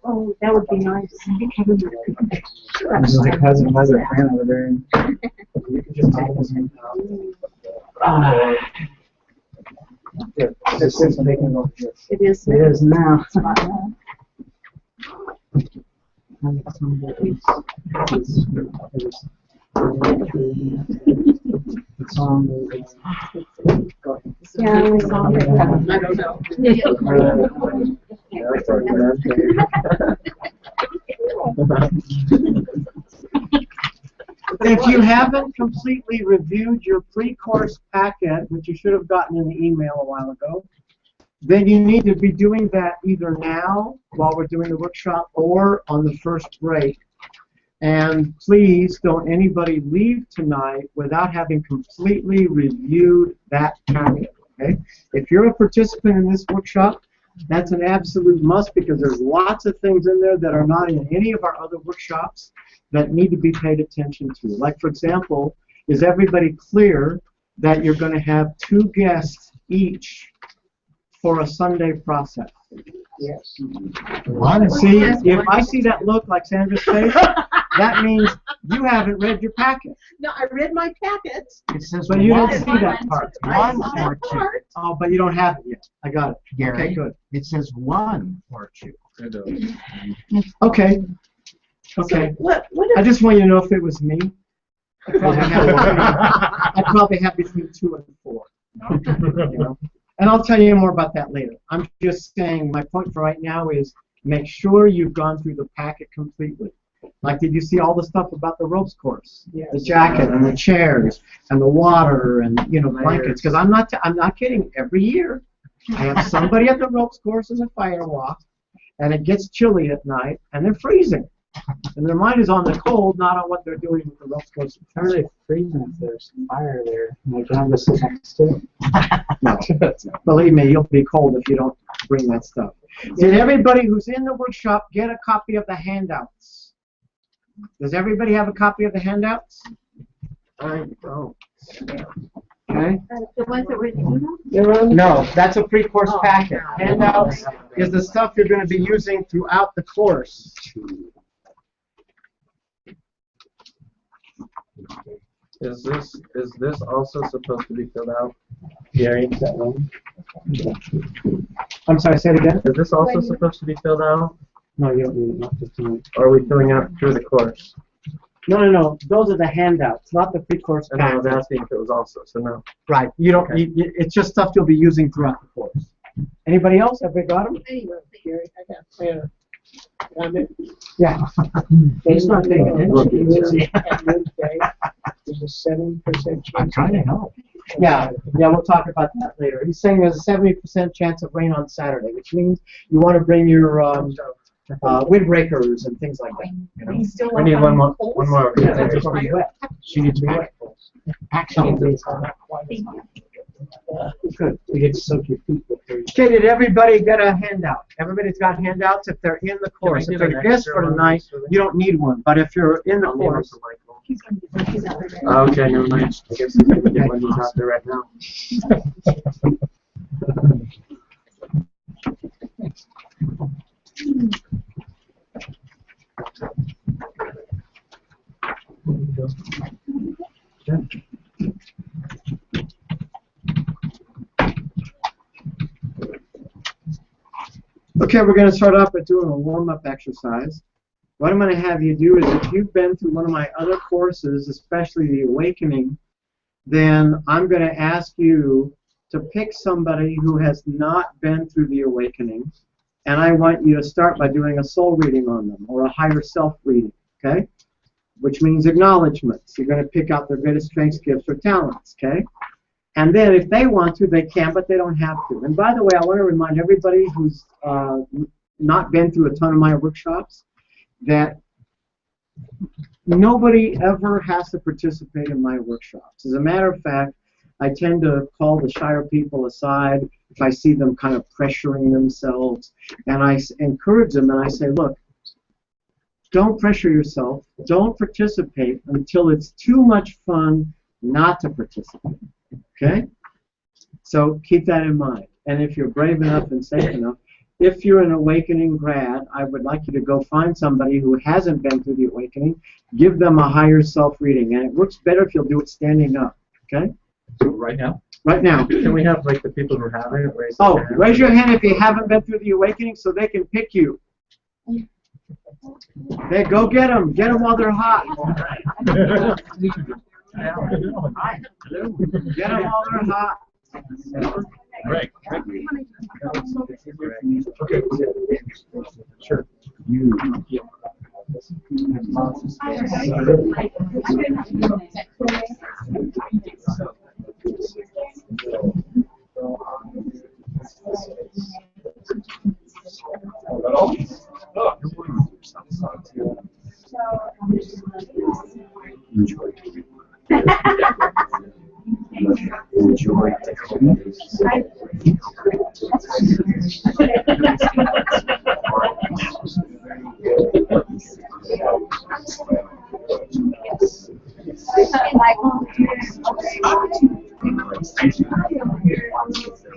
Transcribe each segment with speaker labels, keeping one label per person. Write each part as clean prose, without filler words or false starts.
Speaker 1: Oh, that would be nice.
Speaker 2: My cousin has a fan over there. You can just take this in. This is making over here.
Speaker 1: It is.
Speaker 2: It is now.
Speaker 1: Yeah, we saw it. I don't know.
Speaker 3: If you haven't completely reviewed your pre-course packet, which you should have gotten in the email a while ago, then you need to be doing that either now while we're doing the workshop or on the first break. And please don't anybody leave tonight without having completely reviewed that packet. Okay? If you're a participant in this workshop, that's an absolute must because there's lots of things in there that are not in any of our other workshops that need to be paid attention to. Like, for example, is everybody clear that you're going to have 2 guests each for a Sunday process?
Speaker 2: Yes.
Speaker 3: See, if I see that look like Sandra's face, that means you haven't read your packet.
Speaker 1: No, I read my packet.
Speaker 2: It says
Speaker 3: But you
Speaker 2: one.
Speaker 3: didn't see that part.
Speaker 1: I saw that part.
Speaker 3: Oh, but you don't have it yet. I got it.
Speaker 2: Gary,
Speaker 3: Okay, good.
Speaker 2: it says 1 or 2.
Speaker 3: Okay. Okay.
Speaker 1: So what
Speaker 3: I
Speaker 1: if,
Speaker 3: just want you to know if it was me, I'd probably have between 2 and 4. You know? And I'll tell you more about that later. I'm just saying my point for right now is make sure you've gone through the packet completely. Like, did you see all the stuff about the ropes course?
Speaker 2: Yes.
Speaker 3: The jacket and the chairs and the water and, you know, blankets. Because I'm not kidding. Every year I have somebody at the ropes course as a fire walk, and it gets chilly at night, and they're freezing. And their mind is on the cold, not on what they're doing with the ropes course.
Speaker 2: How are they freezing if there's fire there? Like, can I just sit next to it?
Speaker 3: No. Believe me, you'll be cold if you don't bring that stuff. Did everybody who's in the workshop get a copy of the handouts? Does everybody have a copy of the handouts? I don't. Okay.
Speaker 1: the ones that were in the email?
Speaker 3: No, that's a pre-course packet. Handouts is the stuff you're going to be using throughout the course.
Speaker 4: Is this also supposed to be filled out? Gary, is that one?
Speaker 3: I'm sorry, say it again?
Speaker 4: Is this also supposed to be filled out?
Speaker 3: No, you don't need it. Not just tonight.
Speaker 4: Or are we filling out through the course?
Speaker 3: No. Those are the handouts, not the pre-course
Speaker 4: And I was
Speaker 3: packet.
Speaker 4: asking if it was also, so no.
Speaker 3: Right. You don't.
Speaker 4: Okay.
Speaker 3: It's just stuff you'll be using throughout the course. Anybody else? Everybody got them?
Speaker 1: Anyway,
Speaker 5: Gary, I got clear.
Speaker 3: Yeah.
Speaker 5: He's not paying attention.
Speaker 2: Look,
Speaker 5: At midday, there's a 7% chance.
Speaker 2: I'm trying to help.
Speaker 3: Yeah, we'll talk about that later. He's saying there's a 70% chance of rain on Saturday, which means you want to bring your windbreakers and things like that. You know?
Speaker 1: He's still
Speaker 4: We need one more.
Speaker 3: Yeah, it's gonna be wet.
Speaker 2: She needs back. Actually,
Speaker 3: Good.
Speaker 2: we get to soak your feet with her.
Speaker 3: Okay, did everybody get a handout? Everybody's got handouts if they're in the course. If they're guests for tonight, you don't need one. But if you're in the course,
Speaker 1: he's going to get he's out there.
Speaker 4: Okay, never mind. I guess he's going to get one. He's out there right now.
Speaker 3: okay, we're going to start off by doing a warm-up exercise. What I'm going to have you do is if you've been through one of my other courses, especially the Awakening, then I'm going to ask you to pick somebody who has not been through the Awakening, and I want you to start by doing a soul reading on them, or a higher self reading, okay? Which means acknowledgments. You're going to pick out their greatest strengths, gifts, or talents, okay? And then if they want to, they can, but they don't have to. And by the way, I want to remind everybody who's not been through a ton of my workshops that nobody ever has to participate in my workshops. As a matter of fact, I tend to call the Shire people aside if I see them kind of pressuring themselves, and I encourage them, and I say, look, don't pressure yourself, don't participate until it's too much fun not to participate, okay? So keep that in mind, and if you're brave enough and safe enough, if you're an awakening grad, I would like you to go find somebody who hasn't been through the awakening, give them a higher self reading, and it works better if you'll do it standing up, okay?
Speaker 4: Right now?
Speaker 3: Right now.
Speaker 4: Can we have like the people who haven't raise their hand?
Speaker 3: Raise your hand if you haven't been through the awakening so they can pick you. Hey, go get them. Get them while they're hot. Get them while they're hot.
Speaker 4: Right. Okay. Sure.
Speaker 6: Enjoy.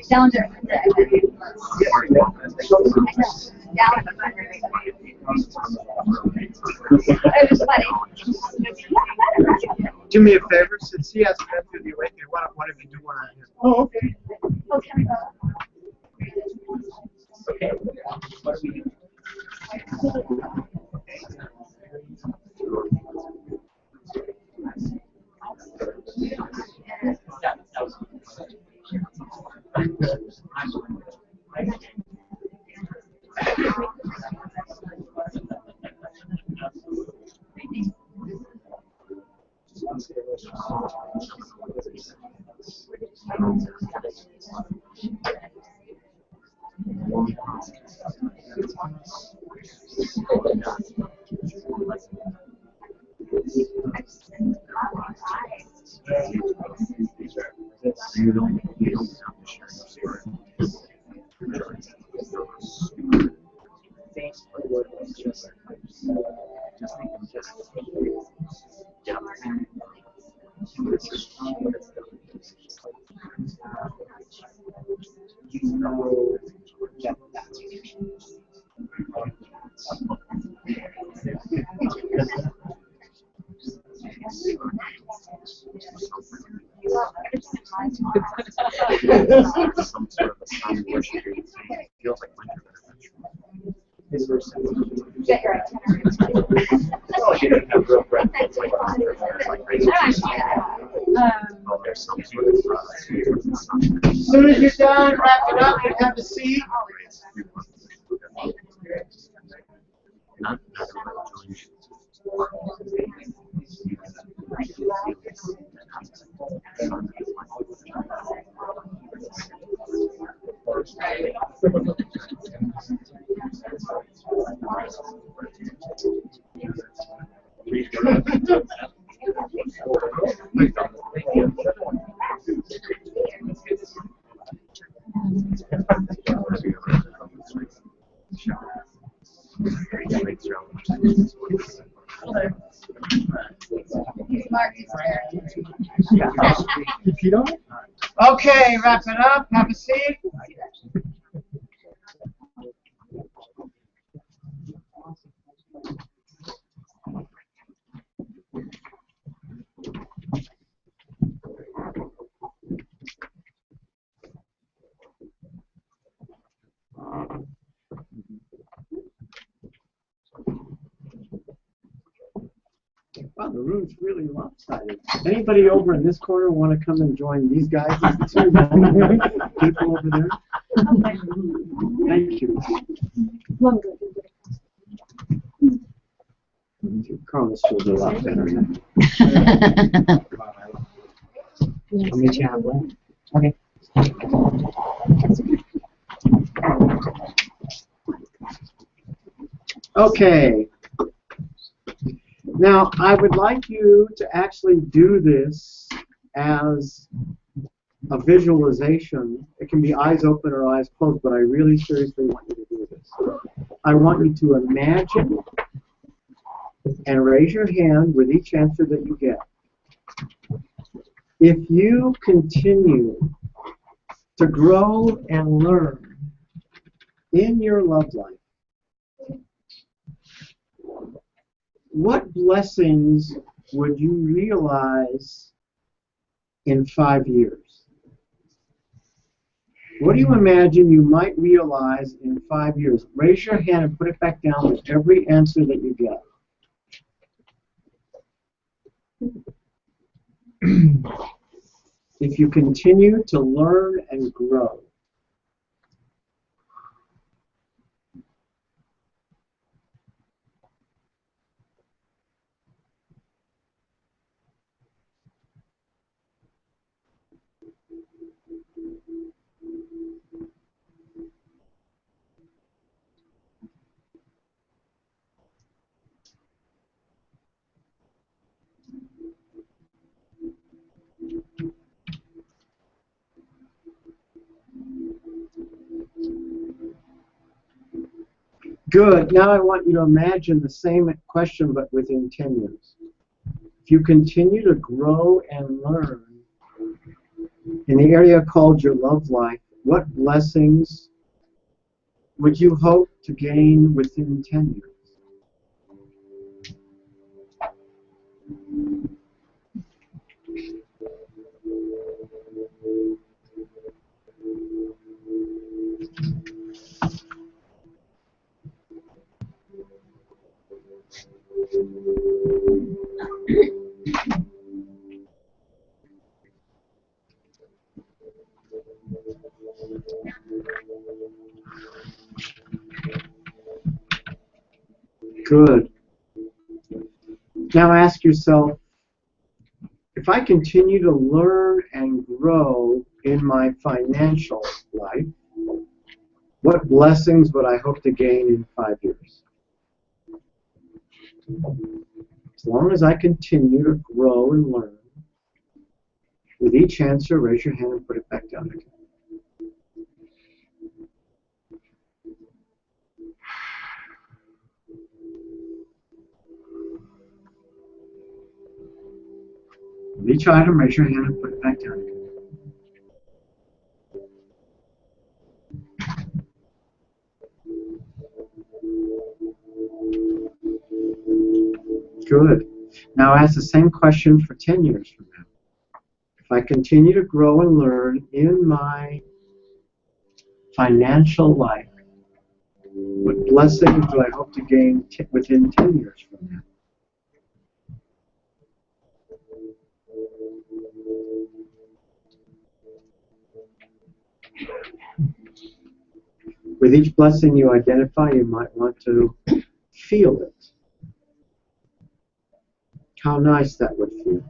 Speaker 1: Down there. It was funny.
Speaker 3: Do me a favor, since he hasn't been through the awakening, what if you do one on him?
Speaker 5: Oh, okay.
Speaker 1: Okay.
Speaker 4: Okay. What do we do?
Speaker 6: You don't have to share your story. Thanks for the word. Just make them just yeah. You know that that's some sort of a anguish. It feels like winter. His verse.
Speaker 1: Get your itinerary.
Speaker 6: Well, you didn't have real breath. It's like crazy. Well, there's some sort of
Speaker 3: As soon as you're done, wrap it up and have a seat.
Speaker 6: Not everybody joins.
Speaker 3: Okay, wrap it up. Have a seat. Wow, the room's really lopsided. Anybody over in this corner want to come and join these guys? These two people over there? Thank you. Carlos feels a lot better now. I'll meet you halfway. Okay. Okay. Now, I would like you to actually do this as a visualization. It can be eyes open or eyes closed, but I really seriously want you to do this. I want you to imagine and raise your hand with each answer that you get. If you continue to grow and learn in your love life, what blessings would you realize in 5 years? What do you imagine you might realize in 5 years? Raise your hand and put it back down with every answer that you get. If you continue to learn and grow, good. Now I want you to imagine the same question but within 10 years. If you continue to grow and learn in the area called your love life, what blessings would you hope to gain within 10 years? Good. Now ask yourself, if I continue to learn and grow in my financial life, what blessings would I hope to gain in 5 years? As long as I continue to grow and learn, with each answer, raise your hand and put it back down again. With each item, raise your hand and put it back down again. Good. Now ask the same question for 10 years from now. If I continue to grow and learn in my financial life, what blessings do I hope to gain within 10 years from now? With each blessing you identify, you might want to feel it. How nice that would feel.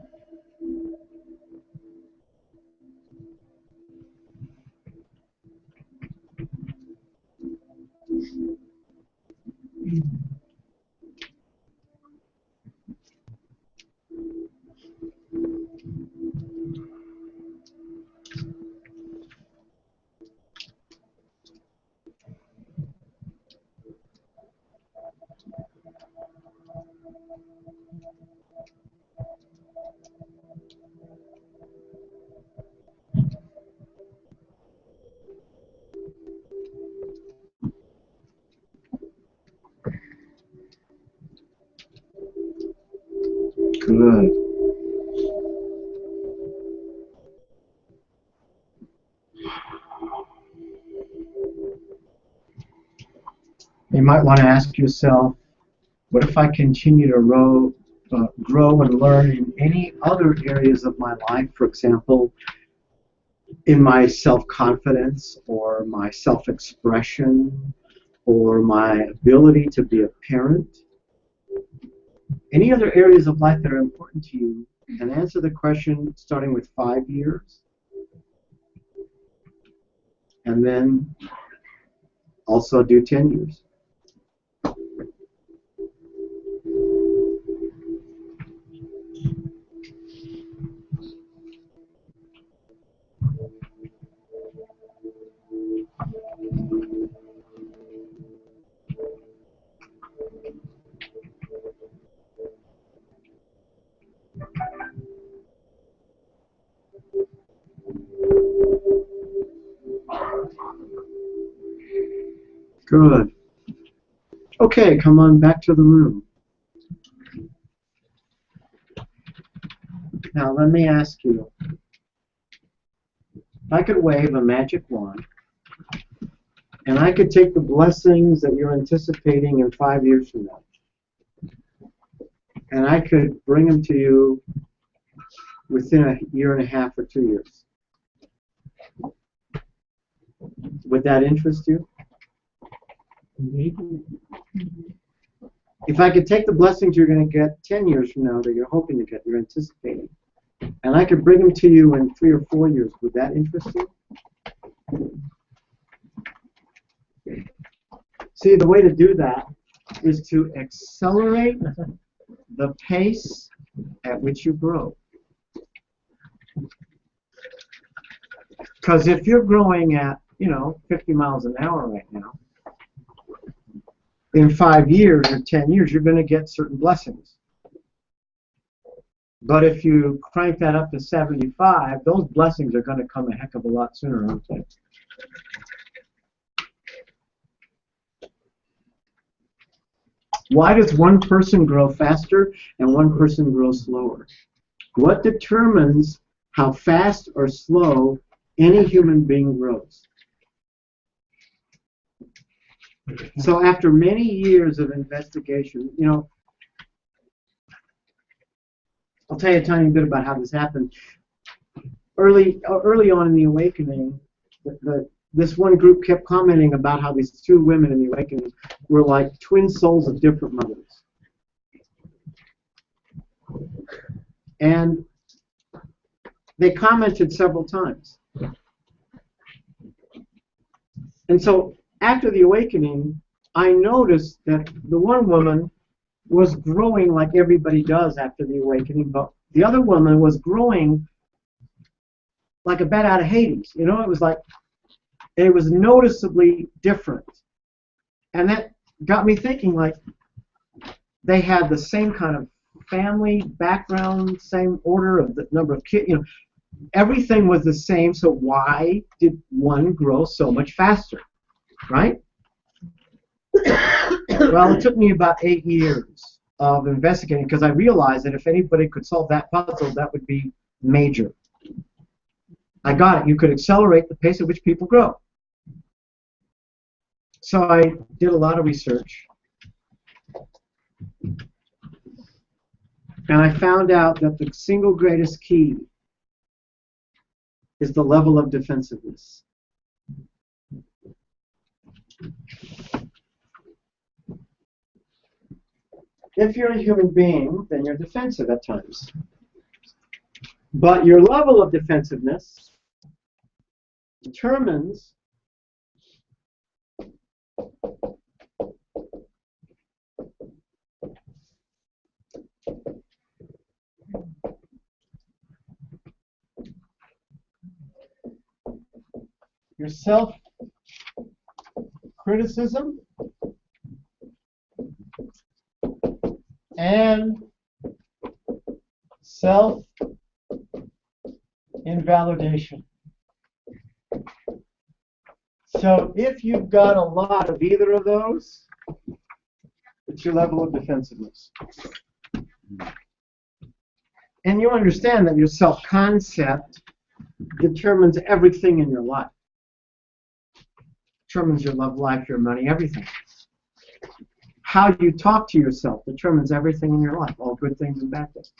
Speaker 3: Good. You might want to ask yourself, what if I continue to grow and learn in any other areas of my life, for example, in my self-confidence or my self-expression or my ability to be a parent? Any other areas of life that are important to you, and answer the question starting with 5 years, and then also do 10 years. Good. Okay, come on back to the room. Now let me ask you, if I could wave a magic wand, and I could take the blessings that you're anticipating in 5 years from now, and I could bring them to you within a year and a half or 2 years, would that interest you? If I could take the blessings you're going to get 10 years from now that you're hoping to get, you're anticipating, and I could bring them to you in 3 or 4 years, would that interest you? See, the way to do that is to accelerate the pace at which you grow. Because if you're growing at, 50 miles an hour right now, in 5 years or 10 years, you're going to get certain blessings. But if you crank that up to 75, those blessings are going to come a heck of a lot sooner, aren't they? Why does one person grow faster and one person grow slower? What determines how fast or slow any human being grows? So after many years of investigation, I'll tell you a tiny bit about how this happened. Early on in the awakening, this one group kept commenting about how these two women in the awakening were like twin souls of different mothers. And they commented several times. And so after the awakening, I noticed that the one woman was growing like everybody does after the awakening, but the other woman was growing like a bat out of Hades. It was like, it was noticeably different. And that got me thinking, like, they had the same kind of family background, same order of the number of kids, everything was the same, so why did one grow so much faster, right? Well, it took me about 8 years of investigating because I realized that if anybody could solve that puzzle, that would be major. I got it. You could accelerate the pace at which people grow. So I did a lot of research. And I found out that the single greatest key is the level of defensiveness. If you're a human being, then you're defensive at times. But your level of defensiveness determines your self-criticism and self-invalidation. So if you've got a lot of either of those, it's your level of defensiveness. And you understand that your self-concept determines everything in your life. Determines your love life, your money, everything. How you talk to yourself determines everything in your life, all good things and bad things.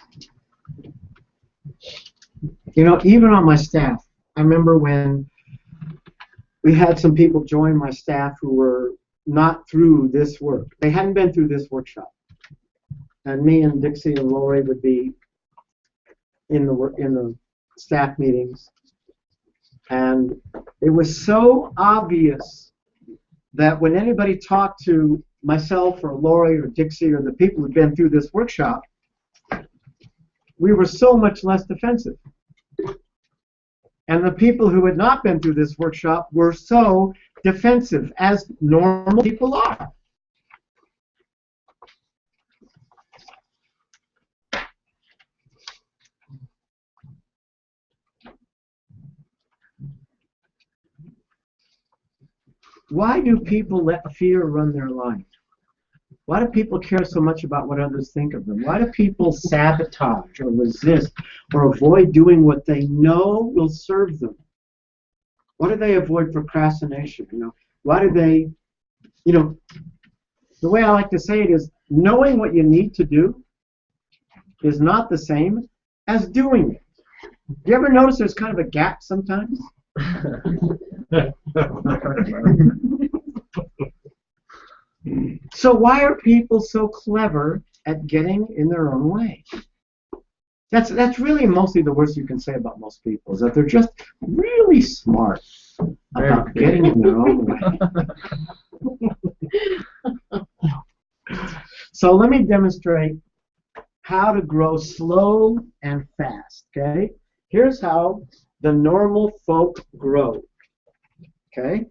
Speaker 3: Even on my staff, I remember when we had some people join my staff who were not through this work. They hadn't been through this workshop. And me and Dixie and Lori would be in the staff meetings. And it was so obvious that when anybody talked to myself or Lori or Dixie or the people who'd been through this workshop, we were so much less defensive. And the people who had not been through this workshop were so defensive, as normal people are. Why do people let fear run their life? Why do people care so much about what others think of them? Why do people sabotage or resist or avoid doing what they know will serve them? Why do they avoid procrastination? Why do they, the way I like to say it is, knowing what you need to do is not the same as doing it. Do you ever notice there's kind of a gap sometimes? So why are people so clever at getting in their own way? That's really mostly the worst you can say about most people, is that they're just really smart about getting in their own way. So let me demonstrate how to grow slow and fast, okay? Here's how the normal folk grow, okay?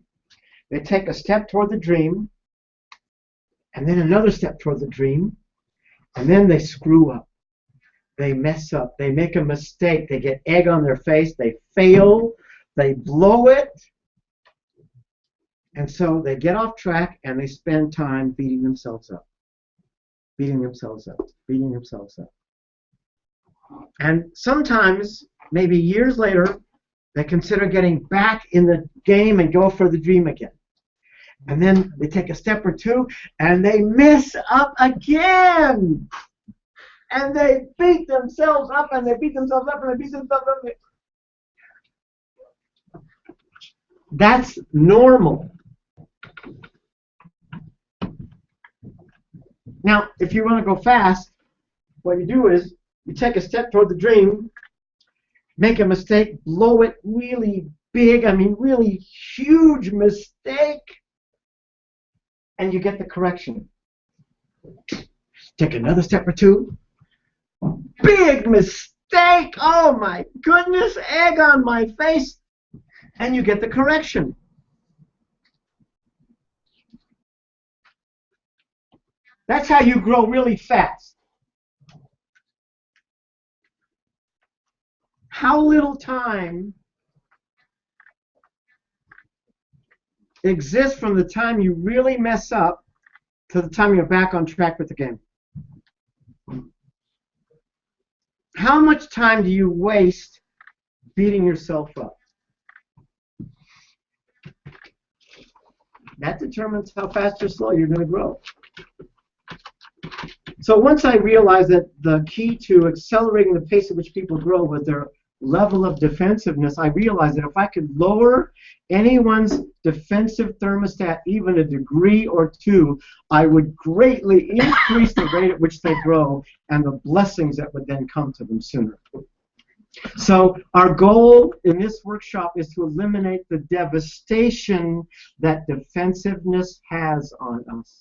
Speaker 3: They take a step toward the dream, and then another step toward the dream, and then they screw up. They mess up. They make a mistake. They get egg on their face. They fail. They blow it. And so they get off track, and they spend time beating themselves up. Beating themselves up. Beating themselves up. And sometimes, maybe years later, they consider getting back in the game and go for the dream again. And then they take a step or two, and they mess up again. And they beat themselves up, and they beat themselves up, and they beat themselves up. That's normal. Now, if you want to go fast, what you do is you take a step toward the dream, make a mistake, blow it really big, really huge mistake, and you get the correction. Take another step or two. Big mistake! Oh my goodness! Egg on my face! And you get the correction. That's how you grow really fast. How little time exists from the time you really mess up to the time you're back on track with the game? How much time do you waste beating yourself up? That determines how fast or slow you're going to grow. So once I realized that the key to accelerating the pace at which people grow was their level of defensiveness, I realized that if I could lower anyone's defensive thermostat even a degree or two, I would greatly increase the rate at which they grow and the blessings that would then come to them sooner. So our goal in this workshop is to eliminate the devastation that defensiveness has on us.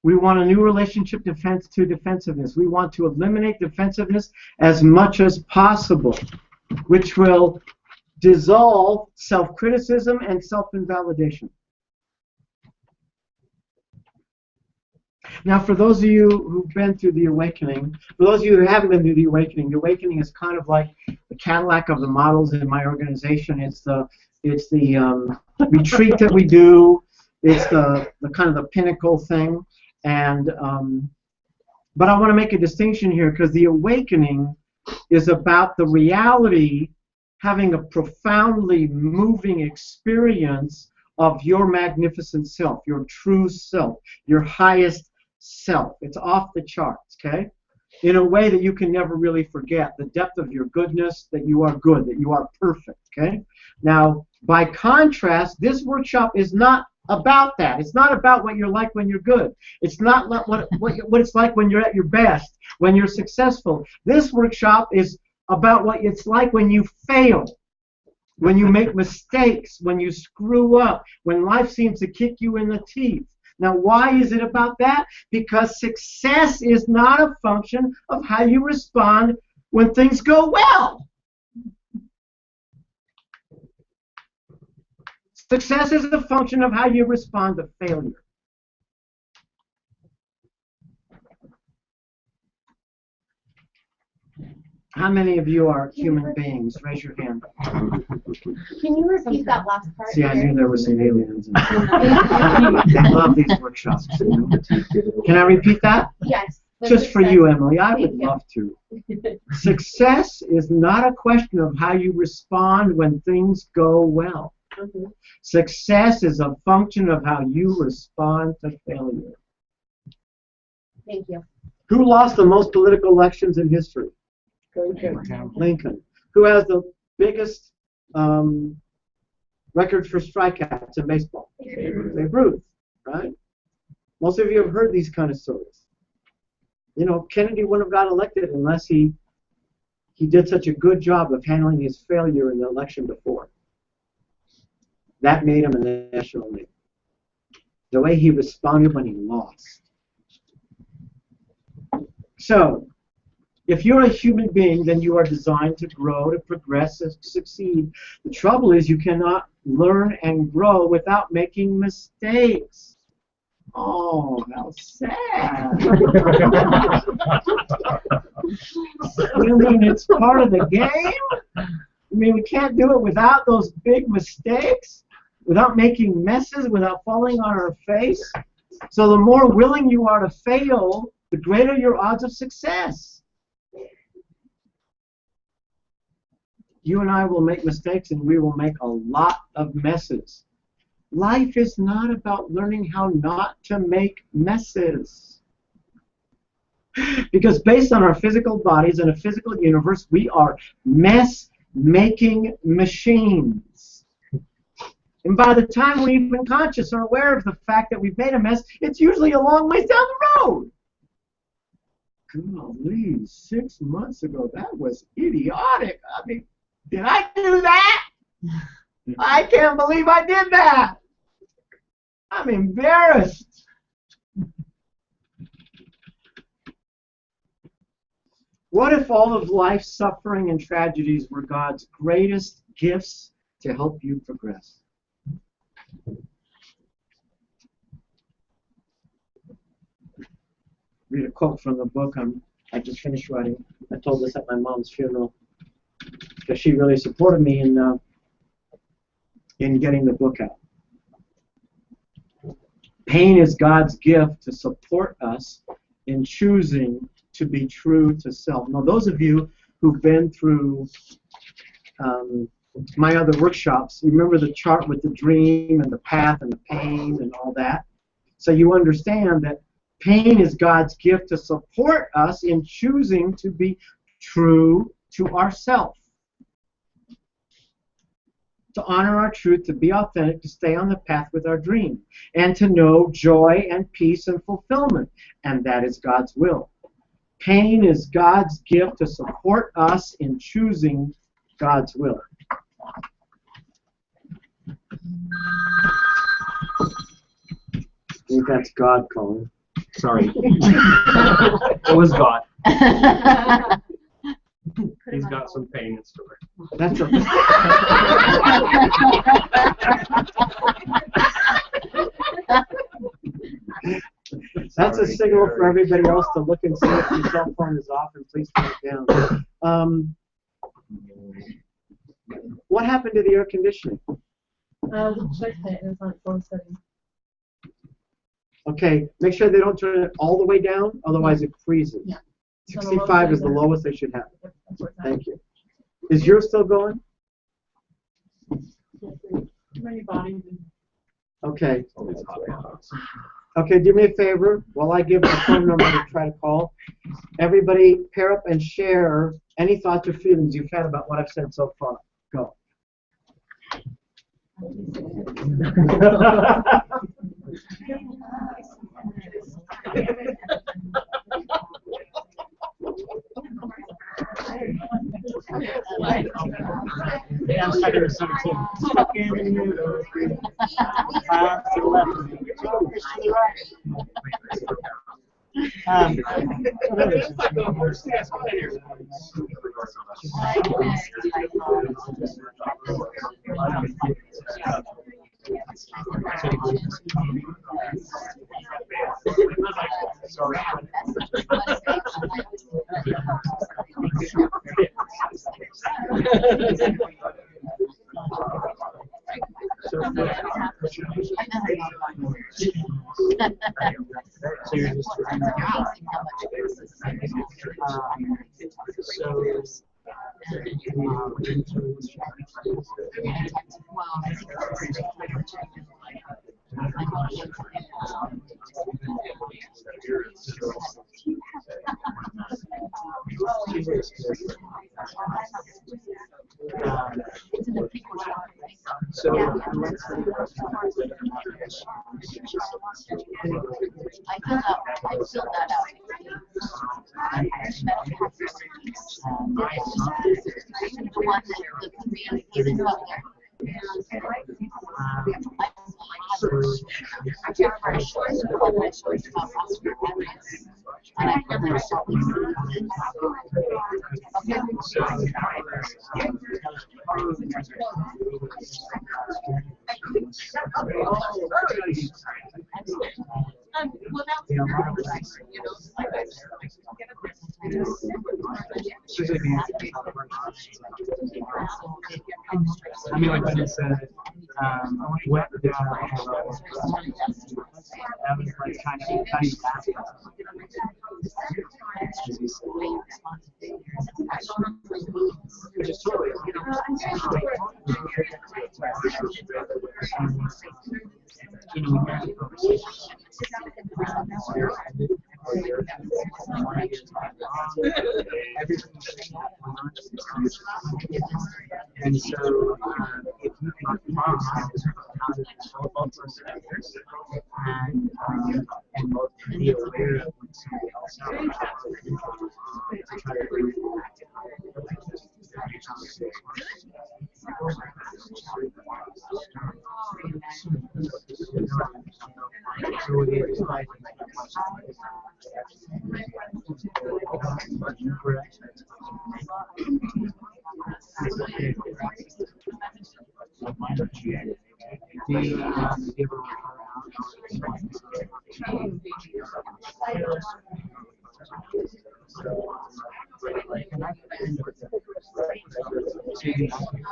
Speaker 3: We want a new relationship to defensiveness. We want to eliminate defensiveness as much as possible, which will dissolve self-criticism and self-invalidation. Now, for those of you who've been through the awakening, for those of you who haven't been through the awakening is kind of like the Cadillac of the models in my organization. It's the retreat that we do. It's the kind of the pinnacle thing. And but I want to make a distinction here, because the awakening is about the reality having a profoundly moving experience of your magnificent self, your true self, your highest self. It's off the charts, okay? In a way that you can never really forget, the depth of your goodness, that you are good, that you are perfect, okay? Now, by contrast, this workshop is not about that. It's not about what you're like when you're good. It's not what it's like when you're at your best, when you're successful. This workshop is about what it's like when you fail, when you make mistakes, when you screw up, when life seems to kick you in the teeth. Now, why is it about that? Because success is not a function of how you respond when things go well. Success is a function of how you respond to failure. How many of you are human beings? Raise your hand.
Speaker 1: Can you repeat that last part?
Speaker 3: See, I knew there were some aliens. They love these workshops. Can I repeat that?
Speaker 1: Yes.
Speaker 3: Just for you, Emily. I would love to. Success is not a question of how you respond when things go well. Success is a function of how you respond to failure.
Speaker 1: Thank you.
Speaker 3: Who lost the most political elections in history? Lincoln. Who has the biggest record for strikeouts in baseball? Babe Ruth, right? Most of you have heard these kind of stories. You know, Kennedy wouldn't have got elected unless he did such a good job of handling his failure in the election before. That made him a national name. The way he responded when he lost. So, if you're a human being, then you are designed to grow, to progress, to succeed. The trouble is you cannot learn and grow without making mistakes. Oh, how sad. You mean it's part of the game? I mean, we can't do it without those big mistakes, without making messes, without falling on our face. So the more willing you are to fail, the greater your odds of success. You and I will make mistakes, and we will make a lot of messes. Life is not about learning how not to make messes. Because based on our physical bodies and a physical universe, we are mess-making machines. And by the time we're even conscious or aware of the fact that we've made a mess, it's usually a long ways down the road. Golly, 6 months ago, that was idiotic. I mean, did I do that? I can't believe I did that. I'm embarrassed. What if all of life's suffering and tragedies were God's greatest gifts to help you progress? Read a quote from the book I just finished writing. I told this at my mom's funeral because she really supported me in getting the book out. Pain is God's gift to support us in choosing to be true to self. Now, those of you who've been through my other workshops, you remember the chart with the dream and the path and the pain and all that. So you understand that pain is God's gift to support us in choosing to be true to ourselves. To honor our truth, to be authentic, to stay on the path with our dream, and to know joy and peace and fulfillment. And that is God's will. Pain is God's gift to support us in choosing God's will. I think that's God calling.
Speaker 4: Sorry. It was God. He's got some pain in store.
Speaker 3: That's a That's a signal for everybody else to look and see if your cell phone is off, and please turn it down. What happened to the air conditioning? Okay, make sure they don't turn it all the way down, otherwise it freezes.
Speaker 1: Yeah.
Speaker 3: 65 is the lowest they should have. Thank you. Is yours still going? Okay. Okay, do me a favor. While I give the phone number to try to call, everybody pair up and share any thoughts or feelings you've had about what I've said so far. Go.
Speaker 2: So you're just so let's say
Speaker 1: I filled that out. The one that the community up there. I can't remember what I showed you about Oscar Evans. And I feel like
Speaker 2: I mean, like when it said, wet data, that was like kind of fast. Which is totally and so if you can and be aware of when somebody else to try to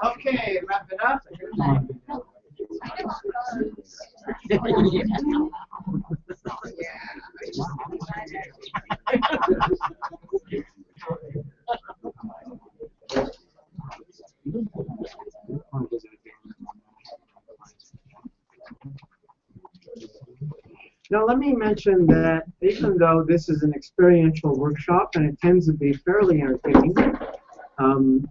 Speaker 3: Okay, wrap it up. Now let me mention that even though this is an experiential workshop and it tends to be fairly entertaining,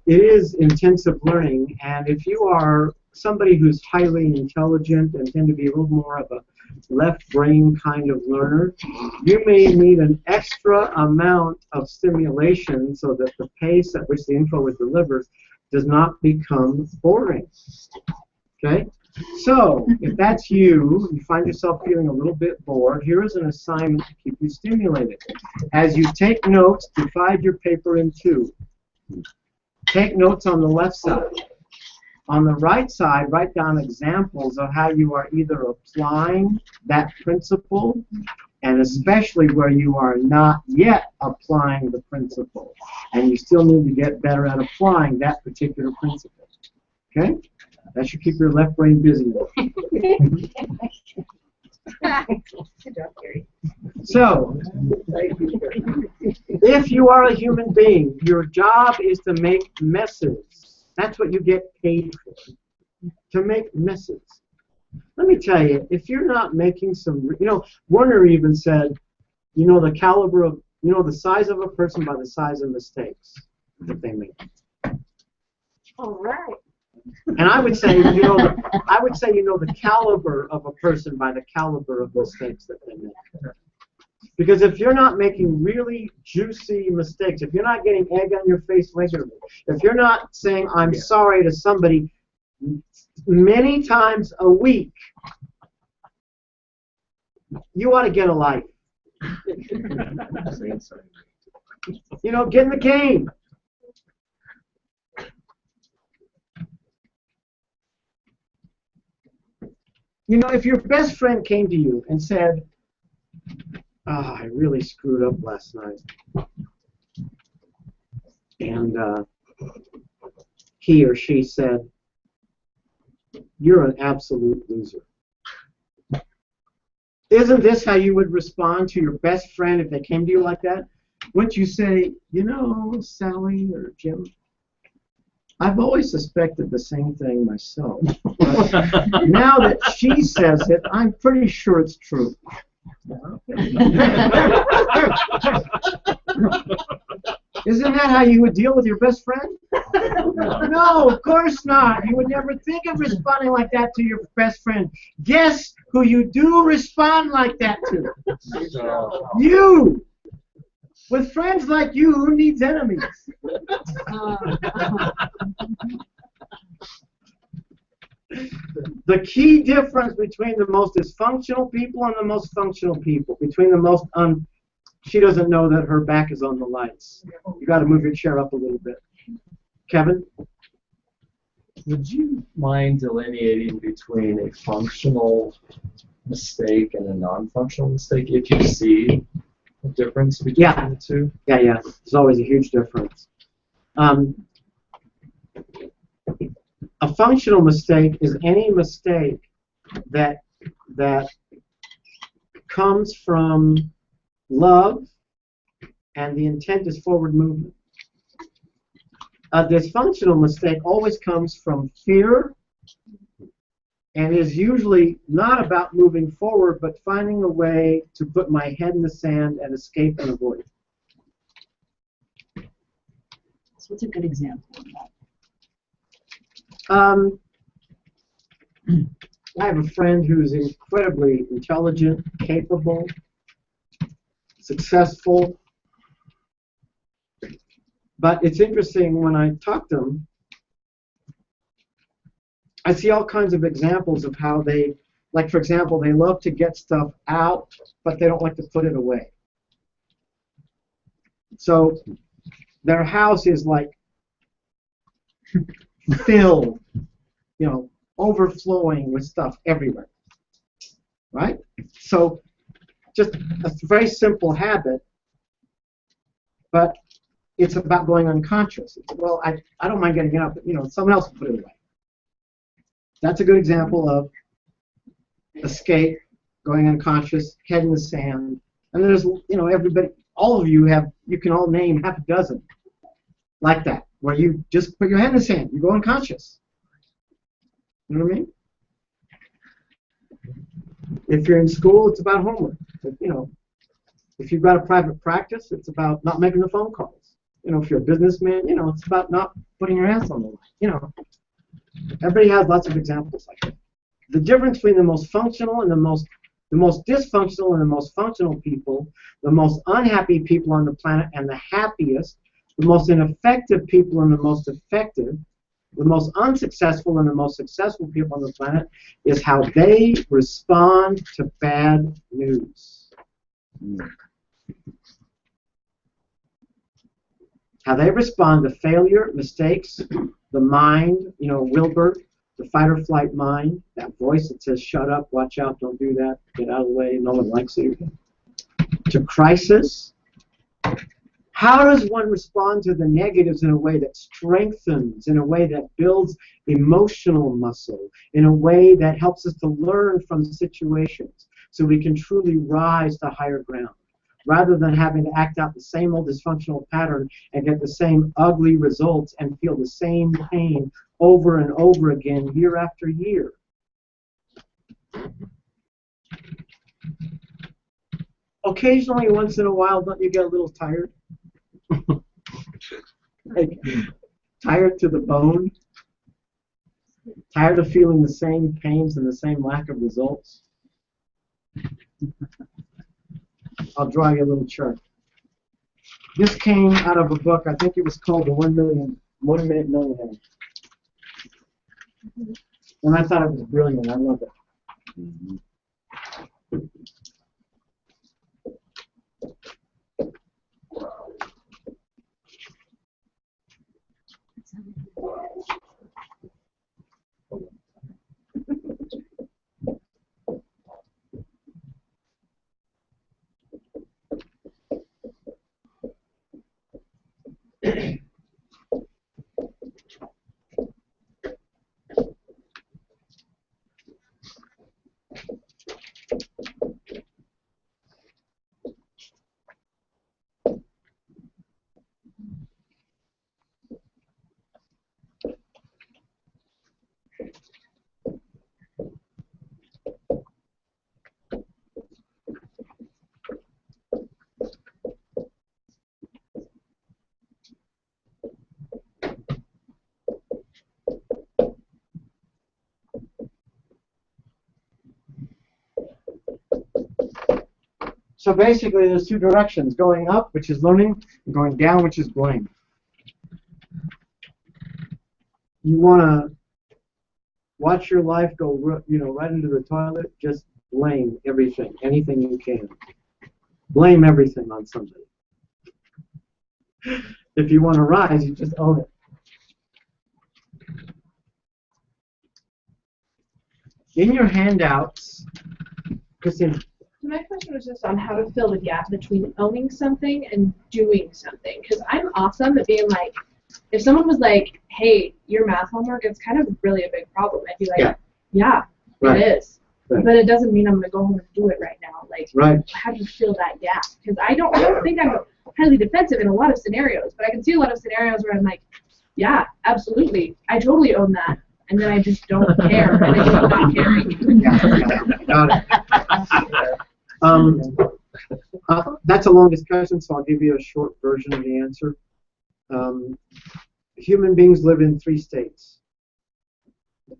Speaker 3: it is intensive learning, and if you are somebody who's highly intelligent and tend to be a little more of a left brain kind of learner, you may need an extra amount of stimulation so that the pace at which the info is delivered does not become boring. Okay? So, if that's you, you find yourself feeling a little bit bored, here is an assignment to keep you stimulated. As you take notes, divide your paper in two. Take notes on the left side. On the right side, write down examples of how you are either applying that principle, and especially where you are not yet applying the principle, and you still need to get better at applying that particular principle. Okay? That should keep your left brain busy. So, if you are a human being, your job is to make messes. That's what you get paid for, to make messes. Let me tell you, if you're not making some, Warner even said, the caliber of, the size of a person by the size of mistakes that they make.
Speaker 5: All right.
Speaker 3: And I would say, the caliber of a person by the caliber of mistakes that they make. Because if you're not making really juicy mistakes, if you're not getting egg on your face regularly, if you're not saying I'm sorry to somebody many times a week, you ought to get a life. Get in the game. If your best friend came to you and said, I really screwed up last night, and he or she said, "You're an absolute loser." Isn't this how you would respond to your best friend if they came to you like that? Wouldn't you say, "You know, Sally or Jim, I've always suspected the same thing myself. But now that she says it, I'm pretty sure it's true." Isn't that how you would deal with your best friend? No, of course not. You would never think of responding like that to your best friend. Guess who you do respond like that to? You! With friends like you, who needs enemies? The key difference between the most dysfunctional people and the most functional people, between the most she doesn't know that her back is on the lights. You got to move your chair up a little bit. Kevin?
Speaker 7: Would you mind delineating between a functional mistake and a non-functional mistake if you see a difference between the two?
Speaker 3: Yeah. There's always a huge difference. A functional mistake is any mistake that comes from love and the intent is forward movement. A dysfunctional mistake always comes from fear and is usually not about moving forward but finding a way to put my head in the sand and escape and avoid.
Speaker 1: So what's a good example of that?
Speaker 3: I have a friend who's incredibly intelligent, capable, successful, but it's interesting when I talk to them, I see all kinds of examples of how they, like for example, they love to get stuff out, but they don't like to put it away. So their house is like filled, overflowing with stuff everywhere, right? So just a very simple habit, but it's about going unconscious. Well, I don't mind getting it out, but someone else will put it away. That's a good example of escape, going unconscious, head in the sand. And there's, everybody, all of you can all name half a dozen like that, where you just put your head in the sand, you go unconscious. You know what I mean? If you're in school, it's about homework. If you've got a private practice, it's about not making the phone calls. If you're a businessman, it's about not putting your ass on the line. Everybody has lots of examples like that. The difference between the most functional and the most dysfunctional and the most functional people, the most unhappy people on the planet and the happiest, the most ineffective people and the most effective, the most unsuccessful and the most successful people on the planet, is how they respond to bad news. How they respond to failure, mistakes, the mind, Wilbur, the fight or flight mind, that voice that says, "Shut up, watch out, don't do that, get out of the way, no one likes you." To crisis. How does one respond to the negatives in a way that strengthens, in a way that builds emotional muscle, in a way that helps us to learn from situations so we can truly rise to higher ground, rather than having to act out the same old dysfunctional pattern and get the same ugly results and feel the same pain over and over again, year after year? Occasionally, once in a while, don't you get a little tired? Like, tired to the bone? Tired of feeling the same pains and the same lack of results? I'll draw you a little chart. This came out of a book, I think it was called The 1 Minute Millionaire. And I thought it was brilliant. I love it. So basically, there's two directions: going up, which is learning, and going down, which is blame. You want to watch your life go, right into the toilet. Just blame everything, anything you can. Blame everything on somebody. If you want to rise, you just own it. In your handouts, Christine.
Speaker 5: My question was just on how to fill the gap between owning something and doing something. Because I'm awesome at being like, if someone was like, hey, your math homework, it's kind of really a big problem. I'd be like, yeah,
Speaker 3: Right.
Speaker 5: it is.
Speaker 3: Right.
Speaker 5: But it doesn't mean I'm going to go home and do it right now. Like,
Speaker 3: Right.
Speaker 5: how do you fill that gap? Because I don't think I'm highly defensive in a lot of scenarios, but I can see a lot of scenarios where I'm like, yeah, absolutely. I totally own that. And then I just don't care. And I keep not caring.
Speaker 3: Got it. That's a long discussion, so I'll give you a short version of the answer. Human beings live in 3 states,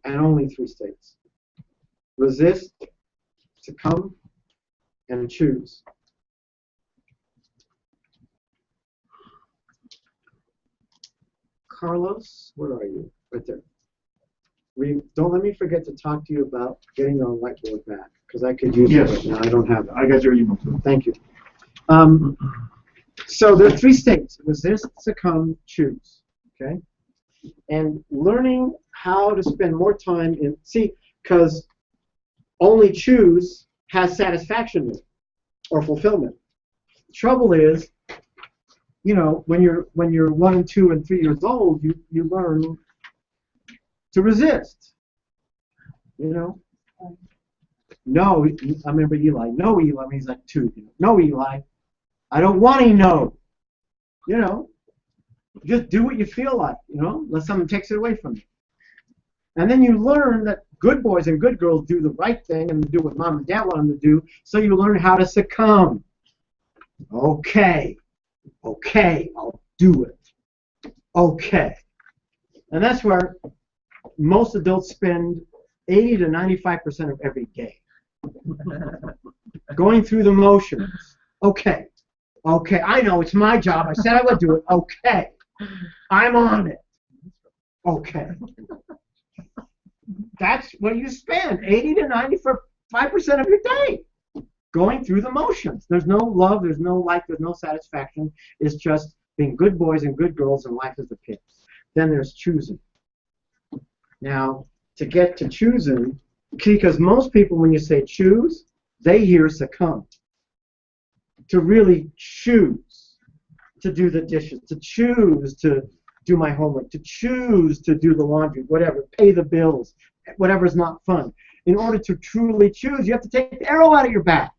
Speaker 3: and only 3 states. Resist, succumb, and choose. Carlos, where are you? Right there. Don't let me forget to talk to you about getting our whiteboard back, because I could use it right now. I don't have it.
Speaker 8: I got your email too.
Speaker 3: Thank you. So there are 3 states: resist, succumb, choose. Okay, and learning how to spend more time in because only choose has satisfaction in it, or fulfillment. The trouble is, when you're 1 and 2 and 3 years old, you learn to resist. No, I remember Eli. No, Eli, when he's like 2. No, Eli, I don't want to know. Just do what you feel like, unless someone takes it away from you. And then you learn that good boys and good girls do the right thing and do what mom and dad want them to do, so you learn how to succumb. Okay, I'll do it. Okay. And that's where most adults spend 80 to 95% of every day. Going through the motions. Okay, I know it's my job. I said I would do it. Okay, I'm on it. Okay. That's what you spend 80 to 95% of your day. Going through the motions. There's no love, there's no life, there's no satisfaction. It's just being good boys and good girls, and life is the pit. Then there's choosing. Now, to get to choosing, because most people, when you say choose, they hear succumb. To really choose to do the dishes, to choose to do my homework, to choose to do the laundry, whatever, pay the bills, whatever's not fun. In order to truly choose, you have to take the arrow out of your back.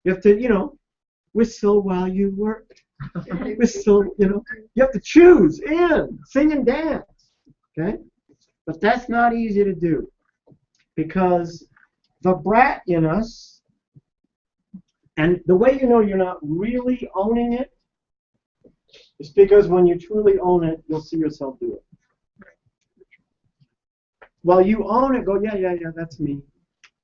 Speaker 3: You have to, whistle while you work. Whistle, you have to choose in, sing and dance. Okay? But that's not easy to do, because the brat in us, and the way you know you're not really owning it is because when you truly own it, you'll see yourself do it. While you own it, go, yeah, that's me.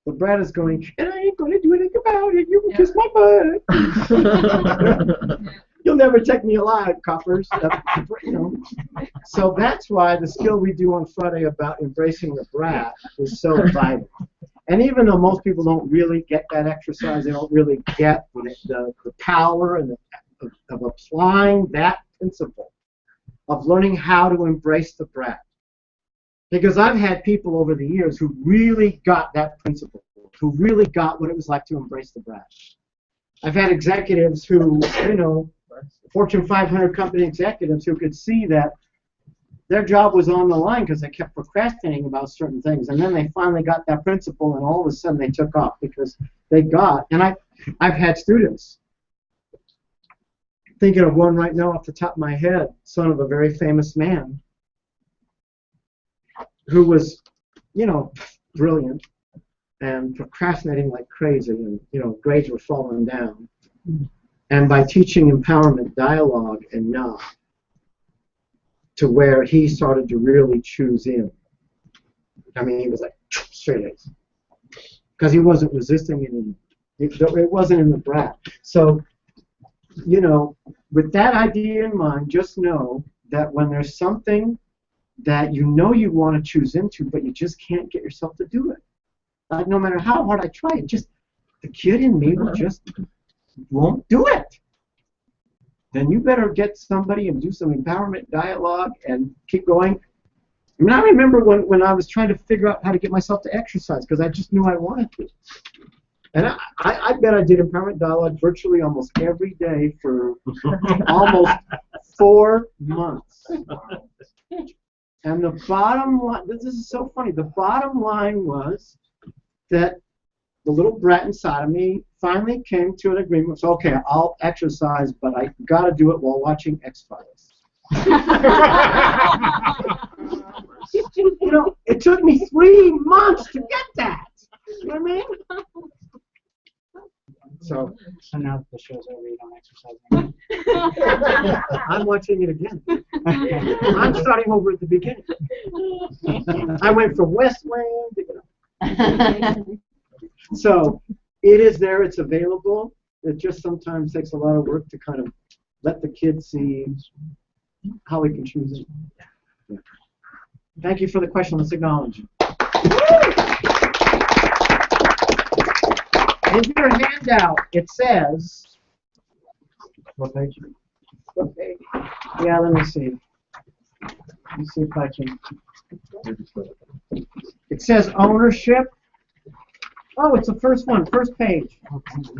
Speaker 3: The brat is going, and I ain't going to do anything about it. You can kiss my butt. You'll never take me alive, coppers. So that's why the skill we do on Friday about embracing the brat is so vital. And even though most people don't really get that exercise, they don't really get the power and of applying that principle of learning how to embrace the brat. Because I've had people over the years who really got that principle, who really got what it was like to embrace the brat. I've had executives who, Fortune 500 company executives who could see that their job was on the line because they kept procrastinating about certain things, and then they finally got that principle, and all of a sudden they took off because they got. And I've had students. Thinking of one right now off the top of my head, son of a very famous man, who was, brilliant and procrastinating like crazy, and grades were falling down. And by teaching empowerment dialogue enough to where he started to really choose in. I mean, he was like straight A's because he wasn't resisting it anymore. It wasn't in the brat. So, you know, with that idea in mind, just know that when there's something that you know you want to choose into, but you just can't get yourself to do it. Like, no matter how hard I try, it just, the kid in me will just won't do it. Then you better get somebody and do some empowerment dialogue and keep going. I mean, I remember when I was trying to figure out how to get myself to exercise because I just knew I wanted to. And I bet I did empowerment dialogue virtually almost every day for almost 4 months. And the bottom line, this is so funny, the bottom line was that the little brat inside of me finally came to an agreement. So, okay, I'll exercise, but I got to do it while watching X-Files. You know, it took me 3 months to get that. You know what I mean? So
Speaker 2: now that the show's over, you don't exercise anymore.
Speaker 3: I'm watching it again. I'm starting over at the beginning. I went from West Wing to, you know. So it is there, it's available. It just sometimes takes a lot of work to kind of let the kids see how we can choose it. Yeah. Thank you for the question. Let's acknowledge it. In your handout, it says, what page? What page? Yeah, let me see. Let me see if I can. It says ownership. Oh, it's the first one, first page.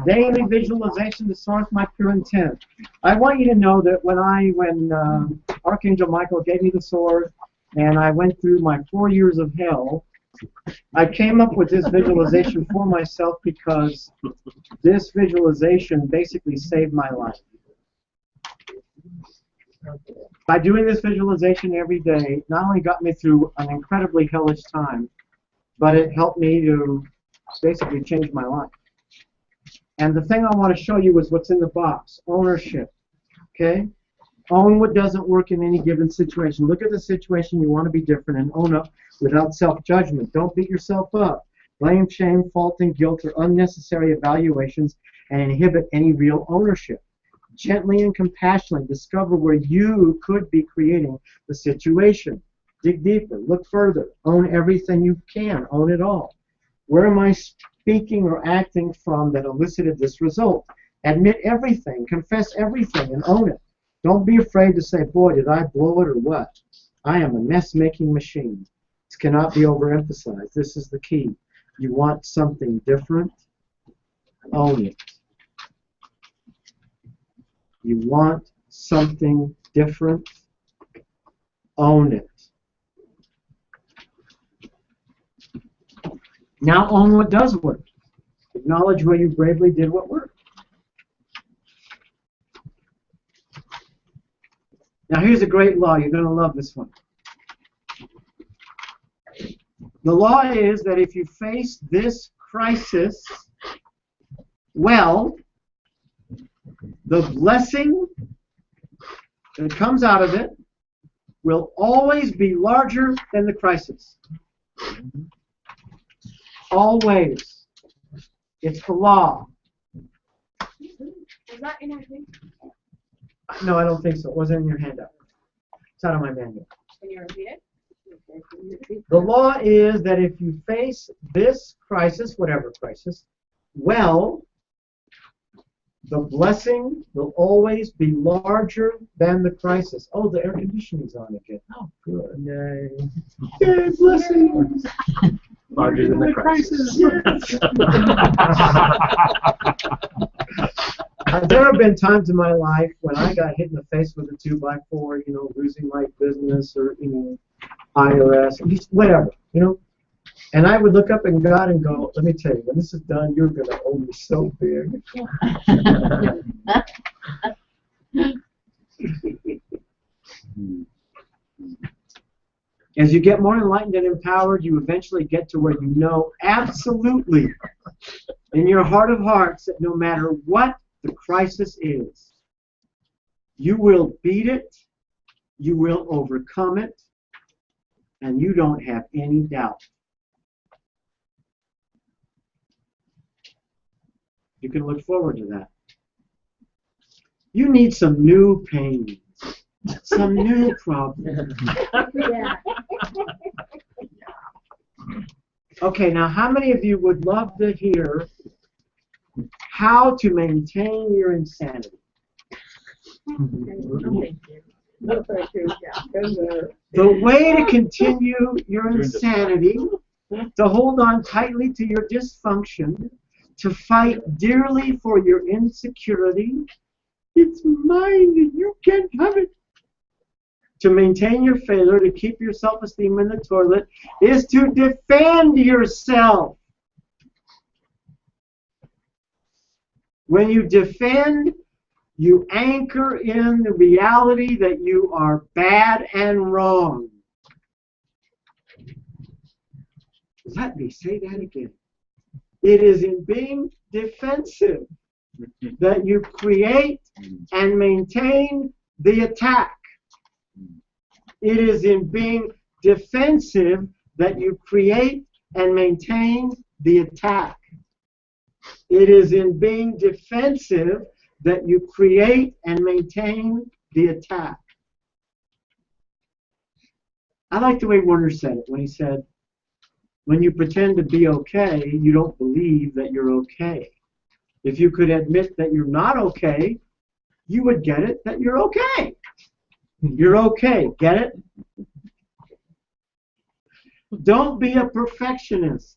Speaker 3: Daily visualization to source my pure intent. I want you to know that when Archangel Michael gave me the sword and I went through my 4 years of hell, I came up with this visualization for myself because this visualization basically saved my life. By doing this visualization every day, not only got me through an incredibly hellish time, but it helped me to basically change my life. And the thing I want to show you is what's in the box, ownership. Okay? Own what doesn't work in any given situation. Look at the situation you want to be different and own up without self-judgment. Don't beat yourself up. Blame, shame, fault, and guilt are unnecessary evaluations and inhibit any real ownership. Gently and compassionately discover where you could be creating the situation. Dig deeper. Look further. Own everything you can. Own it all. Where am I speaking or acting from that elicited this result? Admit everything. Confess everything and own it. Don't be afraid to say, boy, did I blow it or what? I am a mess-making machine. This cannot be overemphasized. This is the key. You want something different? Own it. You want something different? Own it. Now own what does work. Acknowledge where you bravely did what worked. Now here's a great law. You're going to love this one. The law is that if you face this crisis well, the blessing that comes out of it will always be larger than the crisis. Always. It's the law.
Speaker 5: Is that in our thing?
Speaker 3: No, I don't think so. It wasn't in your handout. It's out of my manual.
Speaker 5: Can you repeat it?
Speaker 3: The law is that if you face this crisis, whatever crisis, well, the blessing will always be larger than the crisis. Oh, the air conditioning's on again. Oh, good. Yay. Yay, blessing.
Speaker 6: Larger than the crisis.
Speaker 3: There have been times in my life when I got hit in the face with a 2x4, you know, losing my business or, you know, IRS, just whatever, you know. And I would look up at God and go, let me tell you, when this is done, you're going to owe me so big. As you get more enlightened and empowered, you eventually get to where you know absolutely in your heart of hearts that no matter what the crisis is, you will beat it, you will overcome it, and you don't have any doubt. You can look forward to that. You need some new pain, some new problems.
Speaker 5: Yeah.
Speaker 3: Okay, now how many of you would love to hear how to maintain your insanity?
Speaker 8: No, thank you.
Speaker 3: The way to continue your insanity, to hold on tightly to your dysfunction, to fight dearly for your insecurity, it's mine and you can't have it. To maintain your failure, to keep your self-esteem in the toilet, is to defend yourself. When you defend, you anchor in the reality that you are bad and wrong. Let me say that again. It is in being defensive that you create and maintain the attack. It is in being defensive that you create and maintain the attack. It is in being defensive that you create and maintain the attack. I like the way Warner said it when he said, when you pretend to be okay, you don't believe that you're okay. If you could admit that you're not okay, you would get it that you're okay. You're okay. Get it? Don't be a perfectionist.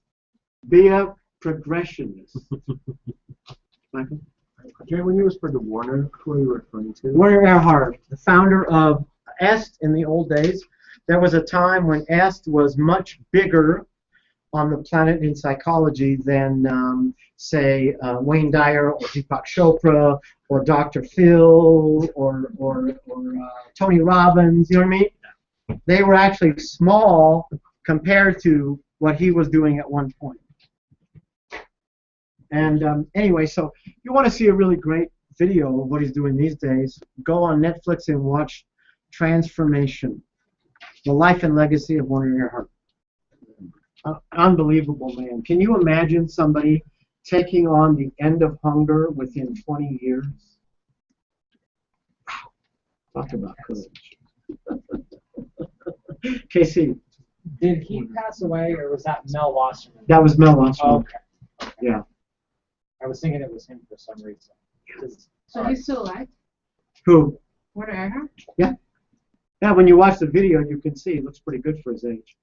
Speaker 3: Be a progressionist. Michael?
Speaker 4: Jerry, when you whispered to Warner, who are you referring to?
Speaker 3: Werner Erhard, the founder of EST in the old days. There was a time when EST was much bigger on the planet in psychology than, say, Wayne Dyer or Deepak Chopra or Dr. Phil or Tony Robbins. You know what I mean? They were actually small compared to what he was doing at one point. And anyway, so if you want to see a really great video of what he's doing these days, go on Netflix and watch Transformation, The Life and Legacy of Werner Erhard. Unbelievable, man. Can you imagine somebody taking on the end of hunger within 20 years? Wow. Talk about courage. Casey.
Speaker 2: Did he pass away, or was that Mel Wasserman?
Speaker 3: That was Mel Wasserman.
Speaker 2: Okay.
Speaker 3: Yeah.
Speaker 2: I was thinking it was him for some reason.
Speaker 5: So he's still alive?
Speaker 3: Who?
Speaker 5: Werner Erhard?
Speaker 3: Yeah. Yeah, when you watch the video, you can see he looks pretty good for his age.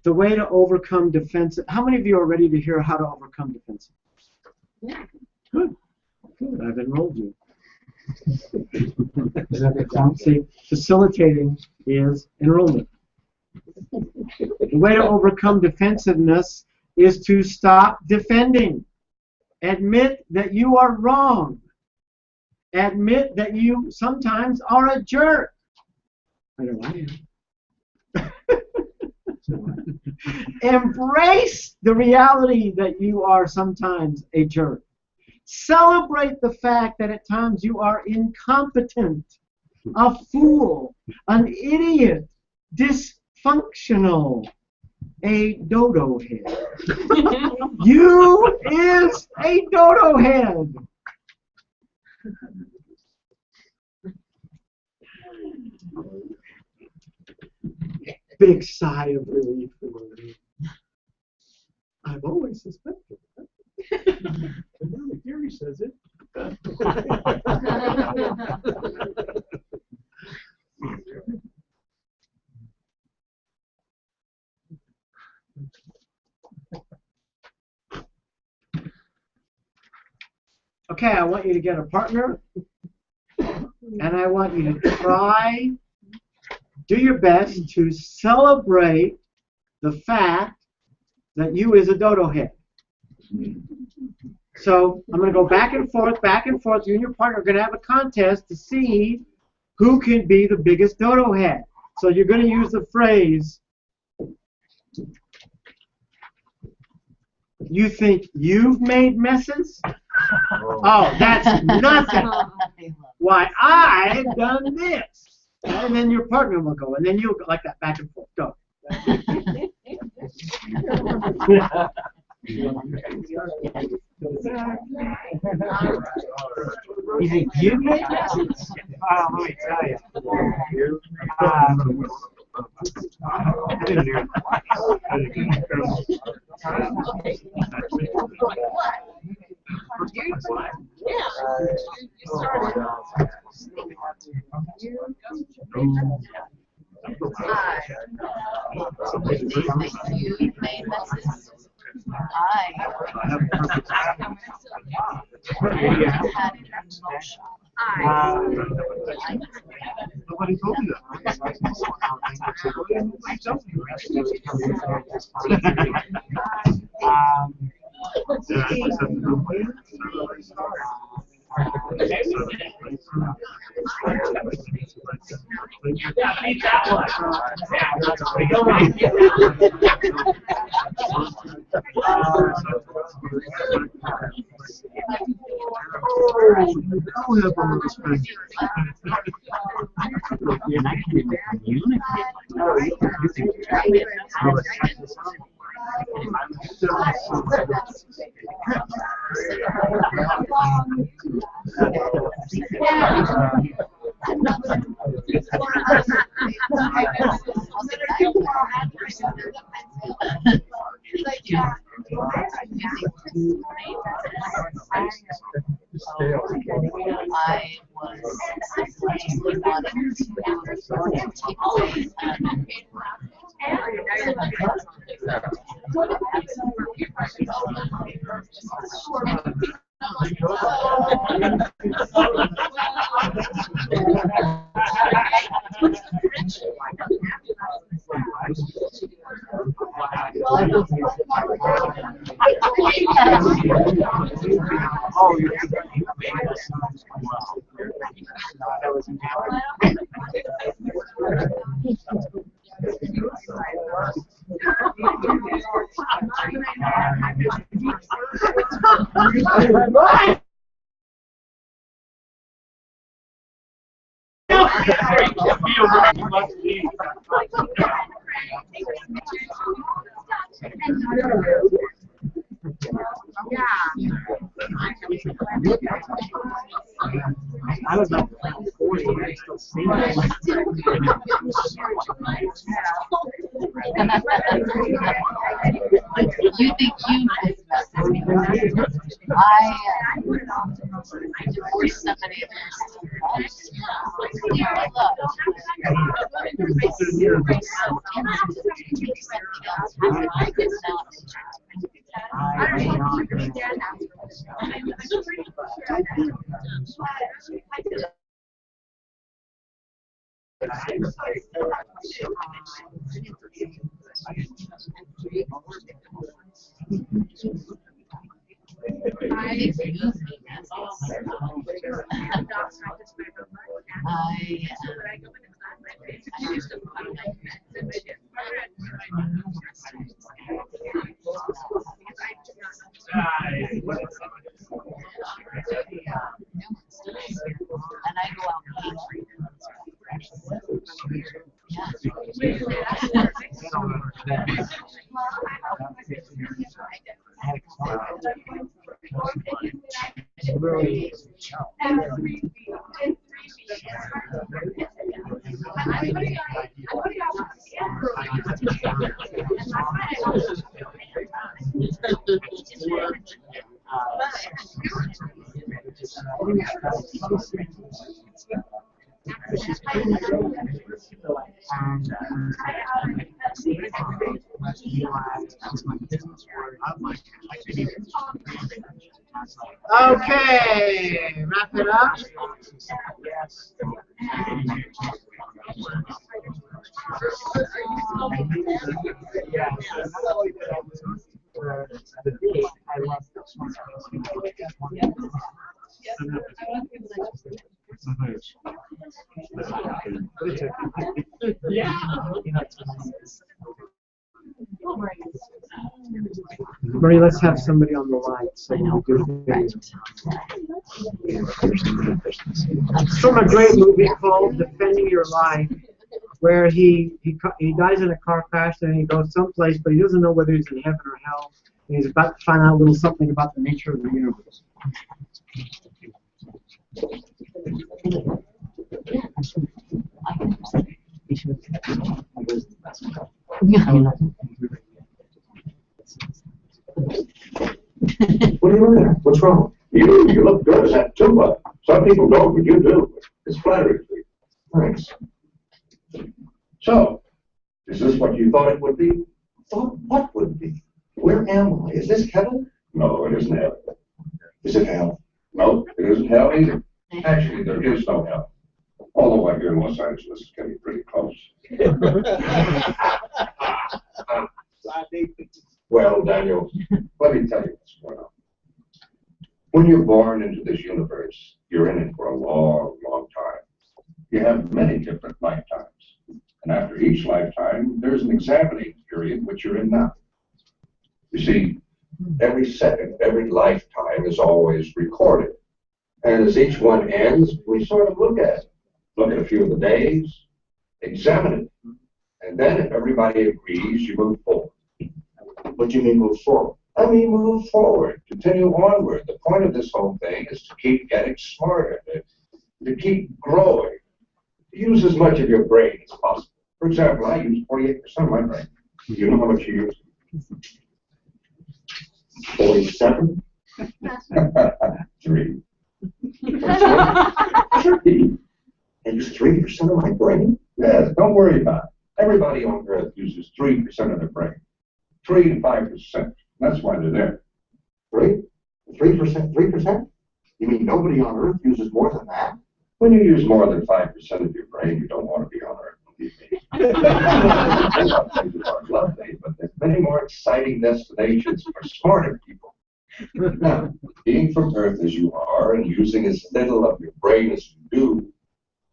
Speaker 3: The way to overcome defensive. How many of you are ready to hear how to overcome defensive?
Speaker 5: Yeah.
Speaker 3: Good. Good. I've enrolled you. See, facilitating is enrollment. The way to overcome defensiveness is to stop defending. Admit that you are wrong. Admit that you sometimes are a jerk. I know I am. Embrace the reality that you are sometimes a jerk. Celebrate the fact that at times you are incompetent, a fool, an idiot, dysfunctional, a dodo head. You is a dodo head. Big sigh of relief. I've always suspected that. And now the theory says it. Okay, I want you to get a partner, and I want you to try, do your best to celebrate the fact that you is a dodo head. So I'm going to go back and forth, back and forth. You and your partner are going to have a contest to see who can be the biggest dodo head. So you're going to use the phrase, you think you've made messes? Oh, that's nothing. Why, I've done this. And then your partner will go, and then you'll go like that, back and forth. Go. You think you make it? Let me tell you.
Speaker 9: Nobody told me that.
Speaker 2: And I can't even communicate. I was up like 40 and I still see it.
Speaker 1: You think you I divorced somebody and I go out and
Speaker 3: Okay, wrap it up. Marie, let's have somebody on the line so we do It's from a great movie called Defending Your Life, where he dies in a car crash and he goes someplace, but he doesn't know whether he's in heaven or hell. and he's about to find out a little something about the nature of the universe.
Speaker 6: What are you looking at? What's wrong? You look good as that tuba. Some people don't, but you do. It's flattering to you. Thanks. So, is this what you thought it would be? Thought what would be? Where am I? Is this heaven? No, it isn't heaven. Is it hell? No, it isn't hell either. Actually, there is no hell. Although I hear Los Angeles is getting pretty close. Well, Daniel, let me tell you what's going on. When you're born into this universe, you're in it for a long, long time. You have many different lifetimes. And after each lifetime, there's an examining period, which you're in now. You see, every second, every lifetime is always recorded. And as each one ends, we sort of look at it. Look at a few of the days, examine it. And then if everybody agrees, you move forward. What do you mean move forward? I mean move forward, continue onward. The point of this whole thing is to keep getting smarter, to keep growing. Use as much of your brain as possible. For example, I use 48% of my brain. Do you know how much you use? 47? 3. 30. And use 3% of my brain? Yes, don't worry about it. Everybody on Earth uses 3% of their brain. 3 to 5%. That's why they're there. 3%? 3%? You mean nobody on Earth uses more than that? When you use more than 5% of your brain, you don't want to be on Earth, believe me. Things are lovely, but there's many more exciting destinations for smarter people. Now, being from Earth as you are and using as little of your brain as you do,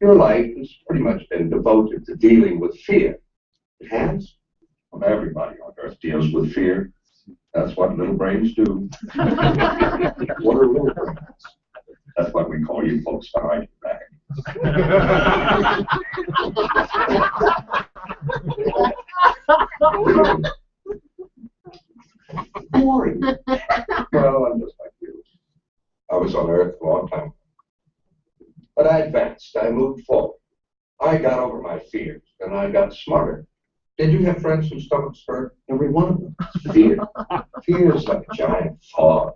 Speaker 6: your life has pretty much been devoted to dealing with fear. It has? Well, everybody on Earth deals with fear. That's what little brains do. What are little brains? That's what we call you folks behind your back. Boring. Well, I'm just like you. I was on Earth a long time ago. But I advanced. I moved forward. I got over my fears, and I got smarter. Did you have friends whose stomachs hurt? Every one of them. Fear. Fear is like a giant fog.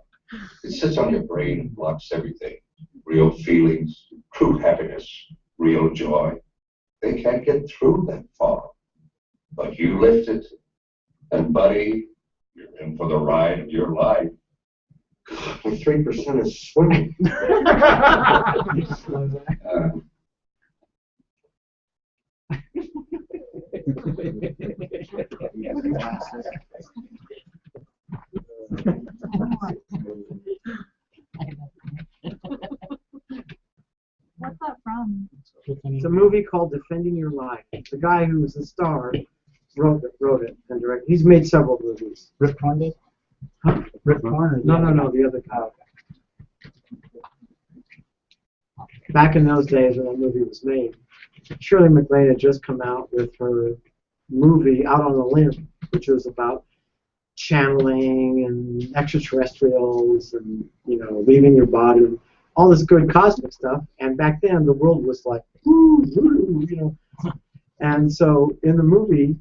Speaker 6: It sits on your brain and blocks everything. Real feelings, true happiness, real joy. They can't get through that fog. But you lift it, and buddy, you're in for the ride of your life. God, my 3% is swimming.
Speaker 8: What's that from?
Speaker 3: It's a movie called Defending Your Life. The guy who was the star wrote it and directed. He's made several movies.
Speaker 2: Rip Torn did?
Speaker 3: Huh?
Speaker 2: Rip Torn?
Speaker 3: No, the other guy. Back in those days when that movie was made, Shirley MacLaine had just come out with her movie Out on a Limb, which was about channeling and extraterrestrials and, you know, leaving your body, all this good cosmic stuff. And back then the world was like, ooh, ooh, you know. And so in the movie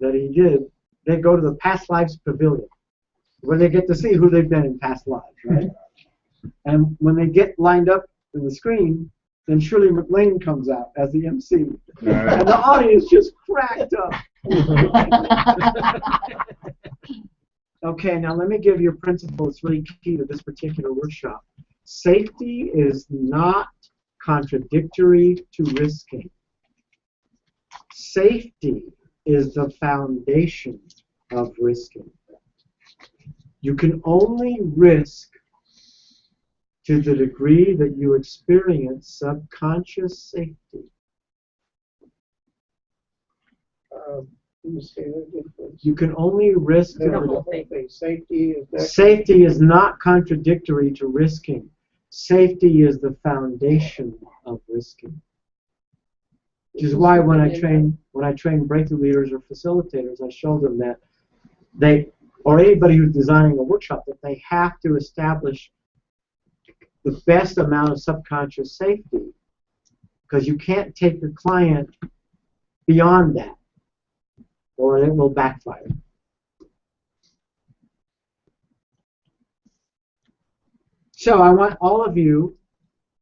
Speaker 3: that he did, they go to the past lives pavilion where they get to see who they've been in past lives, right? And when they get lined up in the screen, then Shirley MacLaine comes out as the MC. And the audience just cracked up. Okay, now let me give you a principle that's really key to this particular workshop. Safety is not contradictory to risking. Safety is the foundation of risking. You can only risk to the degree that you experience subconscious safety. You can only risk. Safety is not contradictory to risking. Safety is the foundation of risking. Which is why when I train breakthrough leaders or facilitators, I show them that or anybody who's designing a workshop, that they have to establish the best amount of subconscious safety, because you can't take your client beyond that, or it will backfire. So I want all of you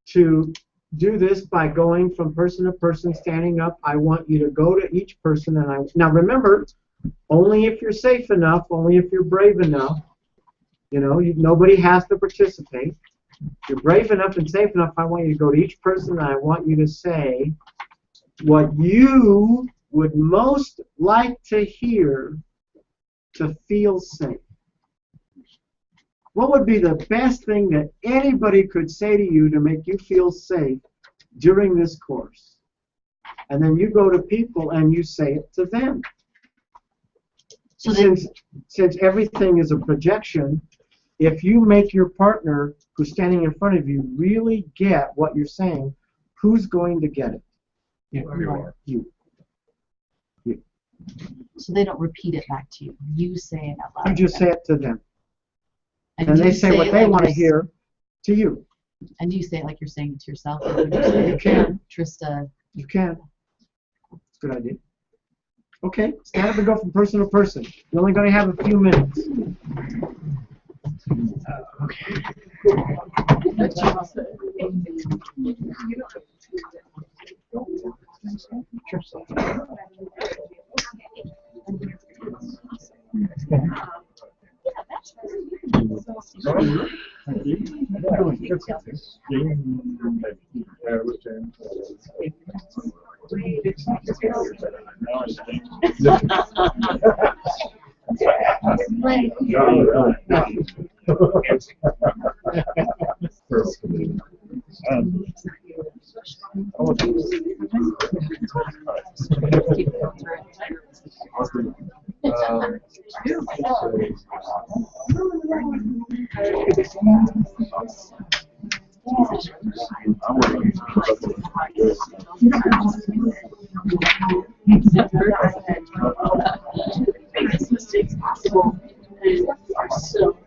Speaker 3: to do this by going from person to person, standing up. I want you to go to each person, and now remember, only if you're safe enough, only if you're brave enough. You know, nobody has to participate. If you're brave enough and safe enough, I want you to go to each person, and I want you to say what you would most like to hear to feel safe. What would be the best thing that anybody could say to you to make you feel safe during this course? And then you go to people and you say it to them. So since everything is a projection, if you make your partner who's standing in front of you really get what you're saying, who's going to get it? You.
Speaker 1: So they don't repeat it back to you. You say it out loud.
Speaker 3: You just say it to them. And
Speaker 1: do
Speaker 3: they
Speaker 1: you
Speaker 3: say what
Speaker 1: it
Speaker 3: they
Speaker 1: like
Speaker 3: want to
Speaker 1: you're-
Speaker 3: hear to you.
Speaker 1: And do you say it like you're saying it to yourself?
Speaker 3: You can.
Speaker 1: Trista.
Speaker 3: You can. It's a good idea. Okay, stand up and go from person to person. You're only going to have a few minutes. Okay.
Speaker 9: Biggest mistakes possible. So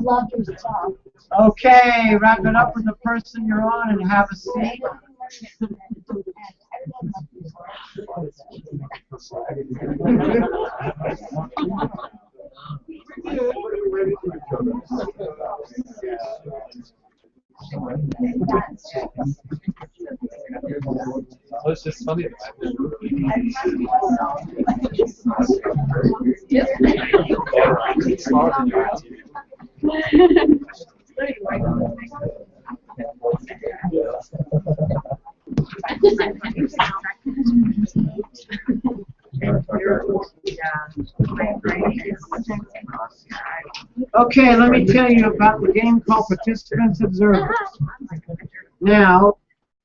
Speaker 9: Love your stuff.
Speaker 3: Okay, wrap it up with the person you're on and have a seat.
Speaker 7: Well, it's just funny.
Speaker 3: Okay, let me tell you about the game called Participants Observers. Now,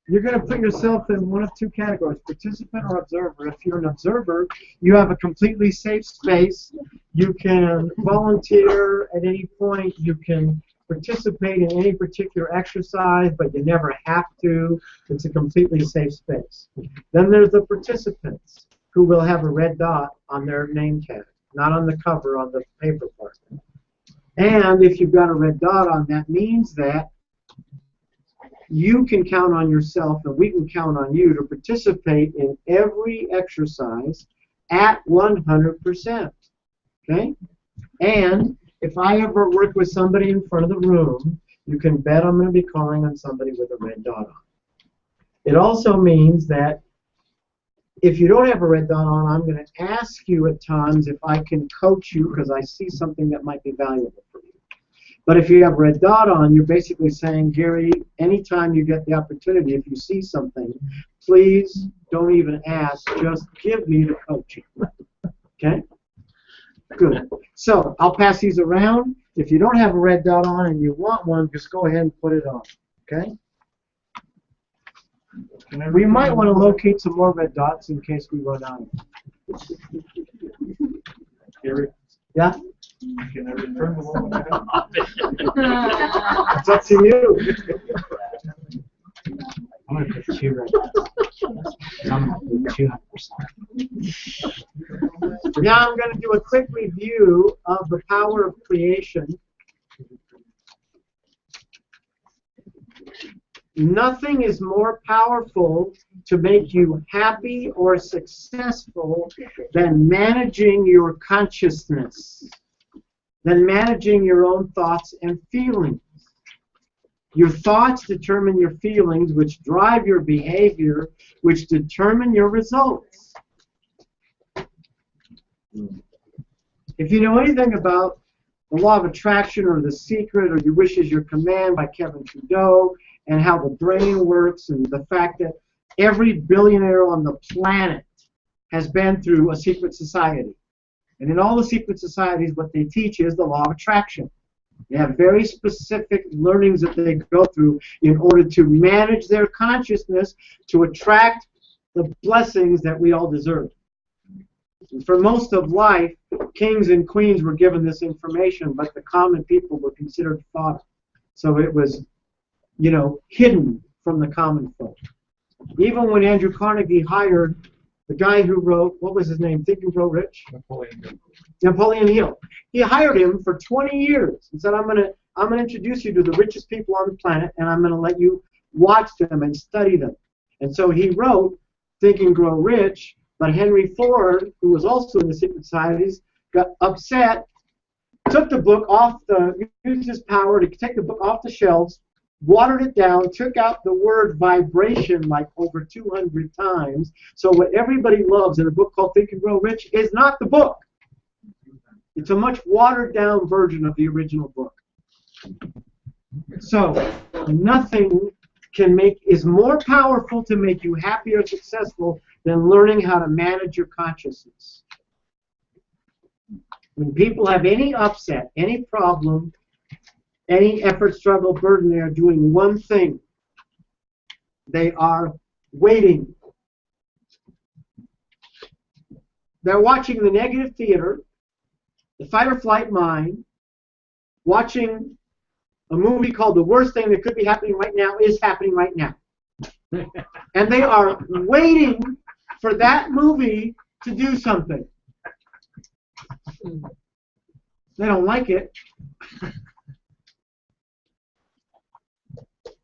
Speaker 3: you're going to put yourself in one of two categories, participant or observer. If you're an observer, you have a completely safe space. You can volunteer at any point. You can participate in any particular exercise, but you never have to. It's a completely safe space. Then there's the participants, who will have a red dot on their name tag, not on the cover, on the paper part. And if you've got a red dot on, that means that you can count on yourself and we can count on you to participate in every exercise at 100%. Okay? And if I ever work with somebody in front of the room, you can bet I'm going to be calling on somebody with a red dot on. It also means that if you don't have a red dot on, I'm going to ask you at times if I can coach you because I see something that might be valuable for you. But if you have a red dot on, you're basically saying, Gary, anytime you get the opportunity, if you see something, please don't even ask, just give me the coaching. Okay? Good. So I'll pass these around. If you don't have a red dot on and you want one, just go ahead and put it on. Okay? We might want to locate some more red dots in case we run out.
Speaker 7: Gary,
Speaker 3: Yeah?
Speaker 7: can I return the one I have?
Speaker 3: It's up to you.
Speaker 2: I'm going to put 2 red dots. I'm going to do 200%.
Speaker 3: Now I'm going to do a quick review of the power of creation. Nothing is more powerful to make you happy or successful than managing your consciousness, than managing your own thoughts and feelings. Your thoughts determine your feelings, which drive your behavior, which determine your results. If you know anything about the law of attraction or The Secret or Your Wish Is Your Command by Kevin Trudeau, and how the brain works, and the fact that every billionaire on the planet has been through a secret society. And in all the secret societies, what they teach is the law of attraction. They have very specific learnings that they go through in order to manage their consciousness to attract the blessings that we all deserve. And for most of life, kings and queens were given this information, but the common people were considered fodder. So it was, you know, hidden from the common folk. Even when Andrew Carnegie hired the guy who wrote, what was his name, Think and Grow Rich? Napoleon Hill. He hired him for 20 years and said, I'm gonna introduce you to the richest people on the planet, and I'm gonna let you watch them and study them. And so he wrote Think and Grow Rich, but Henry Ford, who was also in the secret societies, got upset, took the book off used his power to take the book off the shelves, watered it down, took out the word vibration like over 200 times. So what everybody loves in a book called Think and Grow Rich is not the book. It's a much watered down version of the original book. So nothing is more powerful to make you happy or successful than learning how to manage your consciousness. When people have any upset, any problem, any effort, struggle, burden, they are doing one thing. They are waiting. They're watching the negative theater, the fight or flight mind, watching a movie called The Worst Thing That Could Be Happening Right Now Is Happening Right Now. And they are waiting for that movie to do something. They don't like it.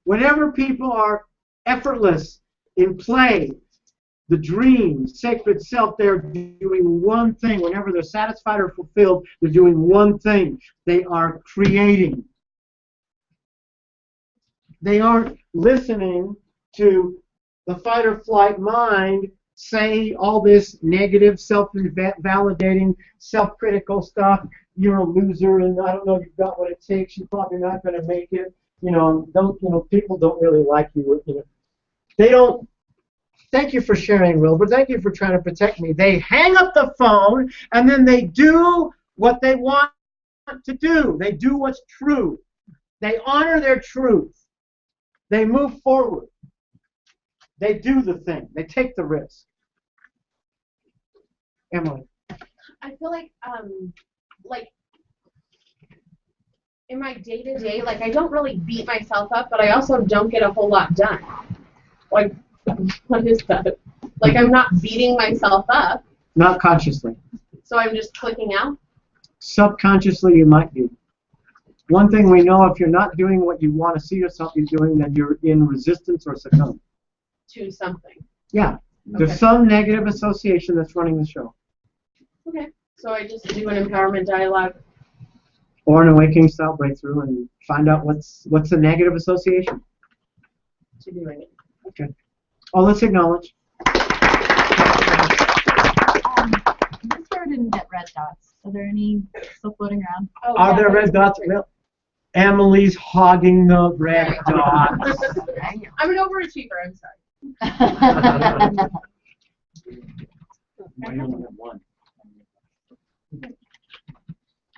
Speaker 3: Whenever people are effortless in play, the dream, sacred self, they're doing one thing. Whenever they're satisfied or fulfilled, they're doing one thing. They are creating. They aren't listening to the fight or flight mind say all this negative, self-validating, self-critical stuff. You're a loser, and I don't know if you've got what it takes. You're probably not going to make it. People don't really like you. They don't. Thank you for sharing, Wilbur. Thank you for trying to protect me. They hang up the phone, and then they do what they want to do. They do what's true. They honor their truth. They move forward. They do the thing. They take the risk. Emily.
Speaker 5: I feel like in my day-to-day, I don't really beat myself up, but I also don't get a whole lot done. Like, what is that? Like, I'm not beating myself up.
Speaker 3: Not consciously.
Speaker 5: So I'm just clicking out?
Speaker 3: Subconsciously, you might be. One thing we know, if you're not doing what you want to see yourself be doing, then you're in resistance or succumb.
Speaker 5: To something.
Speaker 3: Yeah. There's
Speaker 5: Okay.
Speaker 3: some negative association that's running the show.
Speaker 5: Okay. So I just do an empowerment dialogue.
Speaker 3: Or an awakening style breakthrough and find out what's the negative association.
Speaker 5: To doing it.
Speaker 3: Okay. Oh, let's acknowledge.
Speaker 8: This star didn't get red dots. Are there any still floating around?
Speaker 5: Oh,
Speaker 3: Are
Speaker 5: yeah,
Speaker 3: there red dots? Well, Emily's hogging the red
Speaker 5: Right.
Speaker 3: dots.
Speaker 5: I'm an overachiever, I'm sorry.
Speaker 2: Why you only have one?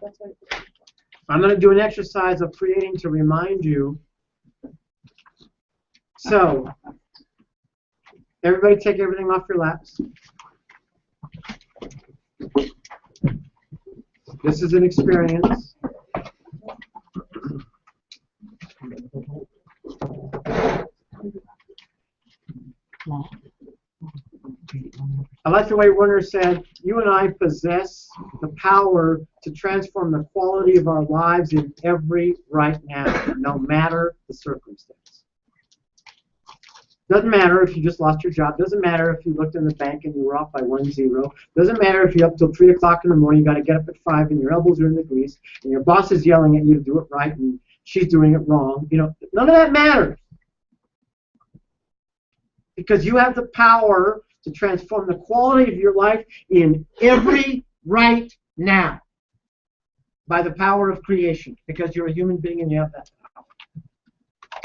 Speaker 5: That's what
Speaker 3: I'm going to do an exercise of creating to remind you. So, everybody take everything off your laps. This is an experience. I like the way Werner said, you and I possess the power to transform the quality of our lives in every right now, no matter the circumstance. Doesn't matter if you just lost your job. Doesn't matter if you looked in the bank and you were off by 1-0. Doesn't matter if you're up till 3 o'clock in the morning, you got to get up at 5 and your elbows are in the grease and your boss is yelling at you to do it right and she's doing it wrong. None of that matters. Because you have the power to transform the quality of your life in every right now by the power of creation, because you're a human being and you have that power.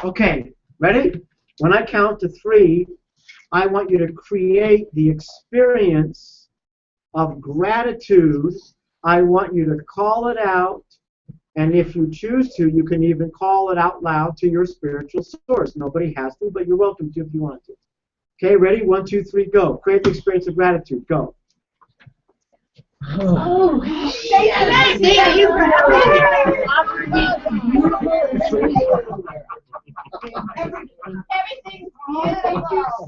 Speaker 3: Okay, ready? When I count to 3, I want you to create the experience of gratitude. I want you to call it out, and if you choose to, you can even call it out loud to your spiritual source. Nobody has to, but you're welcome to if you want to. Okay, ready? 1, 2, 3, go. Create the experience of gratitude. Go.
Speaker 9: Oh, thank you for everything's beautiful.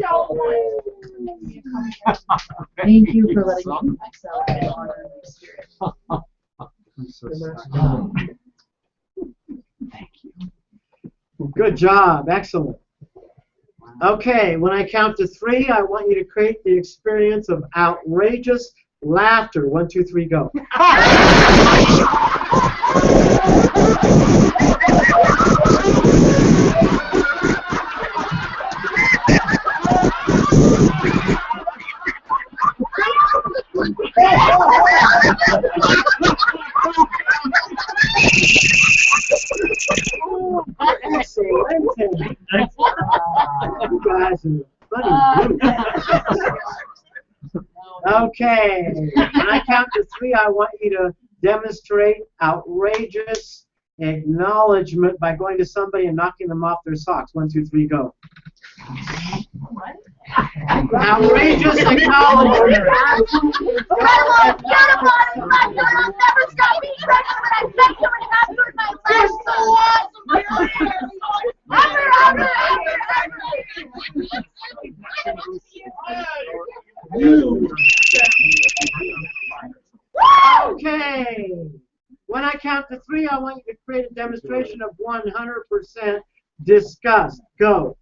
Speaker 9: So much.
Speaker 8: Thank you for letting me excel and honor my spirit.
Speaker 2: I'm so sorry.
Speaker 3: Thank you. Good job. Excellent. Okay, when I count to 3, I want you to create the experience of outrageous laughter. 1, 2, 3, go. Excellent. You guys are funny. Okay. When I count to 3, I want you to demonstrate outrageous acknowledgement by going to somebody and knocking them off their socks. 1, 2, 3, go. Outrageous acknowledgement. Okay. When I count to 3, I want you to create a demonstration of 100% discuss. Go.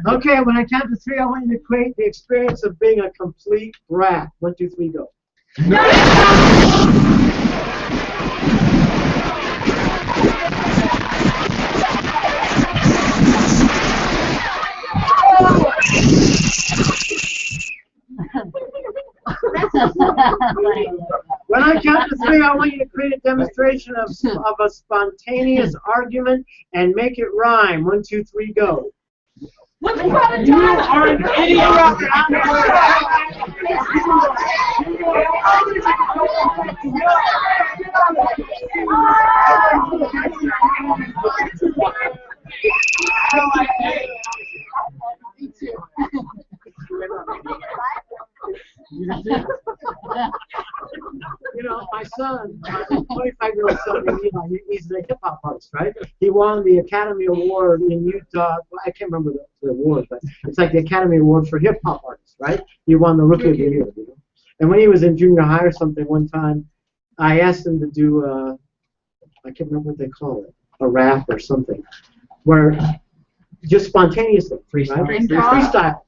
Speaker 3: Okay, when I count to 3, I want you to create the experience of being a complete brat. 1, 2, 3, go. When I count to 3, I want you to create a demonstration of a spontaneous argument and make it rhyme. 1, 2, 3, go.
Speaker 9: Once upon a time,
Speaker 3: are an idiot. You know, my son, my 25-year-old son, he's a hip-hop artist, right? He won the Academy Award in Utah. Well, I can't remember the award, but it's like the Academy Award for hip-hop artists, right? He won the Rookie of the Year, you know? And when he was in junior high or something one time, I asked him to do, I can't remember what they call it, a rap or something, where just spontaneously, freestyle. Right? Freestyle.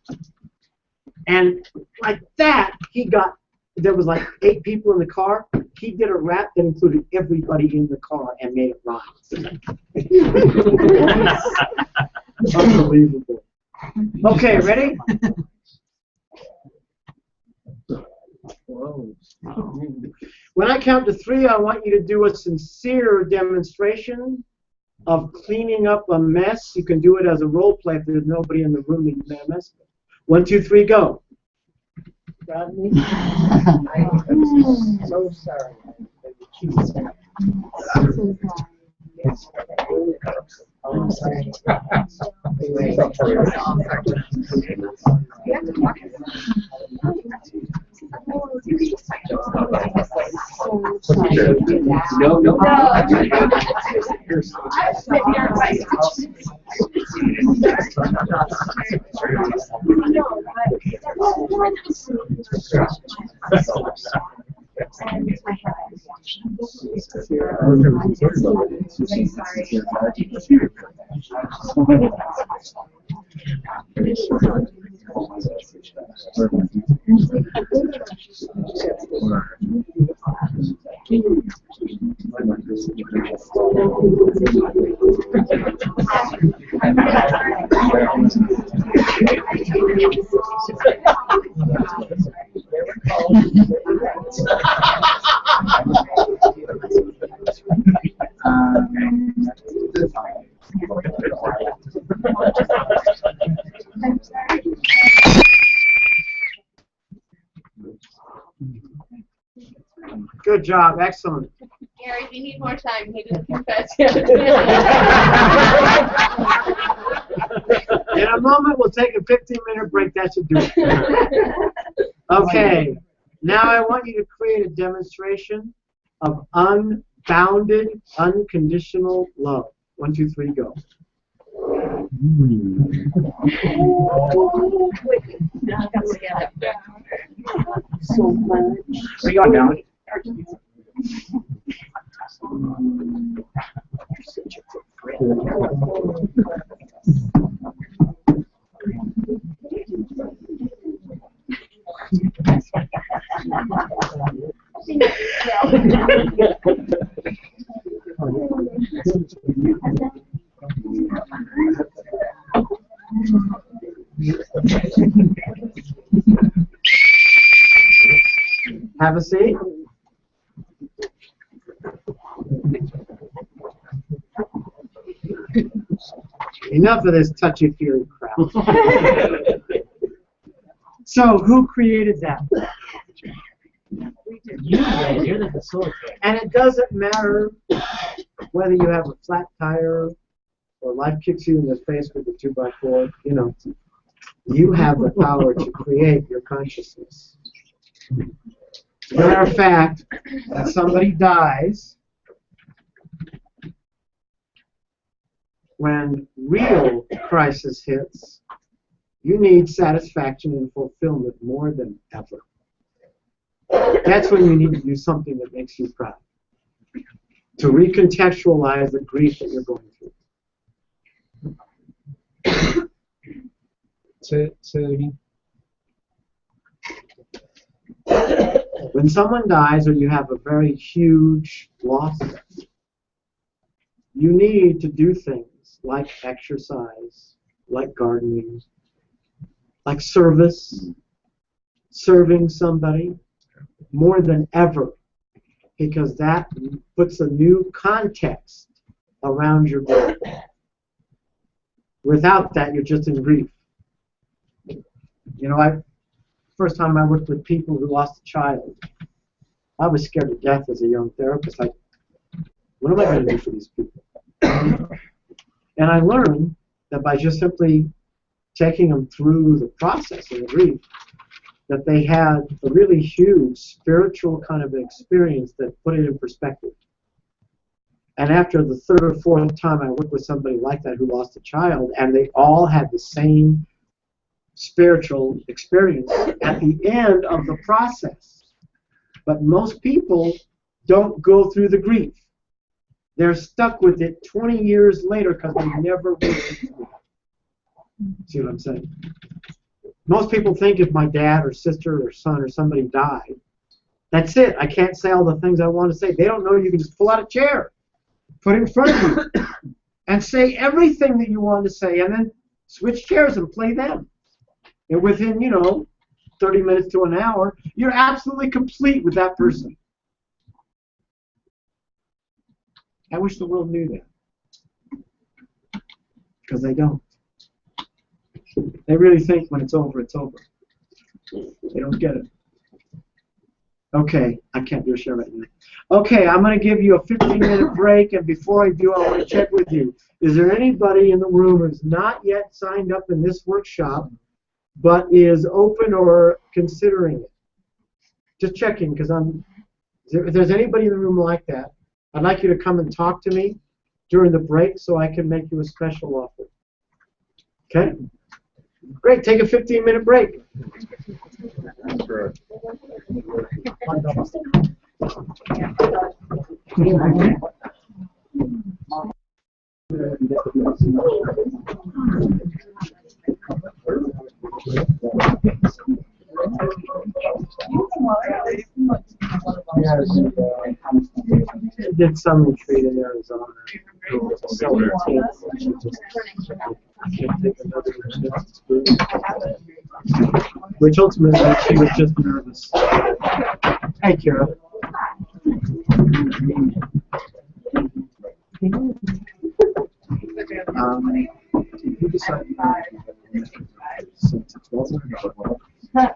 Speaker 3: And like that, he got, there was like 8 people in the car. He did a rap that included everybody in the car and made it rhyme. Unbelievable. Okay, ready? When I count to 3, I want you to do a sincere demonstration of cleaning up a mess. You can do it as a role play if there's nobody in the room that you made a mess with. 1, 2, 3, go. Rodney? I'm so sorry. I'm sorry. No. Good job, excellent.
Speaker 5: Gary, if you need more time, he didn't confess yet.
Speaker 3: In a moment, we'll take a 15-minute break. That should do it. Okay. Now I want you to create a demonstration of unbounded, unconditional love. 1, 2, 3, go. So much. Are you on now? Have a seat. Enough of this touchy-feely crap. So, who created that? You're the facilitator. And it doesn't matter whether you have a flat tire or life kicks you in the face with a 2x4. You know, you have the power to create your consciousness. As a matter of fact, when somebody dies, when real crisis hits, you need satisfaction and fulfillment more than ever. That's when you need to do something that makes you proud. To recontextualize the grief that you're going through.
Speaker 2: Say it again.
Speaker 3: When someone dies or you have a very huge loss, you need to do things like exercise, like gardening, like service, serving somebody, more than ever, because that puts a new context around your grief. Without that, you're just in grief. You know, first time I worked with people who lost a child, I was scared to death as a young therapist. Like, what am I going to do for these people? And I learned that by just simply taking them through the process of the grief, that they had a really huge spiritual kind of experience that put it in perspective. And after the third or fourth time I worked with somebody like that who lost a child, and they all had the same spiritual experience at the end of the process. But most people don't go through the grief. They're stuck with it 20 years later because they never went through it. See what I'm saying? Most people think if my dad or sister or son or somebody died, that's it. I can't say all the things I want to say. They don't know you can just pull out a chair, put it in front of you, and say everything that you want to say, and then switch chairs and play them. And within, 30 minutes to an hour, you're absolutely complete with that person. I wish the world knew that. Because they don't. They really think when it's over, it's over. They don't get it. Okay, I can't do a show right now. Okay, I'm going to give you a 15-minute break, and before I do, I want to check with you. Is there anybody in the room who's not yet signed up in this workshop, but is open or considering it? Just checking, because if there's anybody in the room like that, I'd like you to come and talk to me during the break so I can make you a special offer. Okay? Great, take a 15-minute break. I did some retreat in Arizona. So intense. I can't take another retreat. Which ultimately she was just nervous. Hey, Kira. You decided since it wasn't I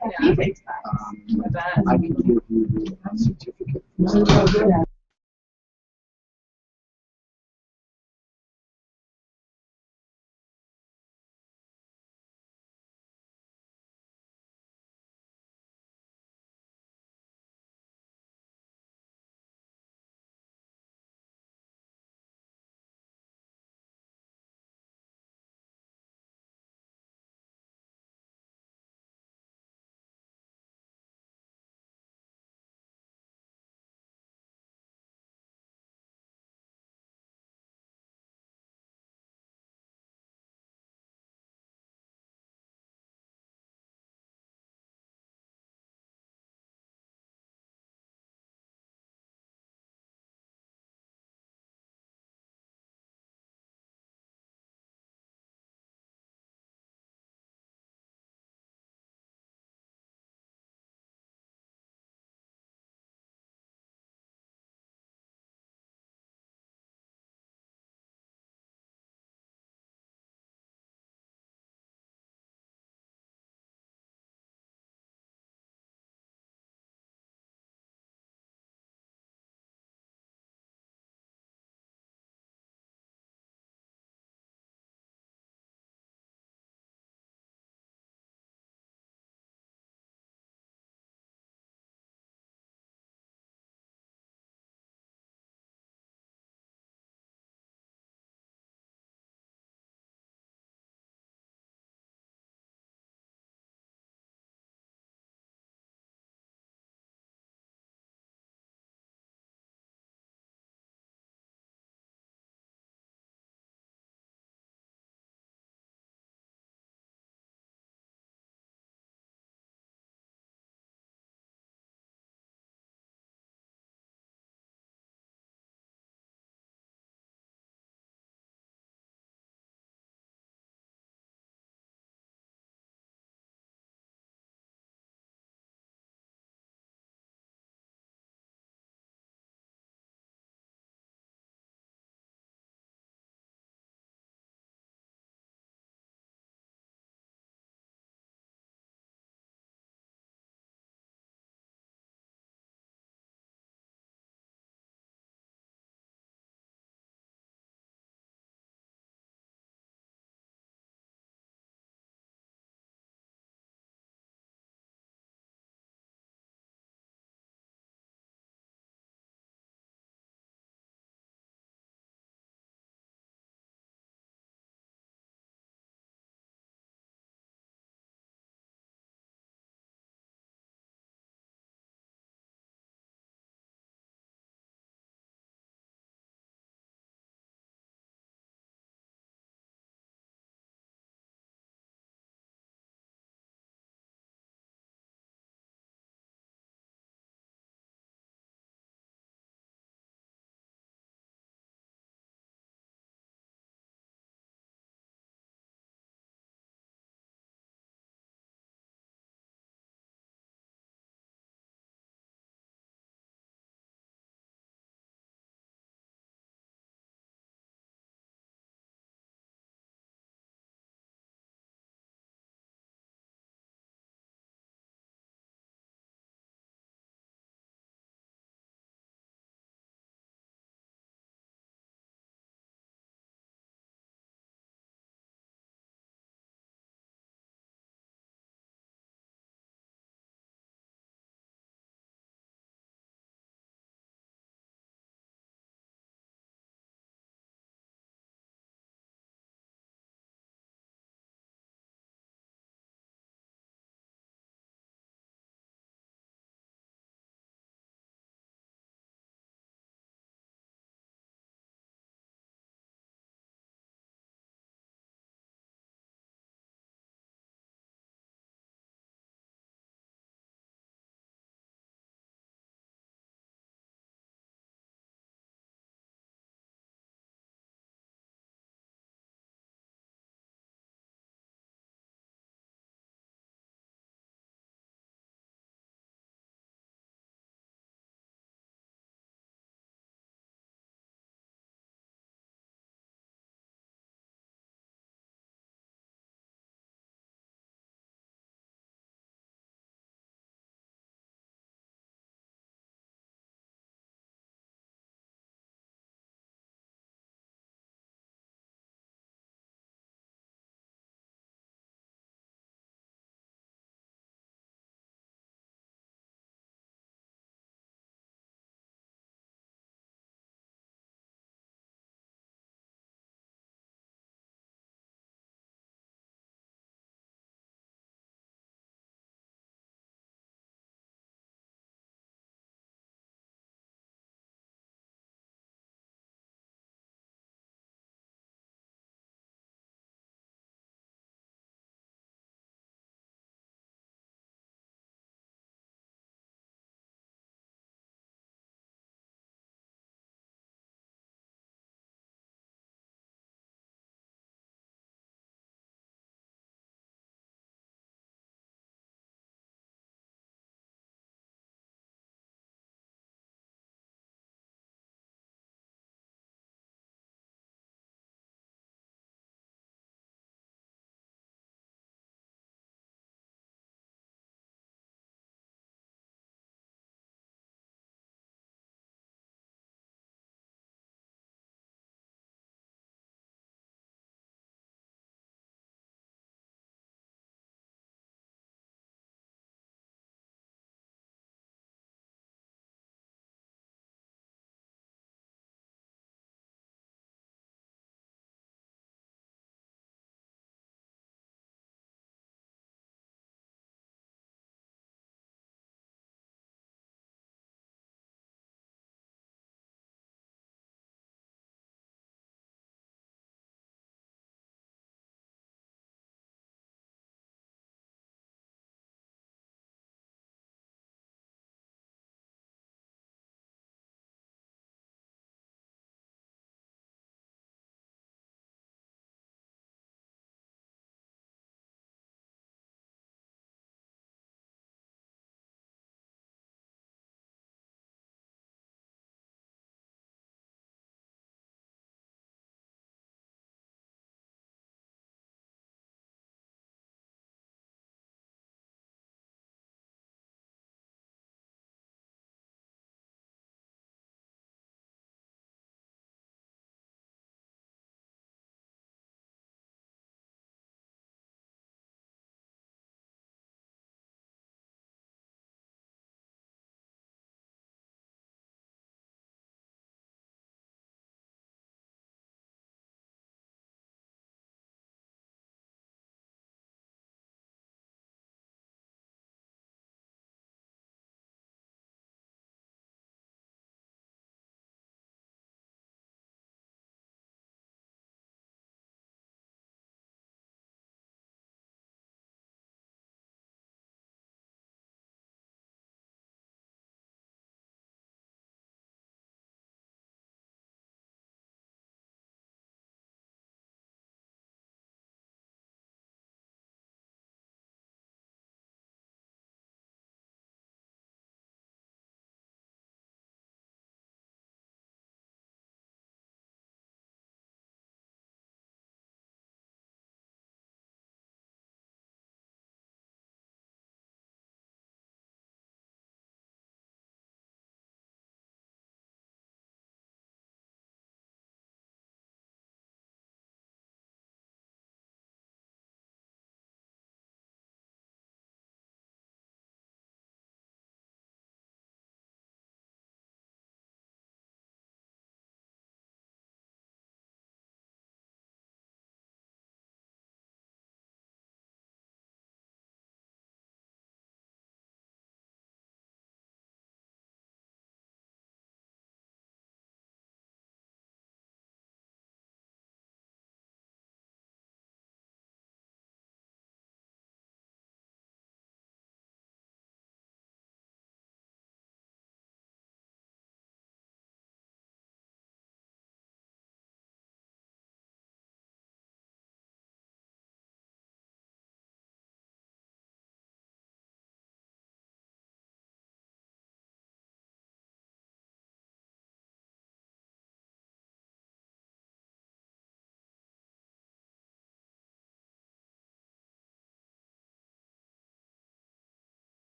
Speaker 3: can give you a certificate.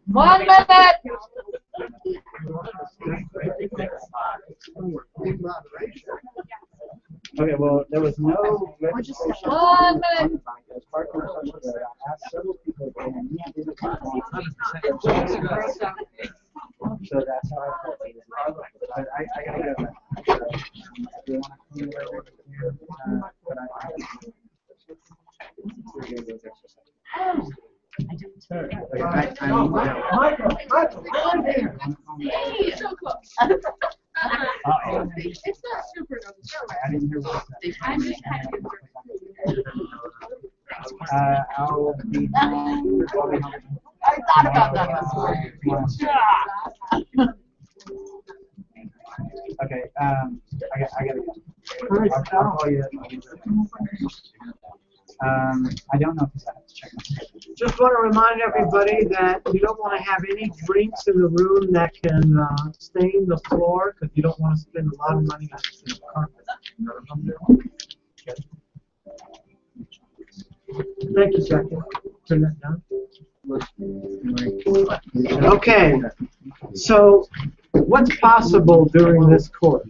Speaker 8: 1 minute.
Speaker 3: Okay, well, there was no registration.
Speaker 8: 1 minute.
Speaker 3: As part of the question, I asked several people, and you did it. So that's how I felt. But I gotta go back. Do you want to come over here? But
Speaker 5: Hey, so close.
Speaker 3: Uh-oh.
Speaker 5: It's not super noticeable.
Speaker 3: I didn't hear what you said.
Speaker 5: I'm just kind of
Speaker 3: I'll be.
Speaker 8: I thought about that before.
Speaker 3: Okay, I gotta go. I'll call you. I don't know if I have to check my schedule. Just want to remind everybody that you don't want to have any drinks in the room that can stain the floor, because you don't want to spend a lot of money on the carpet. Thank you, Jackie. Turn that down. Okay, so what's possible during this course?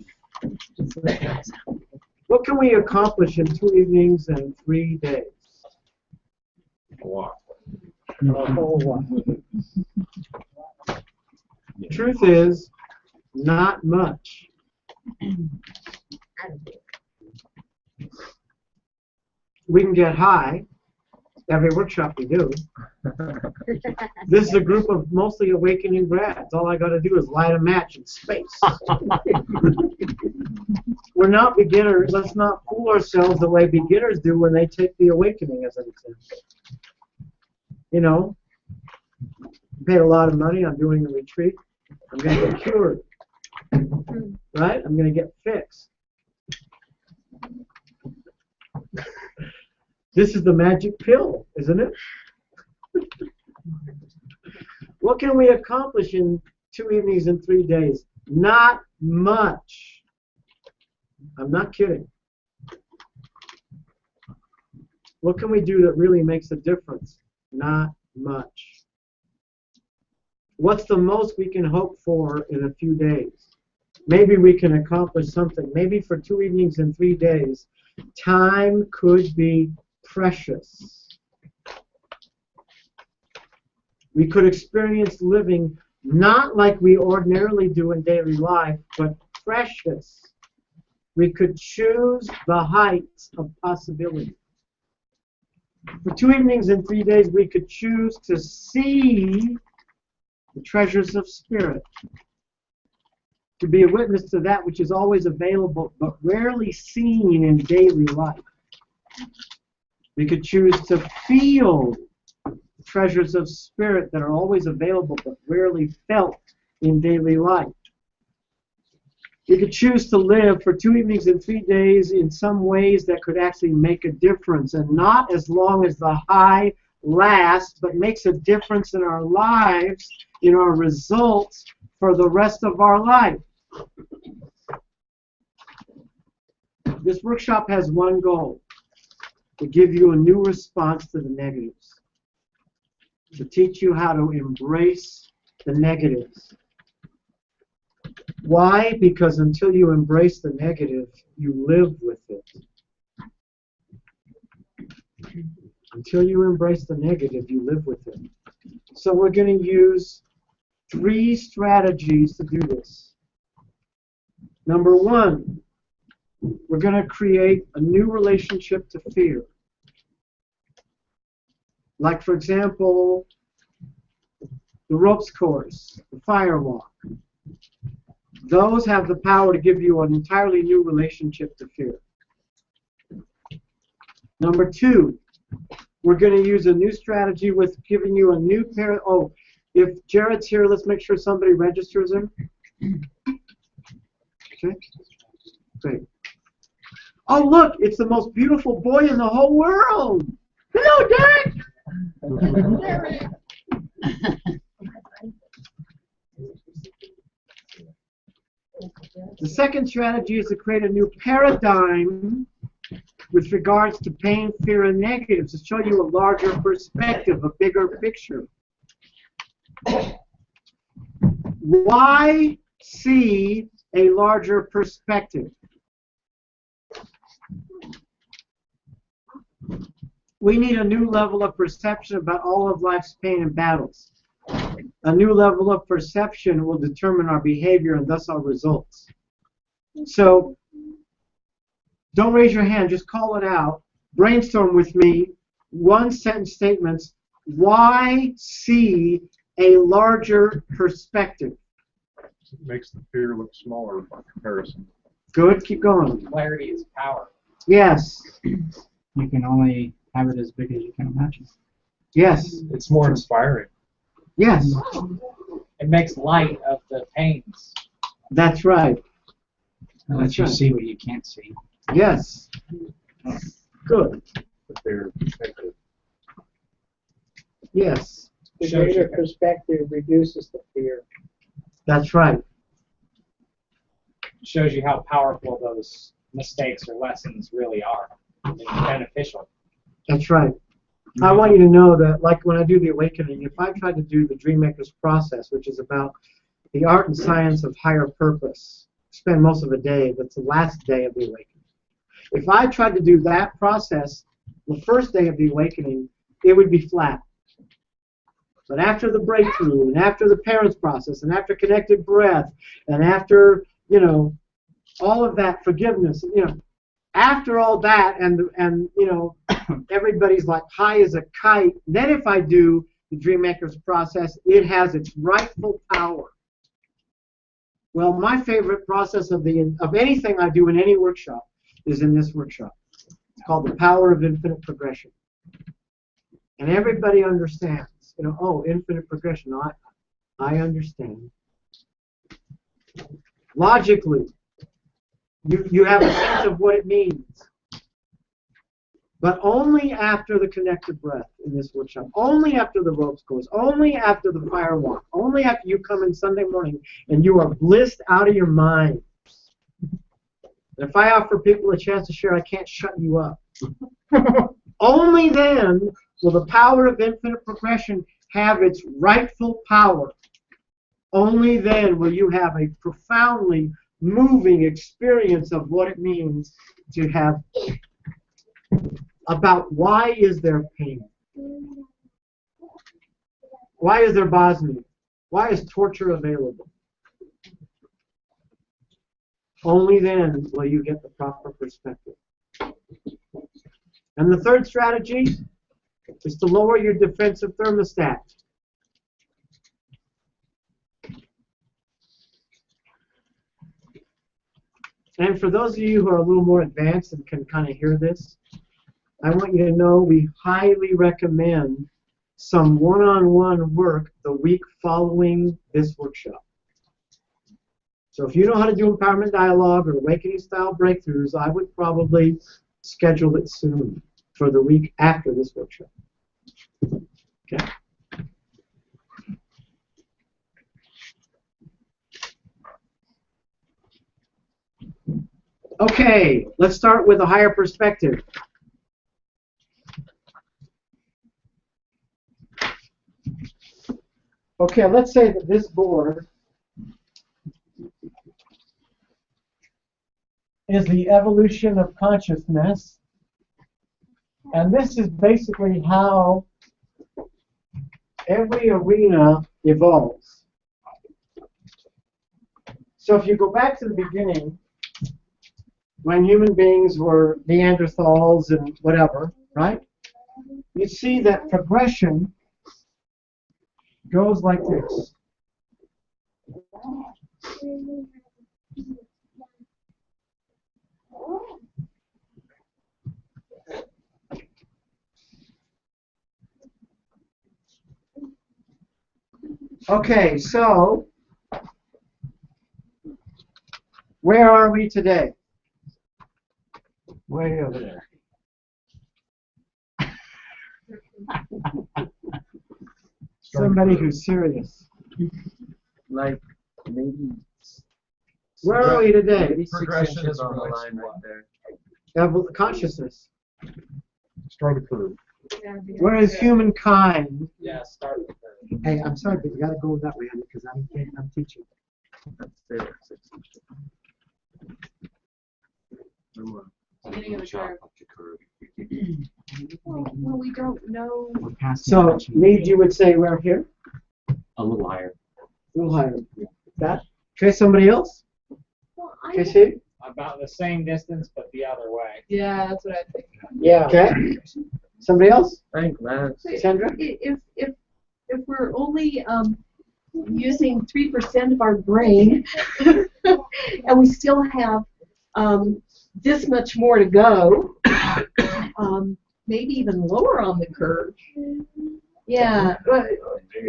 Speaker 3: What can we accomplish in 2 evenings and 3 days?
Speaker 4: Walk.
Speaker 3: A whole lot. Truth is, not much. We can get high. Every workshop we do. This is a group of mostly awakening grads. All I got to do is light a match in space. We're not beginners. Let's not fool ourselves the way beginners do when they take the awakening as an example. You know, paid a lot of money. I'm doing a retreat. I'm going to get cured. Right? I'm going to get fixed. This is the magic pill, isn't it? What can we accomplish in 2 evenings and 3 days? Not much. I'm not kidding. What can we do that really makes a difference? Not much. What's the most we can hope for in a few days? Maybe we can accomplish something. Maybe for 2 evenings and 3 days, time could be precious. We could experience living not like we ordinarily do in daily life, but precious. We could choose the heights of possibility. For 2 evenings and 3 days, we could choose to see the treasures of spirit, to be a witness to that which is always available but rarely seen in daily life. We could choose to feel treasures of spirit that are always available but rarely felt in daily life. We could choose to live for 2 evenings and 3 days in some ways that could actually make a difference, and not as long as the high lasts, but makes a difference in our lives, in our results for the rest of our life. This workshop has one goal: to give you a new response to the negatives, to teach you how to embrace the negatives. Why? Because until you embrace the negative, you live with it. Until you embrace the negative, you live with it. So we're going to use 3 strategies to do this. Number 1, we're going to create a new relationship to fear. Like, for example, the ropes course, the fire walk. Those have the power to give you an entirely new relationship to fear. Number 2, we're going to use a new strategy with giving you a new pair. Oh, if Jared's here, let's make sure somebody registers him. Okay, great. Oh, look, it's the most beautiful boy in the whole world. Hello, Derek. The second strategy is to create a new paradigm with regards to pain, fear, and negatives, to show you a larger perspective, a bigger picture. Why see a larger perspective? We need a new level of perception about all of life's pain and battles. A new level of perception will determine our behavior and thus our results. So, don't raise your hand, just call it out. Brainstorm with me, one sentence statements. Why see a larger perspective?
Speaker 10: It makes the fear look smaller by comparison.
Speaker 3: Good, keep going.
Speaker 2: Clarity is power.
Speaker 3: Yes.
Speaker 2: You can only have it as big as you can imagine.
Speaker 3: Yes.
Speaker 7: It's more inspiring.
Speaker 3: Yes.
Speaker 2: It makes light of the pains.
Speaker 3: That's right.
Speaker 2: It lets you see what you can't see.
Speaker 3: Yes. Good.
Speaker 7: But they're perspective.
Speaker 3: Yes.
Speaker 11: The greater perspective reduces the fear.
Speaker 3: That's right.
Speaker 2: Shows you how powerful those mistakes or lessons really are. They're beneficial.
Speaker 3: That's right. I want you to know that, like when I do the awakening, if I try to do the Dreammaker's process, which is about the art and science of higher purpose, spend most of the day, that's the last day of the awakening. If I tried to do that process the first day of the awakening, it would be flat. But after the breakthrough, and after the parents process, and after connected breath, and after, you know, all of that forgiveness, you know, after all that, and you know, everybody's like high as a kite, then if I do the Dreammaker's process, it has its rightful power. Well, my favorite process of anything I do in any workshop is in this workshop. It's called the power of infinite progression. And everybody understands. You know, oh, infinite progression. I understand. Logically, you have a sense of what it means. But only after the connected breath in this workshop, only after the ropes course, only after the fire walk, only after you come in Sunday morning and you are blissed out of your mind. And if I offer people a chance to share, I can't shut you up. Only then will the power of infinite progression have its rightful power. Only then will you have a profoundly moving experience of what it means to have about why is there pain? Why is there Bosnia? Why is torture available? Only then will you get the proper perspective. And the third strategy is to lower your defensive thermostat. And for those of you who are a little more advanced and can kind of hear this, I want you to know we highly recommend some one-on-one work the week following this workshop. So if you know how to do empowerment dialogue or awakening style breakthroughs, I would probably schedule it soon for the week after this workshop. Okay. Okay, let's start with a higher perspective. Okay, let's say that this board is the evolution of consciousness, and this is basically how every arena evolves. So if you go back to the beginning, when human beings were Neanderthals and whatever, right? You see that progression goes like this. Okay, so where are we today? Way over there. Somebody who's serious.
Speaker 4: Like maybe.
Speaker 3: Where are we today?
Speaker 4: Maybe
Speaker 7: Progression
Speaker 4: 6 inches
Speaker 7: is
Speaker 4: on the
Speaker 7: really
Speaker 4: line
Speaker 7: slow.
Speaker 4: right there.
Speaker 3: Consciousness.
Speaker 10: Start the curve.
Speaker 3: Where is humankind?
Speaker 7: Yeah, start with that.
Speaker 3: Hey, I'm sorry, but you gotta go that way, because I'm teaching.
Speaker 7: That's there.
Speaker 5: Beginning of the curve. Well, we don't know.
Speaker 3: So, Mead, you would say we're here?
Speaker 2: A little higher.
Speaker 3: A little higher. That? Okay, somebody else?
Speaker 5: Well,
Speaker 3: Okay, see?
Speaker 2: About the same distance, but the other way.
Speaker 5: Yeah, that's what I think.
Speaker 11: Yeah.
Speaker 3: Okay. Somebody else?
Speaker 4: Thank Matt.
Speaker 3: Sandra?
Speaker 9: If we're only using 3% of our brain, and we still have this much more to go, maybe even lower on the curve. Yeah,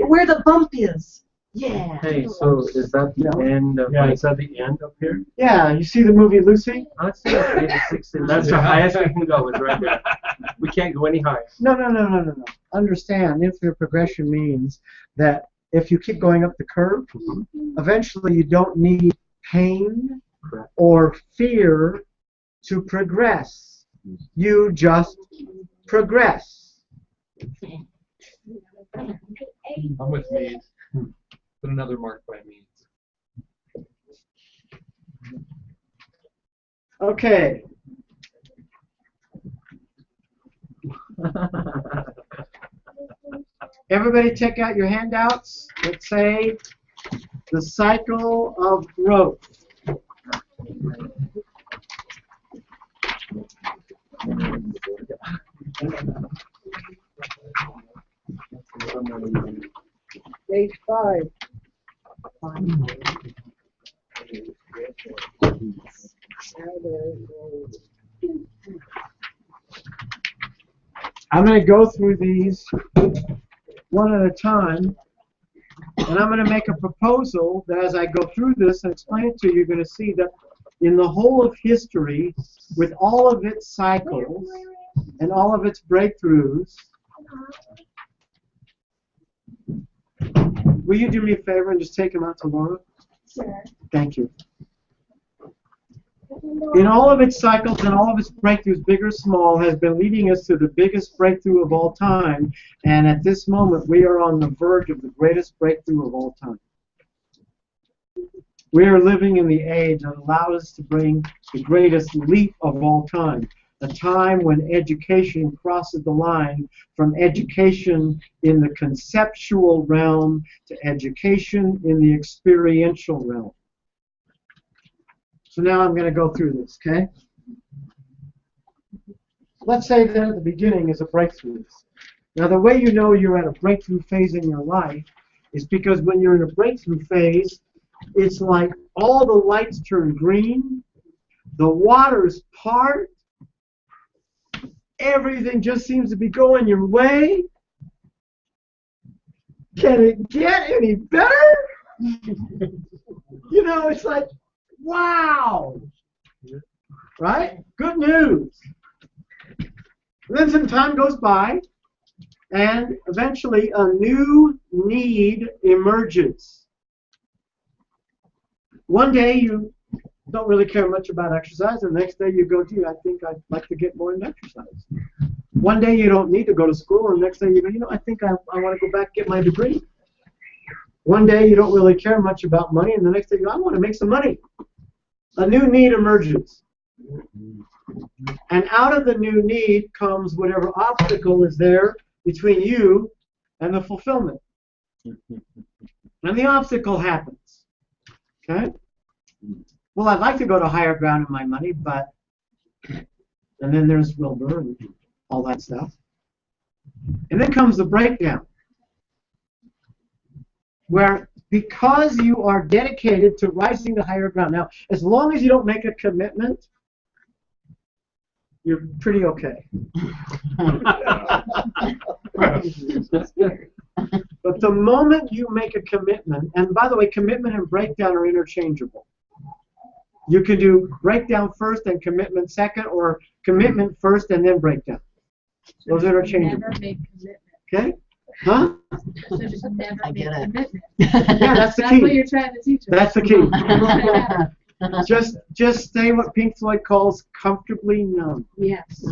Speaker 9: where the bump is. Yeah.
Speaker 4: Hey, so is that the end of?
Speaker 10: Yeah, is that the end up here?
Speaker 3: Yeah, you see the movie Lucy?
Speaker 4: I'd say 86 inches.
Speaker 10: That's the highest we can go, is right there. We can't go any higher.
Speaker 3: No. Understand, infinite progression means that if you keep going up the curve, eventually you don't need pain or fear to progress. You just progress.
Speaker 7: I'm with me. Put another mark by me.
Speaker 3: Okay. Everybody take out your handouts that say the cycle of growth.
Speaker 11: Page 5.
Speaker 3: I'm going to go through these one at a time, and I'm going to make a proposal that as I go through this and explain it to you, you're going to see that in the whole of history, with all of its cycles and all of its breakthroughs, will you do me a favor and just take them out to Laura?
Speaker 9: Sure.
Speaker 3: Thank you. In all of its cycles and all of its breakthroughs, big or small, has been leading us to the biggest breakthrough of all time. And at this moment, we are on the verge of the greatest breakthrough of all time. We are living in the age that allowed us to bring the greatest leap of all time. A time when education crosses the line from education in the conceptual realm to education in the experiential realm. So now I'm going to go through this, okay? Let's say that at the beginning is a breakthrough. Now the way you know you're at a breakthrough phase in your life is because when you're in a breakthrough phase, it's like all the lights turn green, the waters part, everything just seems to be going your way. Can it get any better? You know, it's like, wow! Right? Good news. And then some time goes by, and eventually a new need emerges. One day you don't really care much about exercise, and the next day you go, gee, I think I'd like to get more into exercise. One day you don't need to go to school, and the next day you go, you know, I think I want to go back and get my degree. One day you don't really care much about money, and the next day you go, I want to make some money. A new need emerges. And out of the new need comes whatever obstacle is there between you and the fulfillment. And the obstacle happens. Okay? Well, I'd like to go to higher ground in my money, but... And then there's Wilbur and all that stuff. And then comes the breakdown. Where, because you are dedicated to rising to higher ground. Now, as long as you don't make a commitment, you're pretty okay. But the moment you make a commitment, and by the way, commitment and breakdown are interchangeable. You can do breakdown first and commitment second, or commitment first and then breakdown. Those are interchangeable.
Speaker 5: Never make commitment.
Speaker 3: Okay? Huh?
Speaker 5: So just never make commitment.
Speaker 3: Yeah, that's the
Speaker 5: That's
Speaker 3: key.
Speaker 5: what you're trying to teach us.
Speaker 3: That's the key. Just stay what Pink Floyd calls comfortably numb.
Speaker 5: Yes.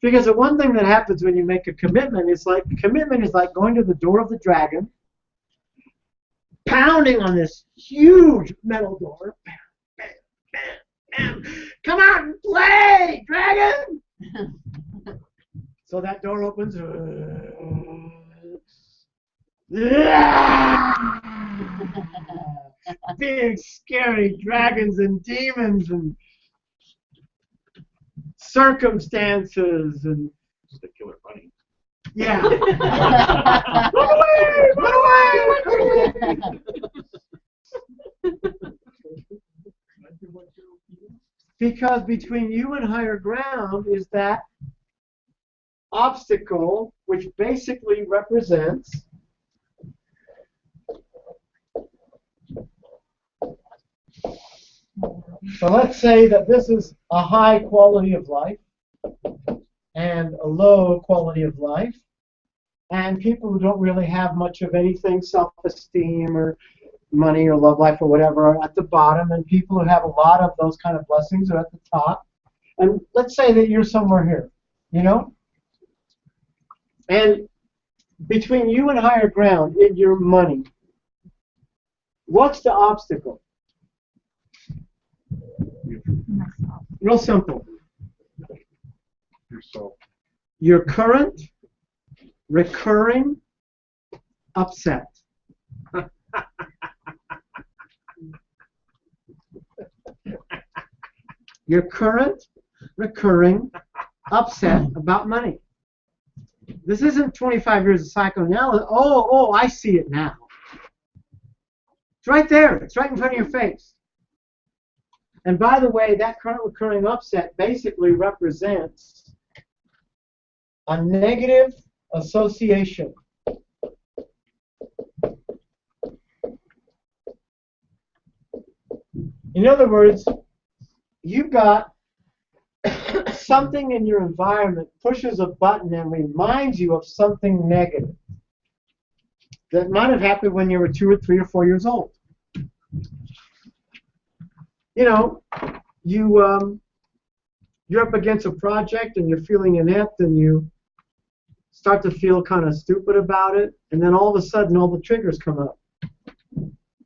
Speaker 3: Because the one thing that happens when you make a commitment is like going to the door of the dragon, pounding on this huge metal door. Bam, bam, bam, bam. Come out and play, dragon! So that door opens. Big, scary dragons and demons and circumstances and
Speaker 10: Just a killer bunny.
Speaker 3: yeah. Run away! Run away! Run away! Because between you and higher ground is that obstacle, which basically represents so let's say that this is a high quality of life and a low quality of life, and people who don't really have much of anything, self-esteem or money or love life or whatever, are at the bottom, and people who have a lot of those kind of blessings are at the top. And let's say that you're somewhere here, you know? And between you and higher ground in your money, what's the obstacle? Real simple.
Speaker 10: Yourself.
Speaker 3: Your current, recurring upset. Your current, recurring upset about money. This isn't 25 years of psychoanalysis. Oh, I see it now. It's right there. It's right in front of your face. And by the way, that current recurring upset basically represents a negative association. In other words, you've got something in your environment pushes a button and reminds you of something negative that might have happened when you were 2 or 3 or 4 years old. You know, you're up against a project and you're feeling inept and you start to feel kind of stupid about it, and then all of a sudden all the triggers come up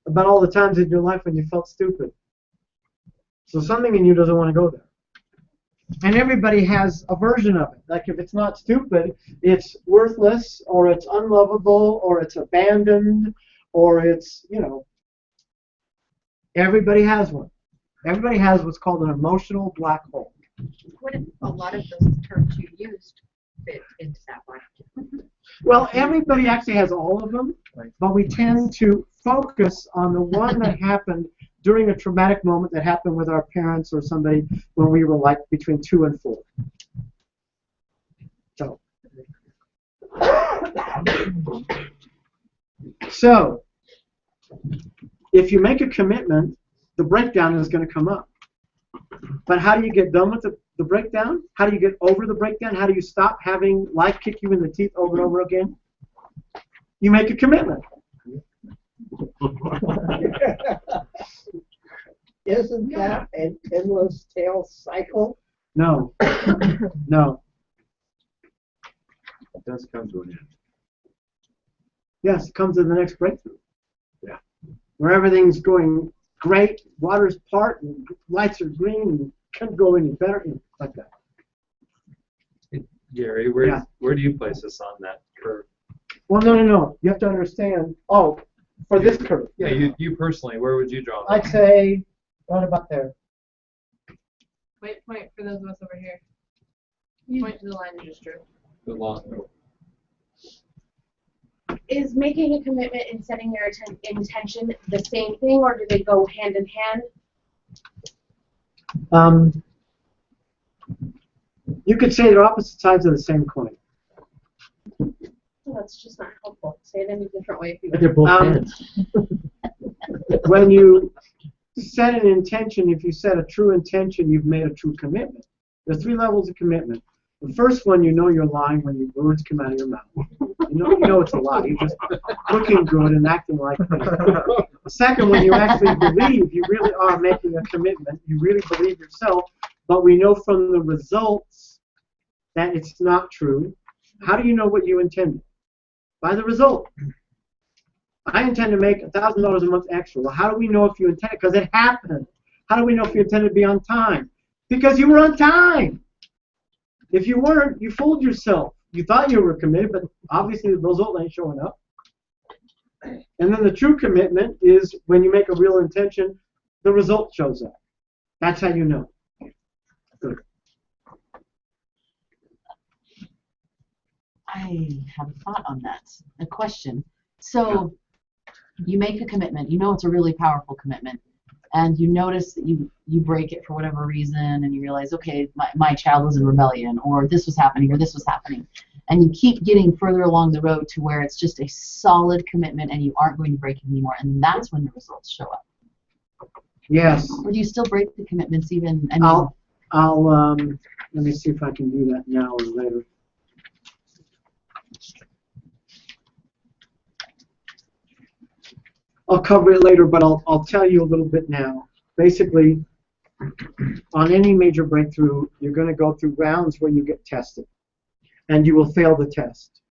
Speaker 3: about all the times in your life when you felt stupid. So something in you doesn't want to go there. And everybody has a version of it. Like if it's not stupid, it's worthless, or it's unlovable, or it's abandoned, or it's, you know, everybody has one. Everybody has what's called an emotional black hole.
Speaker 1: What if a lot of those terms you used fit into that one?
Speaker 3: Well, everybody actually has all of them, but we tend to focus on the one that happened during a traumatic moment that happened with our parents or somebody when we were like between 2 and 4. So, if you make a commitment, the breakdown is going to come up. But how do you get done with the breakdown? How do you get over the breakdown? How do you stop having life kick you in the teeth over and over again? You make a commitment.
Speaker 11: Isn't that an endless tail cycle?
Speaker 3: No. No.
Speaker 10: It does come to an end.
Speaker 3: Yes, it comes to the next breakthrough.
Speaker 10: Yeah.
Speaker 3: Where everything's going great, water's part, and lights are green, and can't go any better, like that.
Speaker 7: Gary, where do you place us on that curve?
Speaker 3: Well, no. You have to understand. Oh, for this curve.
Speaker 7: Yeah, you personally, where would you draw?
Speaker 3: I'd say right about there.
Speaker 5: Point for those of us over here. Point to the line you just drew.
Speaker 7: The long.
Speaker 5: Is making a commitment and setting your intention the same thing, or do they go hand in hand?
Speaker 3: You could say they're opposite sides of the same coin.
Speaker 5: Well, that's just not helpful. Say it in a different way if you
Speaker 2: But they're both hands.
Speaker 3: When you set an intention, if you set a true intention, you've made a true commitment. There's 3 levels of commitment. The first one, you know you're lying when your words come out of your mouth. You know it's a lie. You're just looking good and acting like it. The second one, you actually believe you really are making a commitment. You really believe yourself, but we know from the results that it's not true, how do you know what you intended? By the result. I intend to make $1,000 a month extra. Well, how do we know if you intended? Because it happened. How do we know if you intended to be on time? Because you were on time. If you weren't, you fooled yourself. You thought you were committed, but obviously the result ain't showing up. And then the true commitment is when you make a real intention, the result shows up. That's how you know. Good.
Speaker 8: I have a thought on that. A question. So you make a commitment. You know it's a really powerful commitment. And you notice that you break it for whatever reason, and you realize, okay, my child was in rebellion, or this was happening, or this was happening. And you keep getting further along the road to where it's just a solid commitment and you aren't going to break it anymore. And that's when the results show up.
Speaker 3: Yes.
Speaker 8: Or do you still break the commitments even?
Speaker 3: I'll let me see if I can do that now or later. I'll cover it later, but I'll tell you a little bit now. Basically, on any major breakthrough, you're going to go through rounds where you get tested, and you will fail the test.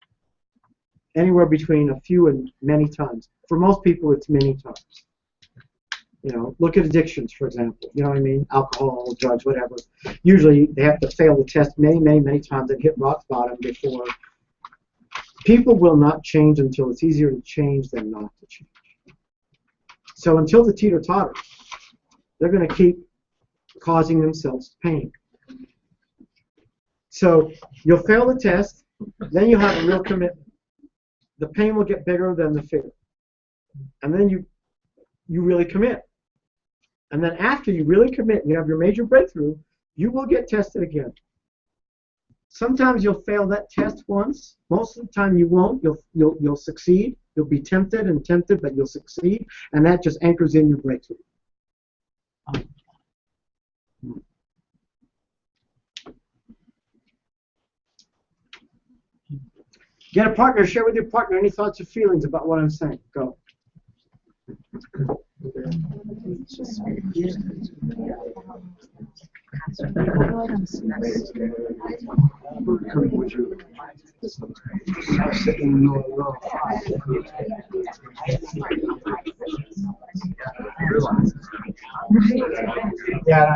Speaker 3: Anywhere between a few and many times. For most people, it's many times. You know, look at addictions, for example. You know what I mean? Alcohol, drugs, whatever. Usually, they have to fail the test many, many, many times and hit rock bottom before. People will not change until it's easier to change than not to change. So until the teeter-totter, they're going to keep causing themselves pain. So you'll fail the test, then you'll have a real commitment. The pain will get bigger than the fear. And then you really commit. And then after you really commit, you have your major breakthrough, you will get tested again. Sometimes you'll fail that test once. Most of the time you won't. You'll succeed. You'll be tempted, but you'll succeed, and that just anchors in your breakthrough. Get a partner. Share with your partner any thoughts or feelings about what I'm saying. Go. Yeah.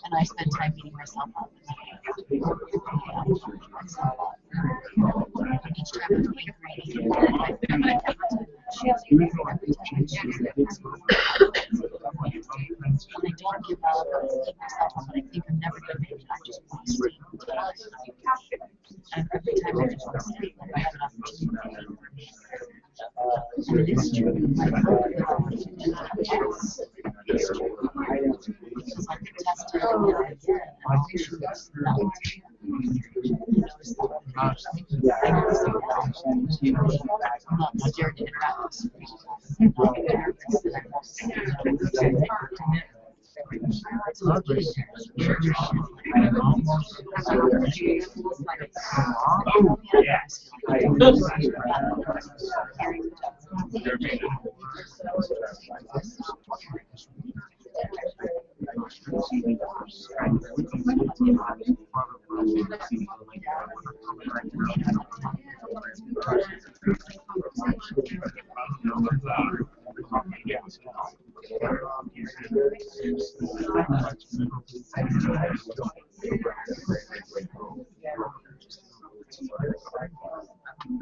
Speaker 8: And I spend time beating myself up. Each time I'm doing great, and I don't give up, I keep myself up, and I think I'm never going to make it. I just want to stay. And every time I just want to stay, I have an opportunity. And it's true. It's true. Because I can test it again. I'm sure it's not. I'm not scared to interact with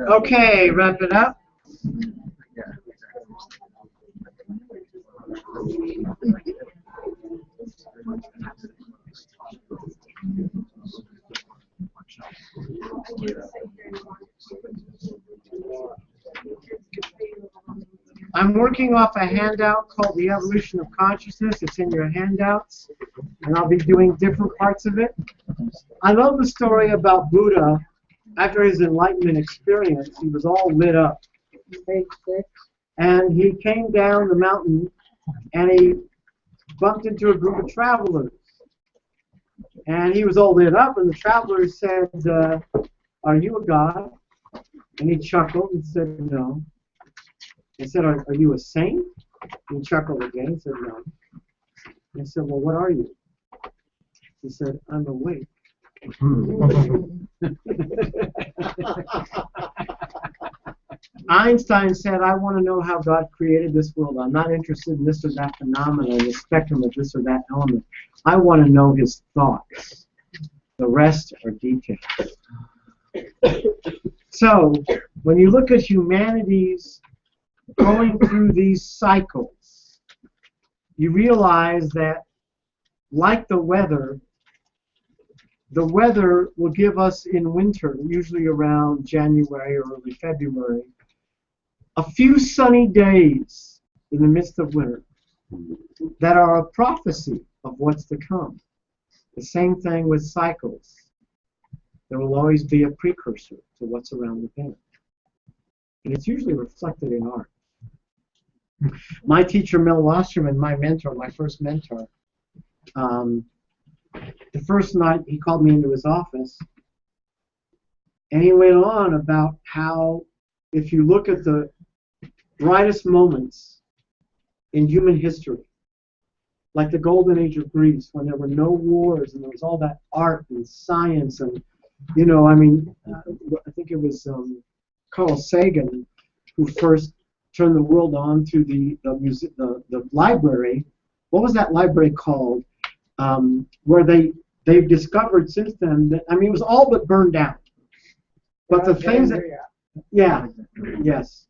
Speaker 3: Okay, wrap it up. I'm working off a handout called The Evolution of Consciousness. It's in your handouts, and I'll be doing different parts of it. I love the story about Buddha. After his enlightenment experience, he was all lit up. And he came down the mountain, and he bumped into a group of travelers. And he was all lit up, and the traveler said, "Are you a god?" And he chuckled and said, "No." They said, "Are you a saint?" And he chuckled again and said, "No." And I said, "Well, what are you?" He said, "I'm awake." Einstein said, "I want to know how God created this world. I'm not interested in this or that phenomenon, the spectrum of this or that element. I want to know his thoughts. The rest are details." So, when you look at humanity's going through these cycles, you realize that, like the weather will give us in winter, usually around January or early February, a few sunny days in the midst of winter that are a prophecy of what's to come. The same thing with cycles. There will always be a precursor to what's around the bend. And it's usually reflected in art. My teacher, Mel Wasserman, my mentor, my first mentor, the first night he called me into his office, and he went on about how if you look at the brightest moments in human history, like the golden age of Greece, when there were no wars and there was all that art and science and, you know, I mean, I think it was Carl Sagan who first turned the world on to the library. What was that library called? Where they've discovered since then that, I mean, it was all but burned down. But the things that, yeah, yes,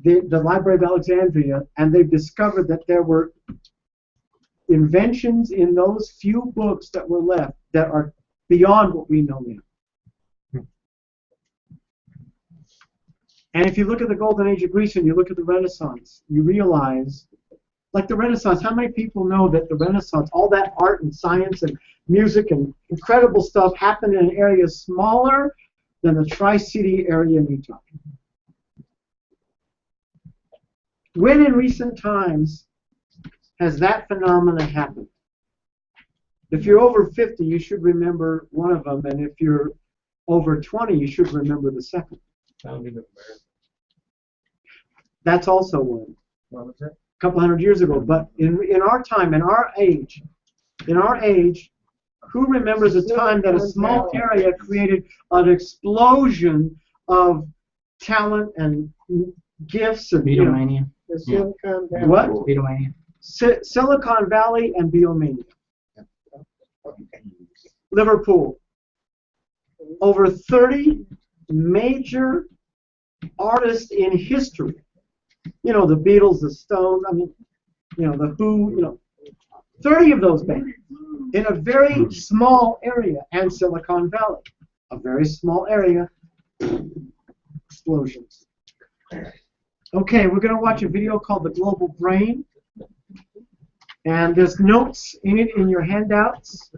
Speaker 3: the Library of Alexandria, and they've discovered that there were inventions in those few books that were left that are beyond what we know now. And if you look at the Golden Age of Greece and you look at the Renaissance, you realize, like the Renaissance, how many people know that the Renaissance, all that art and science and music and incredible stuff happened in an area smaller than the Tri-City area in Utah? When in recent times has that phenomenon happened? If you're over 50, you should remember one of them, and if you're over 20, you should remember the second.
Speaker 7: Founding of America.
Speaker 3: That's also one.
Speaker 7: What was it?
Speaker 3: A couple hundred years ago. But in our time, in our age, who remembers a time that a small area created an explosion of talent and gifts and
Speaker 2: Beatlemania.
Speaker 11: The Silicon Valley.
Speaker 3: What?
Speaker 2: Beatlemania.
Speaker 3: Silicon Valley and Beatlemania.
Speaker 11: Okay.
Speaker 3: Liverpool. Over 30 major artists in history. You know, the Beatles, the Stones, I mean, you know, the Who, you know, 30 of those bands in a very small area, and Silicon Valley, a very small area, explosions. Okay, we're going to watch a video called The Global Brain, and there's notes in it in your handouts.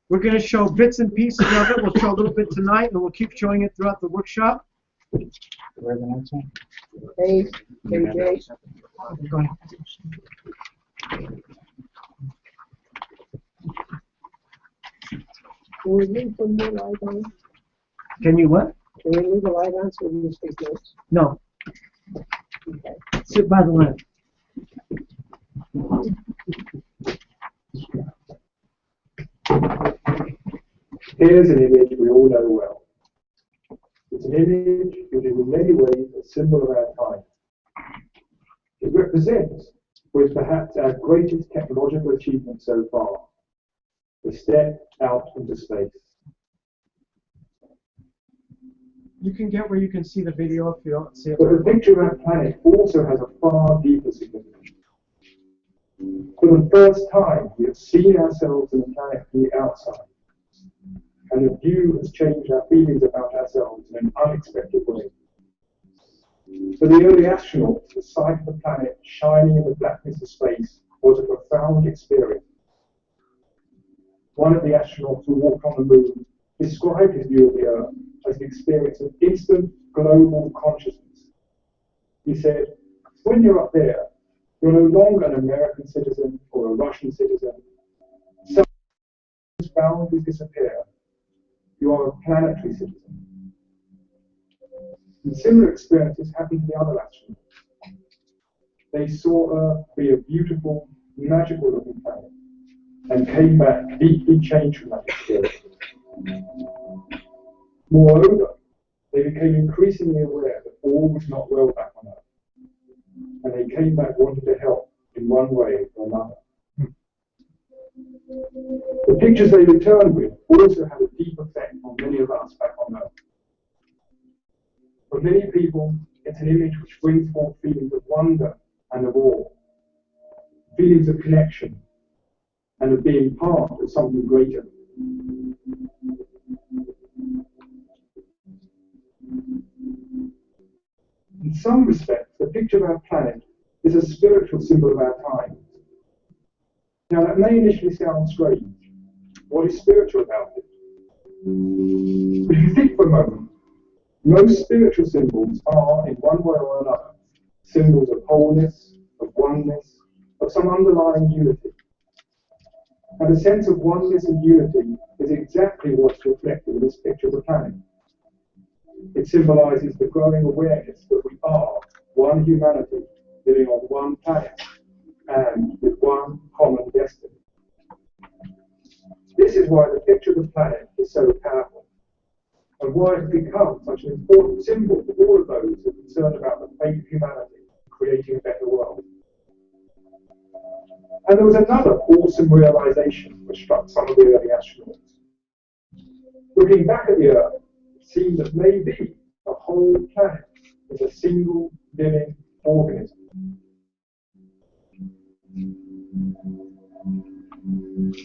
Speaker 3: We're going to show bits and pieces of it. We'll show a little bit tonight, and we'll keep showing it throughout the workshop.
Speaker 2: Where the notes are?
Speaker 11: Hey, KJ.
Speaker 3: Go ahead.
Speaker 11: Can we leave some more light on?
Speaker 3: Can you what?
Speaker 11: Can we leave the light on so we can take notes?
Speaker 3: No.
Speaker 11: Okay.
Speaker 3: Sit by the lamp.
Speaker 12: Here's an image we all know well. It's an image which is in many ways a symbol of our time. It represents what is perhaps our greatest technological achievement so far, the step out into space.
Speaker 3: You can get where you can see the video if you don't see it.
Speaker 12: But the picture of our planet also has a far deeper significance. For the first time, we have seen ourselves and the planet from the outside, and the view has changed our feelings about ourselves in an unexpected way. For the early astronauts, the sight of the planet shining in the blackness of space was a profound experience. One of the astronauts who walked on the moon described his view of the Earth as an experience of instant global consciousness. He said, when you're up there, you're no longer an American citizen or a Russian citizen. boundaries disappear, you are a planetary citizen. And similar experiences happened to the other astronauts. They saw Earth be a beautiful, magical looking planet and came back deeply changed from that experience. Moreover, they became increasingly aware that all was not well back on Earth, and they came back wanting to help in one way or another. The pictures they returned with also had a deep effect on many of us back on Earth. For many people, it's an image which brings forth feelings of wonder and of awe, feelings of connection, and of being part of something greater. In some respects, the picture of our planet is a spiritual symbol of our times. Now, that may initially sound strange. What is spiritual about it? But if you think for a moment, most spiritual symbols are, in one way or another, symbols of wholeness, of oneness, of some underlying unity. And a sense of oneness and unity is exactly what's reflected in this picture of the planet. It symbolizes the growing awareness that we are one humanity living on one planet and with one common destiny. This is why the picture of the planet is so powerful, and why it has become such an important symbol for all of those who are concerned about the fate of humanity creating a better world. And there was another awesome realization which struck some of the early astronauts. Looking back at the Earth, it seemed that maybe the whole planet is a single living organism.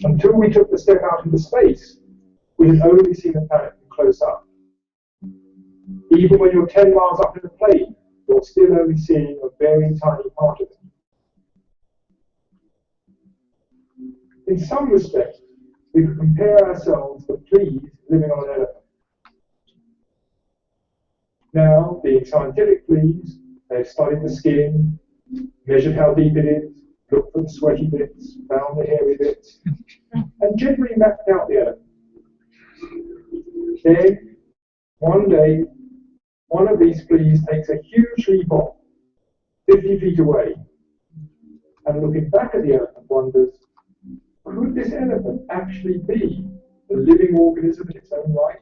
Speaker 12: Until we took the step out into space, we had only seen the planet from close up. Even when you're 10 miles up in a plane, you're still only seeing a very tiny part of it. In some respects, we could compare ourselves to fleas living on an elephant. Now, being scientific fleas, they've studied the skin, measured how deep it is, looked for the sweaty bits, found the hairy bits, and generally mapped out the elephant. Then, one day, one of these fleas takes a huge leap off, 50 feet away, and looking back at the elephant wonders, could this elephant actually be a living organism in its own right?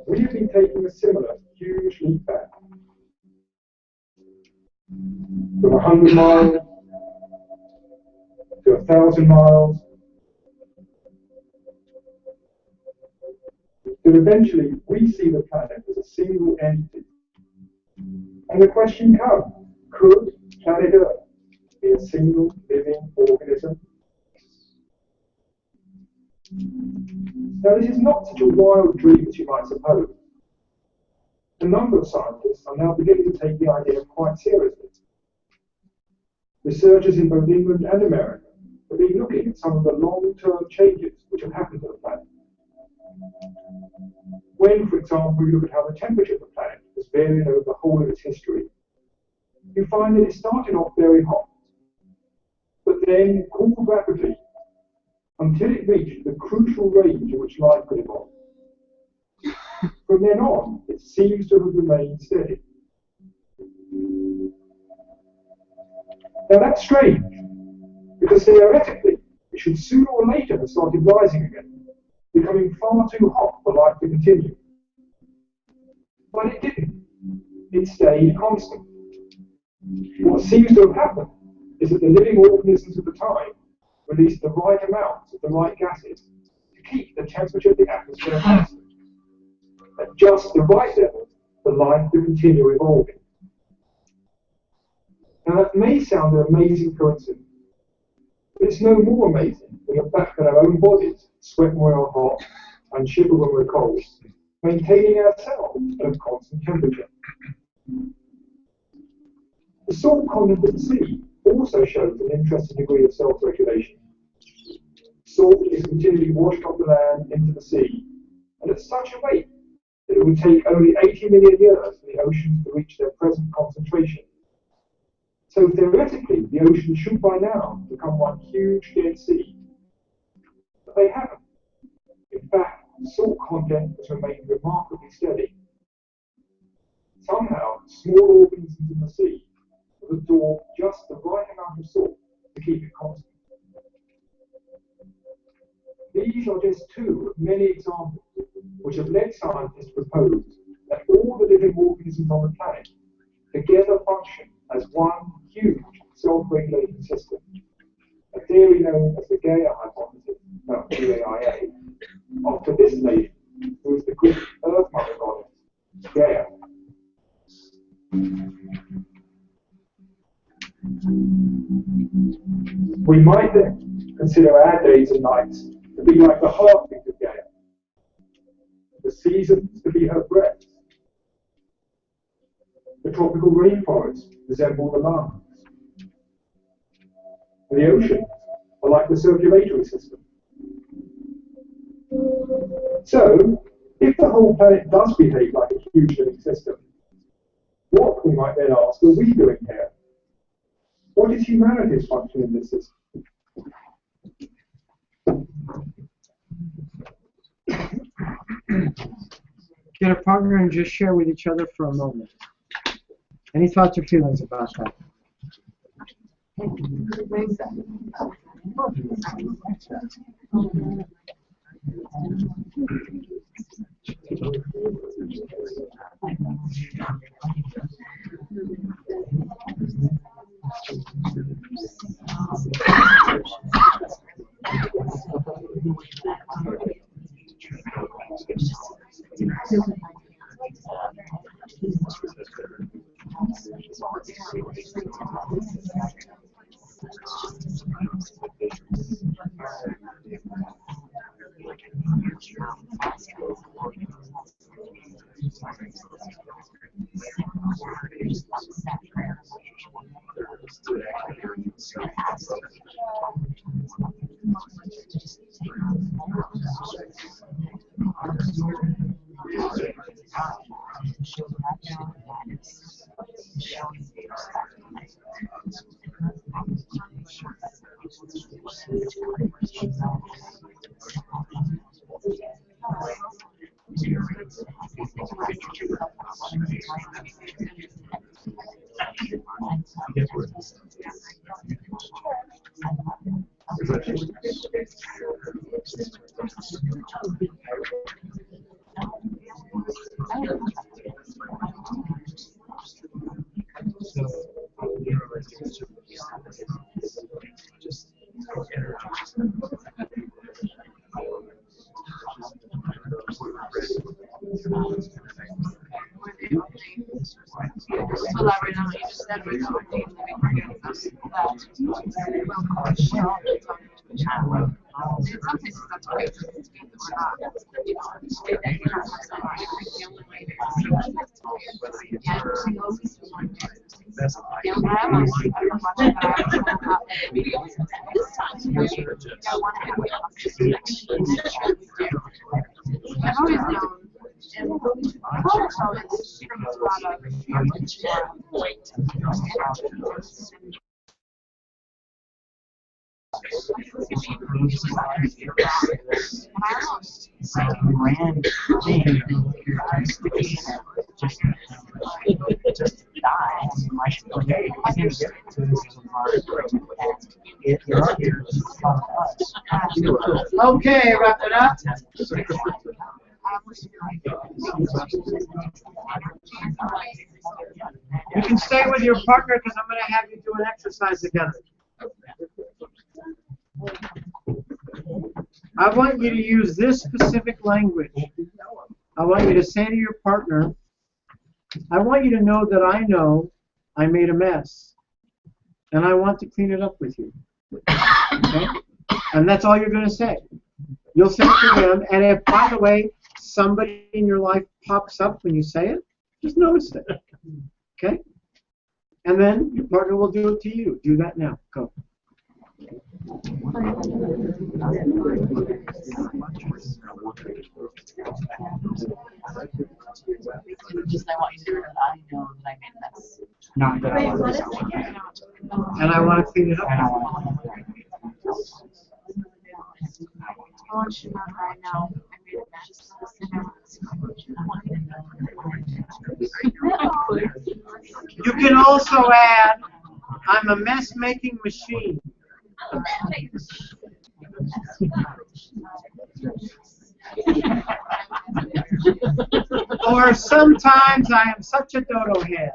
Speaker 12: We have been taking a similar huge leap back. From 100 miles to 1,000 miles to eventually we see the planet as a single entity. And the question comes, could planet Earth be a single living organism? Now, this is not such a wild dream as you might suppose. A number of scientists are now beginning to take the idea quite seriously. Researchers in both England and America have been looking at some of the long-term changes which have happened to the planet. When, for example, you look at how the temperature of the planet has varied over the whole of its history, you find that it started off very hot, but then cooled rapidly until it reached the crucial range in which life could evolve. From then on, it seems to have remained steady. Now that's strange, because theoretically, it should sooner or later have started rising again, becoming far too hot for life to continue. But it didn't. It stayed constant. What seems to have happened is that the living organisms of the time released the right amounts of the right gases to keep the temperature of the atmosphere constant, at just the right level for life to continue evolving. Now that may sound an amazing coincidence, but it's no more amazing when the fact that our own bodies sweat when we're hot and shiver when we're cold, maintaining ourselves at a constant temperature. The salt content of the sea also shows an interesting degree of self-regulation. Salt is continually washed off the land into the sea, and at such a rate that it would take only 80 million years for the oceans to reach their present concentration. So theoretically, the ocean should by now become one huge dead sea, But they haven't. In fact, salt content has remained remarkably steady. Somehow, small organisms in the sea have absorbed just the right amount of salt to keep it constant. These are just two of many examples which have led scientists to propose that all the living organisms on the planet together function as one huge self-regulating system, a theory known as the Gaia hypothesis, no, GAIA, after this lady, who is the Greek Earth Mother goddess, Gaia. We might then consider our days and nights to be like the heartbeat of Gaia, the seasons to be her breath, the tropical rainforests resemble the lungs, and the oceans are like the circulatory system. So, if the whole planet does behave like a huge living system, what, we might then ask, are we doing here? What is humanity's function in this system?
Speaker 3: Get a partner and just share with each other for a moment. Any thoughts or feelings about that? Okay, wrap it up. You can stay with your partner because I'm going to have you do an exercise together. I want you to use this specific language. I want you to say to your partner, I want you to know that I know I made a mess, and I want to clean it up with you. Okay? And that's all you're going to say. You'll say it to them, and if, by the way, somebody in your life pops up when you say it, just notice it. Okay? And then your partner will do it to you. Do that now. Go.
Speaker 8: Just I want you to know that I know that I made a mess.
Speaker 2: Not that I want to.
Speaker 3: And I want to clean it up.
Speaker 1: I want you to know right now. I made a mess.
Speaker 3: You can also add, I'm a mess-making machine. Or sometimes I am such a dodo head.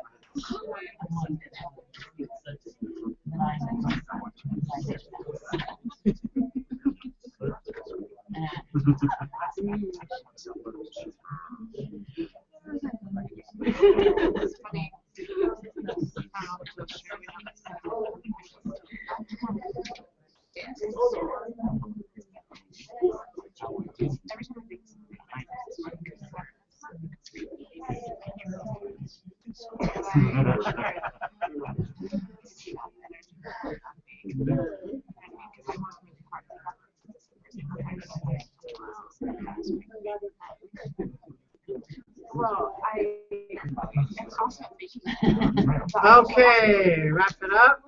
Speaker 3: Okay, wrap it up.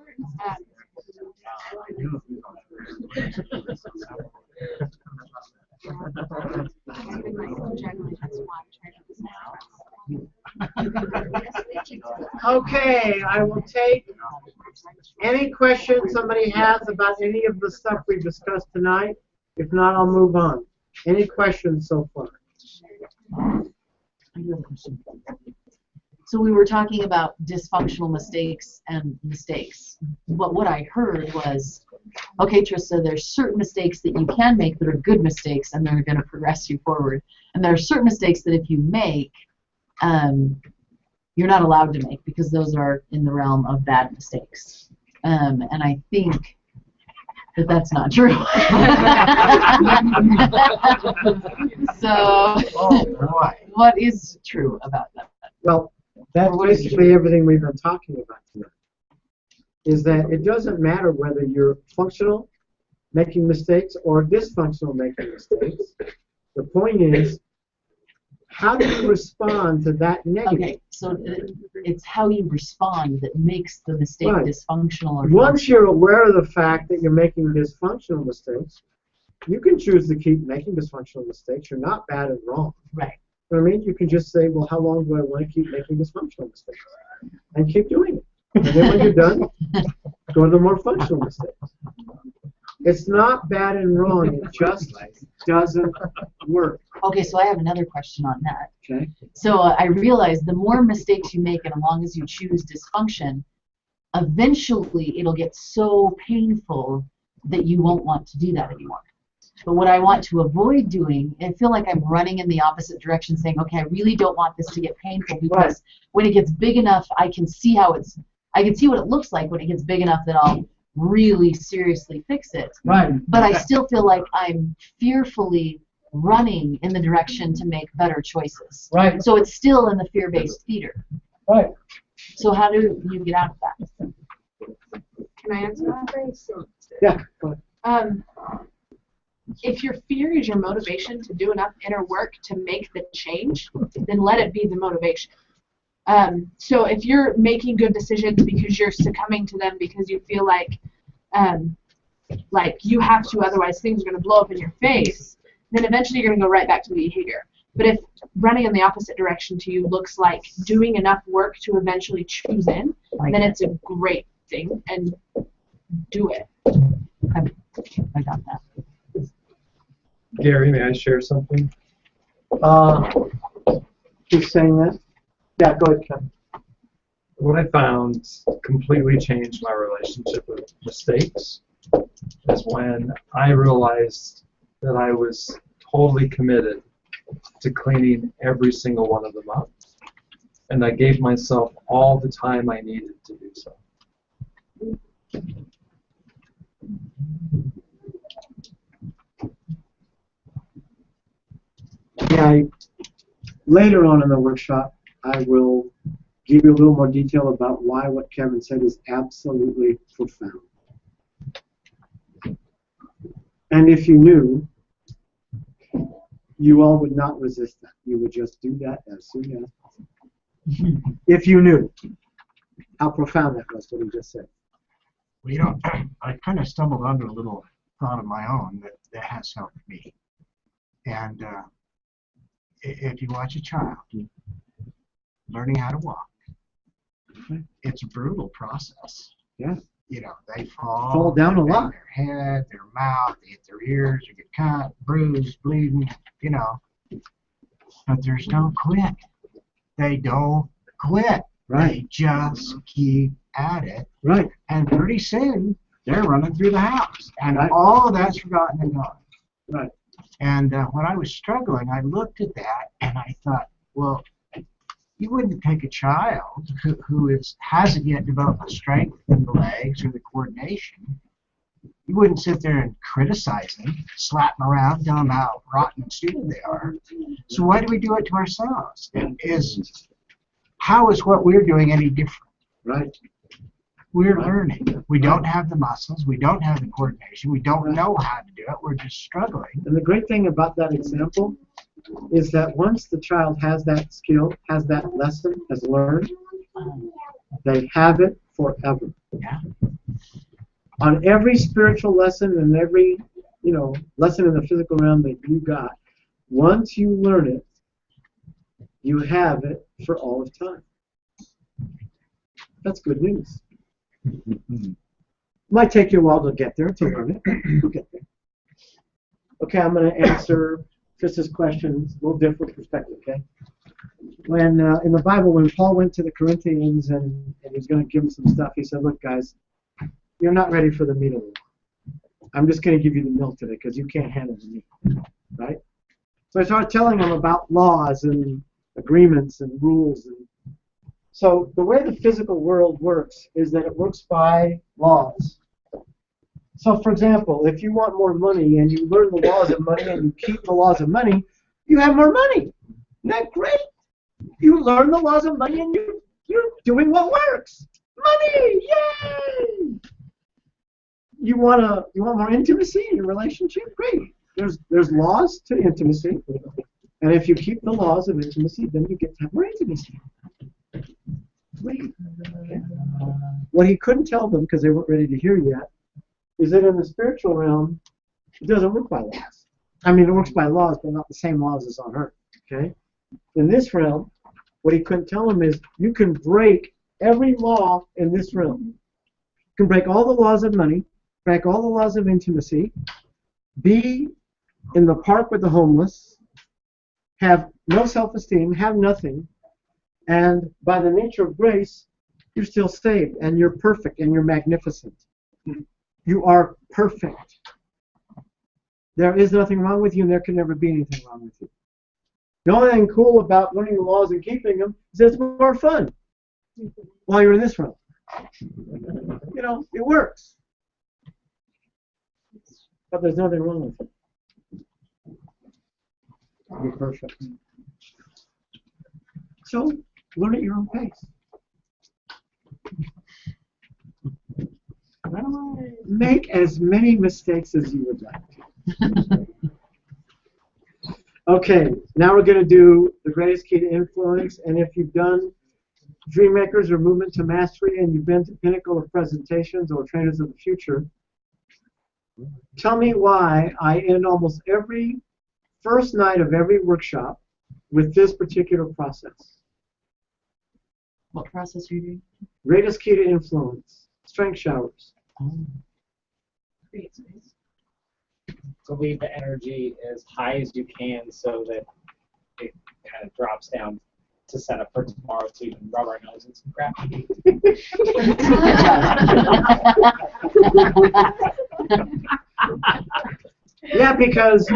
Speaker 3: Okay, I will take any questions somebody has about any of the stuff we discussed tonight. If not, I'll move on. Any questions so far?
Speaker 8: So we were talking about dysfunctional mistakes and mistakes. But what I heard was, okay, Trista, there's certain mistakes that you can make that are good mistakes and they're going to progress you forward. And there are certain mistakes that if you make, you're not allowed to make because those are in the realm of bad mistakes. And I think that that's not true. So, what is true about that?
Speaker 3: Well, that's basically everything we've been talking about tonight. Is that it doesn't matter whether you're functional, making mistakes, or dysfunctional, making mistakes. The point is, how do you respond to that negative?
Speaker 8: Okay, so it's how you respond that makes the mistake
Speaker 3: Right.
Speaker 8: dysfunctional or
Speaker 3: Once you're aware of the fact that you're making dysfunctional mistakes, you can choose to keep making dysfunctional mistakes. You're not bad and wrong.
Speaker 8: Right.
Speaker 3: You know what I mean? You can just say, well, how long do I want to keep making dysfunctional mistakes? And keep doing it. And then when you're done, go to the more functional mistakes. It's not bad and wrong. It just doesn't work.
Speaker 8: Okay, so I have another question on that.
Speaker 3: Okay.
Speaker 8: So I realize the more mistakes you make, and as long as you choose dysfunction, eventually it'll get so painful that you won't want to do that anymore. But what I want to avoid doing, I feel like I'm running in the opposite direction, saying, okay, I really don't want this to get painful because when it gets big enough, I can see what it looks like when it gets big enough that I'll really seriously fix it.
Speaker 3: Right.
Speaker 8: But I still feel like I'm fearfully running in the direction to make better choices.
Speaker 3: Right.
Speaker 8: So it's still in the fear-based theater.
Speaker 3: Right.
Speaker 8: So how do you get out of that?
Speaker 5: Can I answer that?
Speaker 3: Yeah. Go ahead.
Speaker 5: If your fear is your motivation to do enough inner work to make the change, then let it be the motivation. So if you're making good decisions because you're succumbing to them because you feel like you have to, otherwise things are going to blow up in your face, then eventually you're going to go right back to the behavior. But if running in the opposite direction to you looks like doing enough work to eventually choose in, then it's a great thing, and do it.
Speaker 8: I got that.
Speaker 7: Gary, may I share something?
Speaker 3: Who's saying that? Yeah, go ahead, Ken.
Speaker 7: What I found completely changed my relationship with mistakes is when I realized that I was totally committed to cleaning every single one of them up. And I gave myself all the time I needed to do so.
Speaker 3: Yeah, later on in the workshop, I will give you a little more detail about why what Kevin said is absolutely profound. And if you knew, you all would not resist that. You would just do that as soon as possible. If you knew how profound that was, what he just said.
Speaker 2: Well, you know, I kind of stumbled onto a little
Speaker 13: thought of my own that has helped me. And if you watch a child learning how to walk, it's a brutal process.
Speaker 3: Yeah.
Speaker 13: You know, they fall
Speaker 3: down a
Speaker 13: they
Speaker 3: lot.
Speaker 13: bang their head, their mouth, they hit their ears, they get cut, bruised, bleeding, you know. But there's no quit. They don't quit.
Speaker 3: Right.
Speaker 13: They just keep at it.
Speaker 3: Right.
Speaker 13: And pretty soon, they're running through the house. And
Speaker 3: Right.
Speaker 13: all of that's forgotten and gone.
Speaker 3: Right.
Speaker 13: And when I was struggling, I looked at that and I thought, well, you wouldn't take a child who hasn't yet developed the strength in the legs or the coordination. You wouldn't sit there and criticize them, slap them around, tell them how rotten and stupid they are. So why do we do it to ourselves? How is what we're doing any different?
Speaker 3: Right.
Speaker 13: We're learning. We don't have the muscles. We don't have the coordination. We don't know how to do it. We're just struggling.
Speaker 3: And the great thing about that example is that once the child has that skill, has that lesson, has learned, they have it forever.
Speaker 13: Yeah.
Speaker 3: On every spiritual lesson and every, lesson in the physical realm that you got, once you learn it, you have it for all of time. That's good news. Might take you a while to get there, to learn it. You'll get there. Okay, I'm going to answer Chris's questions, a little different perspective, okay? When in the Bible, when Paul went to the Corinthians and he was going to give them some stuff, he said, look, guys, you're not ready for the meat of the law. I'm just going to give you the milk today because you can't handle the meat, right? So I started telling them about laws and agreements and rules. So the way the physical world works is that it works by laws. So, for example, if you want more money and you learn the laws of money and you keep the laws of money, you have more money. Isn't that great? You learn the laws of money and you're doing what works. Money! Yay! You want more intimacy in your relationship? Great. There's laws to intimacy. And if you keep the laws of intimacy, then you get to have more intimacy. Great. Okay. What he couldn't tell them, because they weren't ready to hear yet, is that in the spiritual realm, it doesn't work by laws. I mean, it works by laws, but not the same laws as on earth. Okay? In this realm, what he couldn't tell them is you can break every law in this realm. You can break all the laws of money, break all the laws of intimacy, be in the park with the homeless, have no self-esteem, have nothing, and by the nature of grace, you're still saved, and you're perfect, and you're magnificent. You are perfect. There is nothing wrong with you, and there can never be anything wrong with you. The only thing cool about learning the laws and keeping them is that it's more fun while you're in this realm. It works. But there's nothing wrong with it. You're perfect. So, learn at your own pace. Make as many mistakes as you would like to. Okay, now we're going to do the greatest key to influence, and if you've done Dream Makers or Movement to Mastery and you've been to Pinnacle of Presentations or Trainers of the Future, tell me why I end almost every first night of every workshop with this particular process.
Speaker 8: What process are you doing?
Speaker 3: Greatest key to influence. Strength showers.
Speaker 5: Create space.
Speaker 2: So leave the energy as high as you can so that it kind of drops down to set up for tomorrow so you can rub our nose in some crap.
Speaker 3: Yeah, because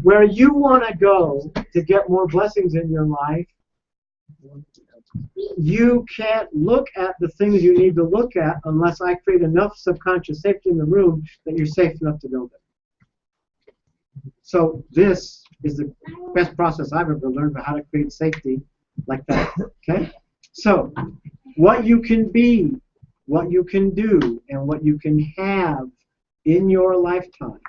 Speaker 3: where you want to go to get more blessings in your life, you can't look at the things you need to look at unless I create enough subconscious safety in the room that you're safe enough to go there. So this is the best process I've ever learned about how to create safety like that. Okay? So what you can be, what you can do, and what you can have in your lifetime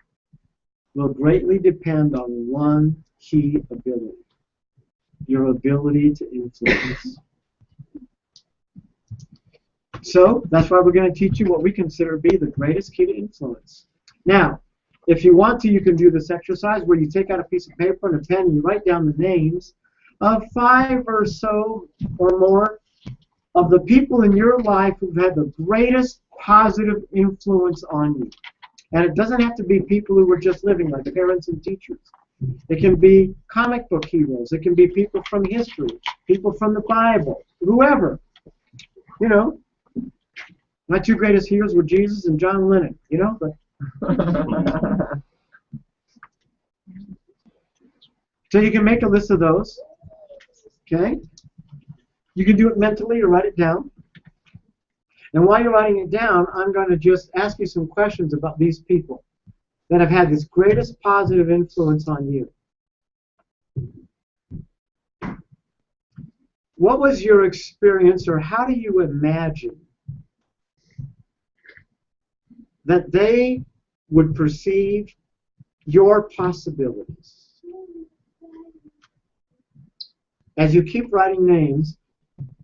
Speaker 3: will greatly depend on one key ability. Your ability to influence. So that's why we're going to teach you what we consider to be the greatest key to influence. Now, If you want to, you can do this exercise where you take out a piece of paper and a pen and you write down the names of 5 or so or more of the people in your life who've had the greatest positive influence on you. And it doesn't have to be people who were just living, like parents and teachers. It can be comic book heroes. It can be people from history, people from the Bible, whoever. You know, my 2 greatest heroes were Jesus and John Lennon, you know. But so you can make a list of those. Okay? You can do it mentally or write it down. And while you're writing it down, I'm going to just ask you some questions about these people that have had this greatest positive influence on you. What was your experience, or how do you imagine that they would perceive your possibilities? As you keep writing names,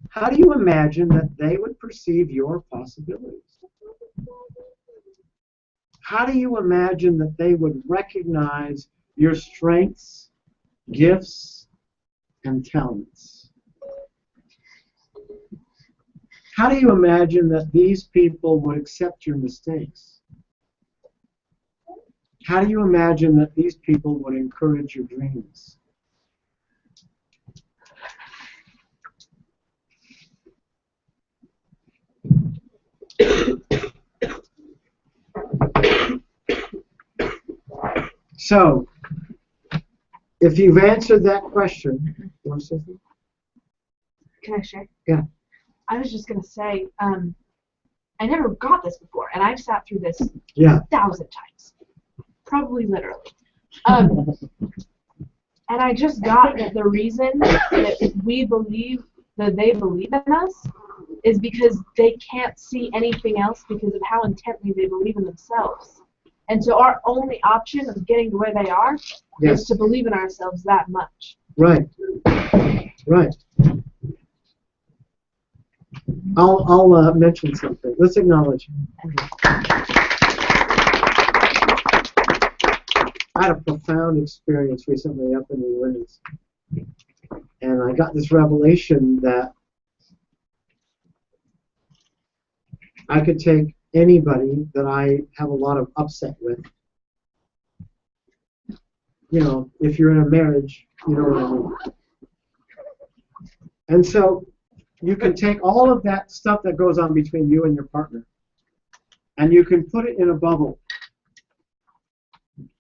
Speaker 3: how do you imagine that they would perceive your possibilities? How do you imagine that they would recognize your strengths, gifts, and talents? How do you imagine that these people would accept your mistakes? How do you imagine that these people would encourage your dreams? So, if you've answered that question, you want to say something?
Speaker 5: Can I share?
Speaker 3: Yeah.
Speaker 5: I was just going to say, I never got this before, and I've sat through this 1,000 times. Probably literally. And I just got that the reason that we believe that they believe in us is because they can't see anything else because of how intently they believe in themselves. And so our only option of getting to where they are is to believe in ourselves that much.
Speaker 3: Right. Right. I'll mention something. Let's acknowledge. I had a profound experience recently up in New Orleans. And I got this revelation that I could take anybody that I have a lot of upset with. You know, if you're in a marriage, you know what I mean. And so you can take all of that stuff that goes on between you and your partner, and you can put it in a bubble.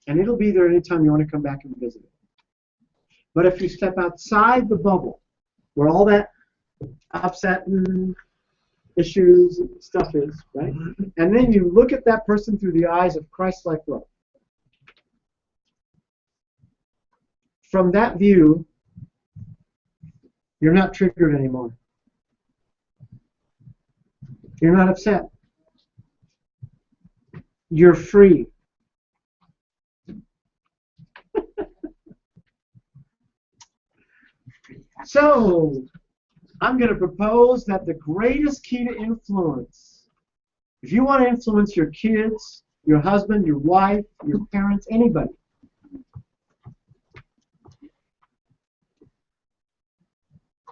Speaker 3: And it'll be there anytime you want to come back and visit it. But if you step outside the bubble, where all that upset and issues and stuff is, right? And then you look at that person through the eyes of Christ-like love. From that view, you're not triggered anymore. You're not upset. You're free. So, I'm going to propose that the greatest key to influence, if you want to influence your kids, your husband, your wife, your parents, anybody,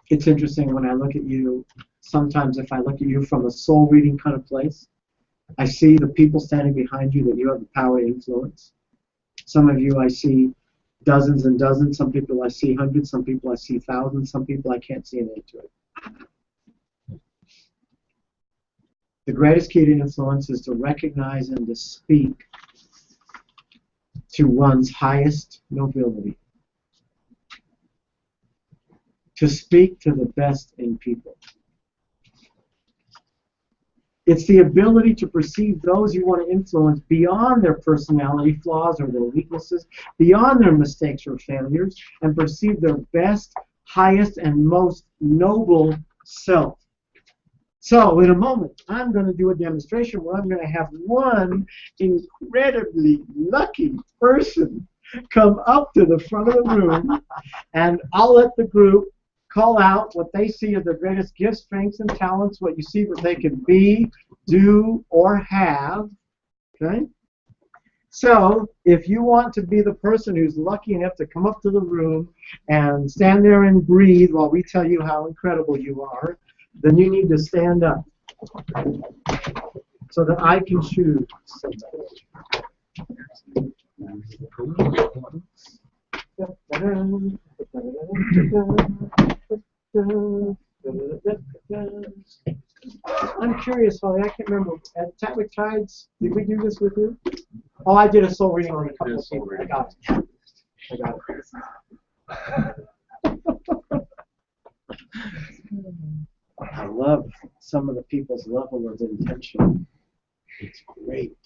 Speaker 3: it's interesting when I look at you, sometimes if I look at you from a soul reading kind of place, I see the people standing behind you that you have the power to influence. Some of you I see dozens and dozens, some people I see hundreds, some people I see thousands, some people I can't see an end to it. The greatest key to influence is to recognize and to speak to one's highest nobility. To speak to the best in people. It's the ability to perceive those you want to influence beyond their personality flaws or their weaknesses, beyond their mistakes or failures, and perceive their best, highest, and most noble self. So, in a moment, I'm going to do a demonstration where I'm going to have one incredibly lucky person come up to the front of the room, and I'll let the group call out what they see as their greatest gifts, strengths, and talents, what you see that they can be, do, or have. Okay? So, if you want to be the person who's lucky enough to come up to the room and stand there and breathe while we tell you how incredible you are, then you need to stand up so that I can choose somebody. I'm curious, Holly, I can't remember. At Tatwick Tides, did we do this with you? Oh, I did a soul reading on a couple of people. I got it. I got it. I love some of the people's level of intention. It's great.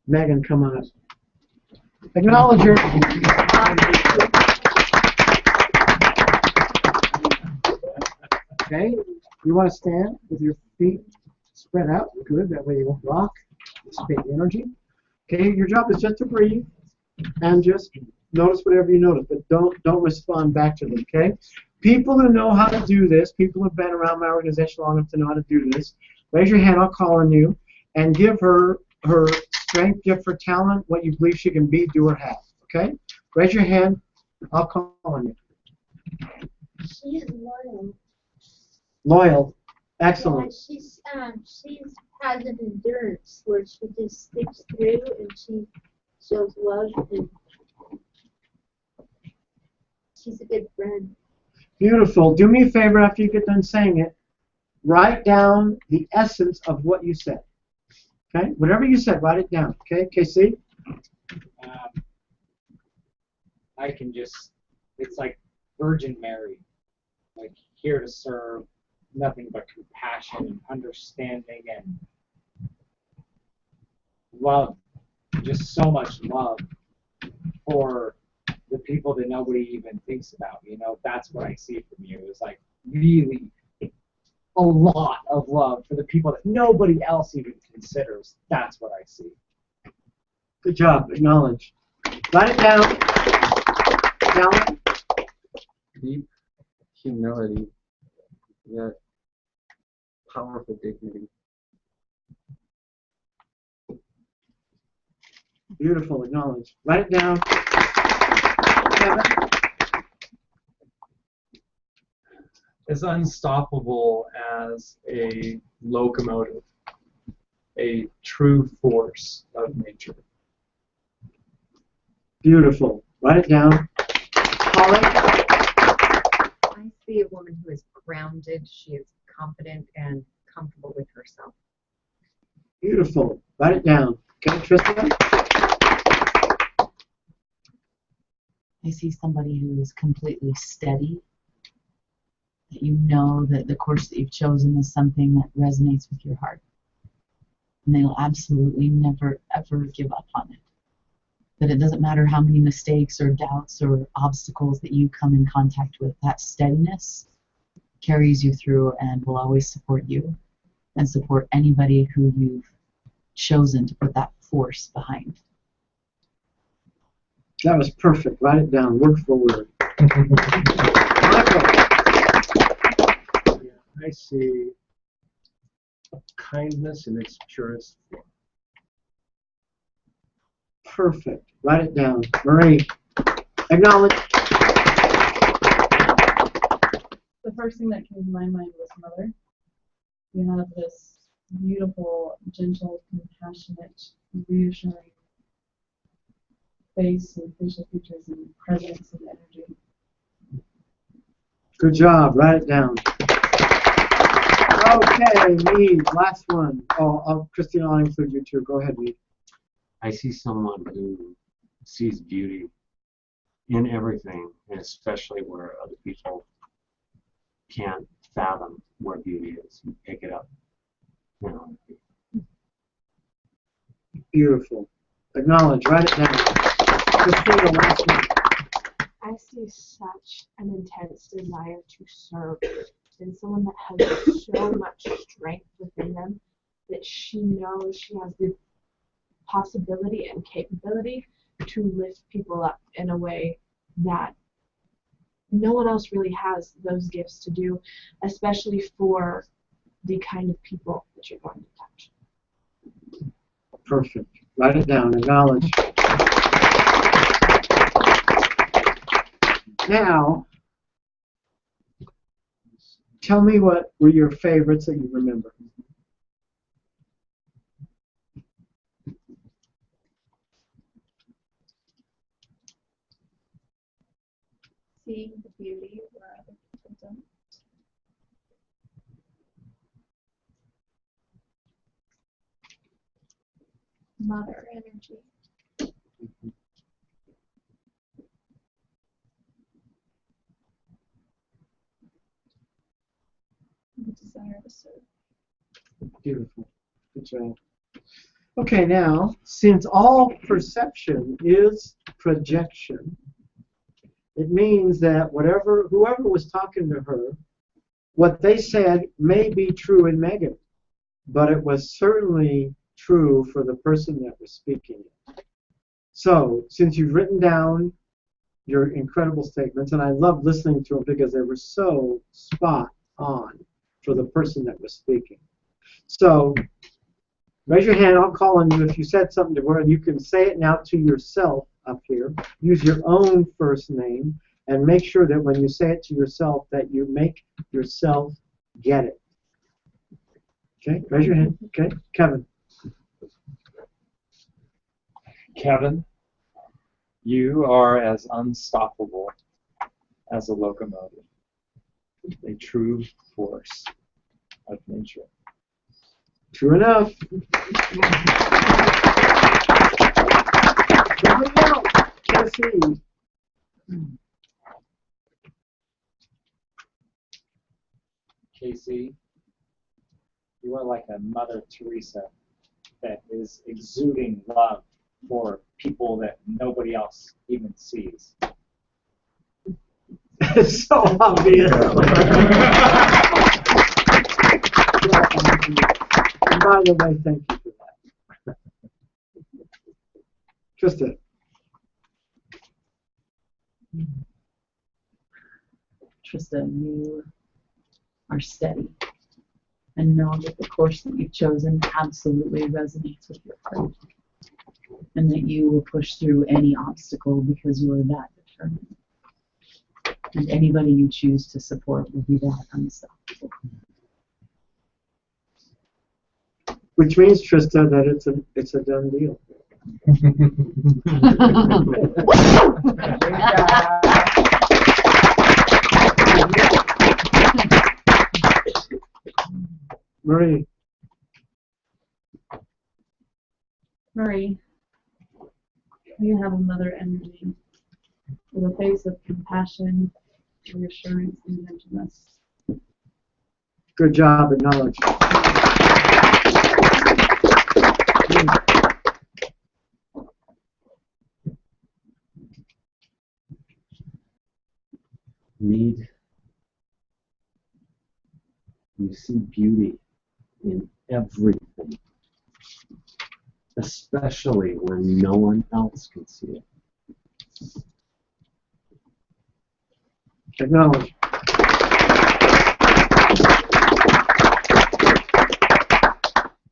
Speaker 3: Megan, come on up. Acknowledge her. Okay, you want to stand with your feet spread out. Good, that way you won't rock. Dissipate the energy. Okay, your job is just to breathe and just notice whatever you notice, but don't respond back to them, okay? People who know how to do this, people who've been around my organization long enough to know how to do this, raise your hand, I'll call on you, and give her strength, give her talent, what you believe she can be, do, or have, okay? Raise your hand, I'll call on you.
Speaker 14: She's loyal.
Speaker 3: Loyal, excellent.
Speaker 14: Yeah, she's has an endurance where she just sticks through and she shows love and she's a good friend.
Speaker 3: Beautiful. Do me a favor after you get done saying it. Write down the essence of what you said. Okay? Whatever you said, write it down. Okay, KC?
Speaker 2: I can just, it's like Virgin Mary, like here to serve, nothing but compassion and understanding and love, just so much love for the people that nobody even thinks about. You know, that's what I see from you. It's like really a lot of love for the people that nobody else even considers. That's what I see.
Speaker 3: Good job. Acknowledge. Write it down. Down.
Speaker 4: Deep humility, yet powerful dignity.
Speaker 3: Beautiful. Acknowledge. Write it down. Kevin.
Speaker 7: As unstoppable as a locomotive, a true force of nature.
Speaker 3: Beautiful. Write it down. Holly.
Speaker 15: I see a woman who is grounded, she is confident and comfortable with herself.
Speaker 3: Beautiful. Write it down. Okay, Tristan?
Speaker 8: I see somebody who is completely steady, that you know that the course that you've chosen is something that resonates with your heart. And they'll absolutely never, ever give up on it. That it doesn't matter how many mistakes or doubts or obstacles that you come in contact with, that steadiness carries you through and will always support you and support anybody who you've chosen to put that force behind.
Speaker 3: That was perfect. Write it down. Word for word.
Speaker 12: I see kindness in its purest form.
Speaker 3: Perfect. Write it down. Marie. Acknowledge.
Speaker 16: The first thing that came to my mind was mother. You have this beautiful, gentle, compassionate, reassuring face and facial features and presence and energy.
Speaker 3: Good job. Write it down. Okay, Mead. Last one. Oh, Christine, I'll include you too. Go ahead, Mead.
Speaker 17: I see someone who sees beauty in everything, and especially where other people can't fathom where beauty is. You pick it up. You know.
Speaker 3: Beautiful. Acknowledge. Write it down. Christina, last one.
Speaker 5: I see such an intense desire to serve in someone that has so much strength within them that she knows she has the possibility and capability to lift people up in a way that no one else really has those gifts to do, especially for the kind of people that you're going to touch.
Speaker 3: Perfect. Write it down. Acknowledge. Now, tell me what were your favorites that you remember.
Speaker 16: Seeing the beauty where other people don't. Mother energy. The desire to serve.
Speaker 3: Beautiful. Good job. Okay, now, since all perception is projection, it means that whoever was talking to her, what they said may be true in Megan, but it was certainly true for the person that was speaking it. So, since you've written down your incredible statements, and I love listening to them because they were so spot on for the person that was speaking. So, raise your hand, I'll call on you if you said something to her, and you can say it now to yourself up here. Use your own first name, and make sure that when you say it to yourself that you make yourself get it. Okay, raise your hand. Okay, Kevin.
Speaker 7: Kevin, you are as unstoppable as a locomotive, a true force of nature.
Speaker 3: True enough. Casey.
Speaker 2: Casey, you are like a Mother Teresa that is exuding love for people that nobody else even sees.
Speaker 3: It's so obvious. And by the way, thank you for that. Krista.
Speaker 8: Trista, you are steady, and know that the course that you've chosen absolutely resonates with your heart, and that you will push through any obstacle because you are that determined. And anybody you choose to support will be that unstoppable.
Speaker 3: Which means, Trista, that it's a done deal. Marie.
Speaker 16: Marie, you have a mother energy with a face of compassion, reassurance, and gentleness.
Speaker 3: Good job, acknowledge.
Speaker 17: Need. You see beauty in everything, especially when no one else can see it.
Speaker 3: Acknowledge.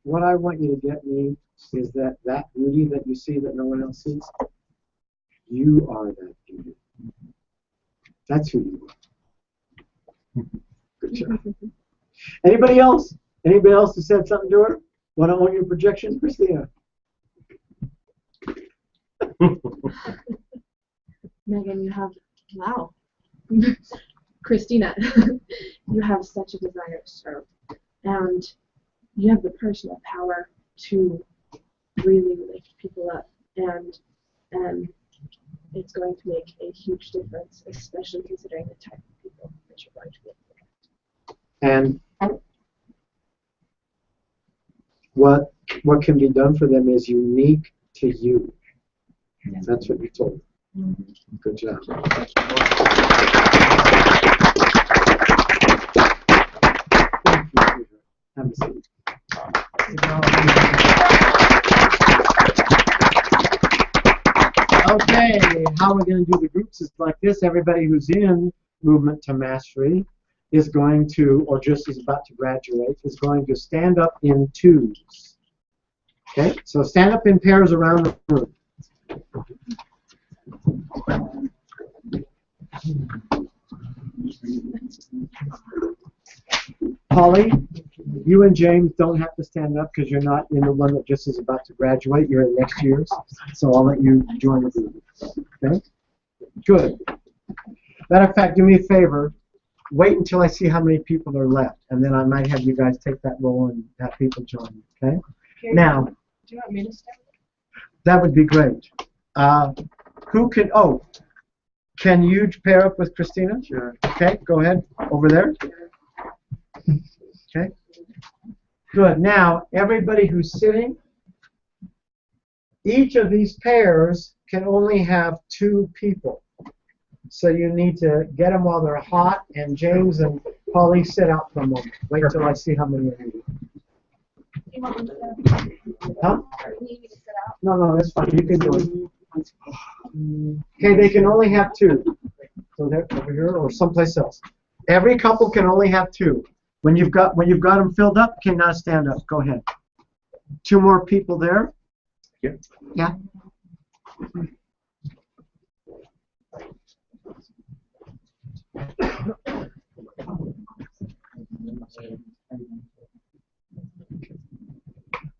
Speaker 3: What I want you to get me is that beauty that you see that no one else sees, you are that beauty. That's who you are. Good job. Anybody else? Anybody else who said something to her? Want to own your projection? Christina.
Speaker 5: Megan, you have, wow. Christina, you have such a desire to serve. And you have the personal power to really lift people up. And it's going to make a huge difference, especially considering the type of people that you're going to be able to get.
Speaker 3: And what can be done for them is unique to you. That's what you told me. Good job. Have a seat. Okay, how we're going to do the groups is like this. Everybody who's in movement to mastery is going to, or just is about to graduate, is going to stand up in twos. Okay, so stand up in pairs around the room. Polly, you and James don't have to stand up because you're not in the one that just is about to graduate. You're in next year's, so I'll let you join the group. Okay? Good. Matter of fact, do me a favor. Wait until I see how many people are left, and then I might have you guys take that role and have people join. Okay? Now,
Speaker 5: Do you want me to start?
Speaker 3: that would be great. Who can? Oh, can you pair up with Christina? Sure. Okay, go ahead. Over there. Okay. Good. Now, everybody who's sitting, each of these pairs can only have 2 people. So you need to get them while they're hot, and James and Polly sit out for a moment. Wait till I see how many are needed. Huh? No, that's fine. You can do it. Okay, they can only have 2. So they're over here or someplace else. Every couple can only have 2. When you've got them filled up, okay, now stand up. Go ahead. 2 more people there. Yeah.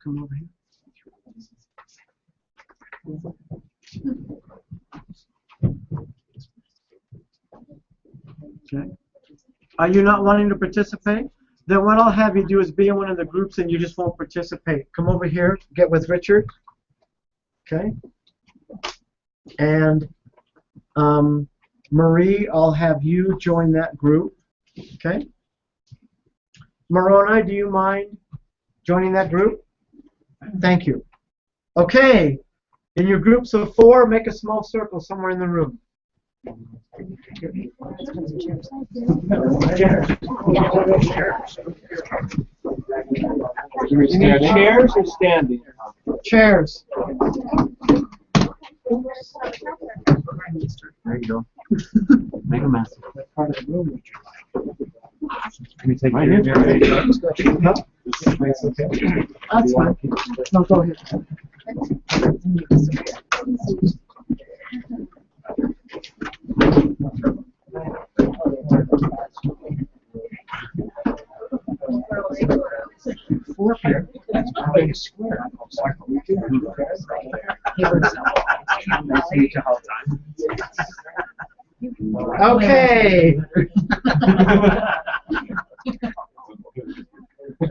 Speaker 3: Come over here. Okay. Are you not wanting to participate? Then what I'll have you do is be in one of the groups and you just won't participate. Come over here, get with Richard. Okay. And Marie, I'll have you join that group. Okay. Moroni, do you mind joining that group? Thank you. Okay. In your groups of 4, make a small circle somewhere in the room.
Speaker 4: Chairs or standing?
Speaker 3: Chairs.
Speaker 17: There you go. Make a mess.
Speaker 3: Part of the room that
Speaker 17: Can we take
Speaker 3: right
Speaker 17: your
Speaker 3: here? No? That's fine. No, go ahead. Okay.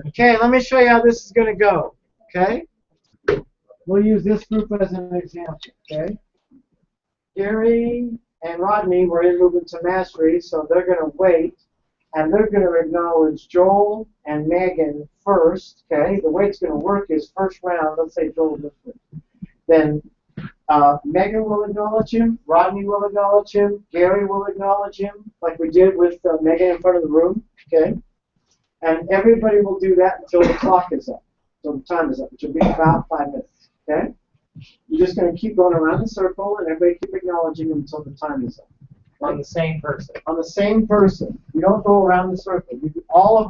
Speaker 3: Okay, let me show you how this is going to go. Okay? We'll use this group as an example. Okay? Gary and Rodney were in movement to mastery, so they're going to wait, and they're going to acknowledge Joel and Megan first. Okay? The way it's going to work is first round, let's say Joel this way. Then Megan will acknowledge him, Rodney will acknowledge him, Gary will acknowledge him, like we did with Megan in front of the room. Okay? And everybody will do that until the clock is up, until the time is up, which will be about 5 minutes. Okay? You're just going to keep going around the circle, and everybody keep acknowledging them until the time is up. Okay?
Speaker 2: On the same person.
Speaker 3: On the same person. You don't go around the circle. All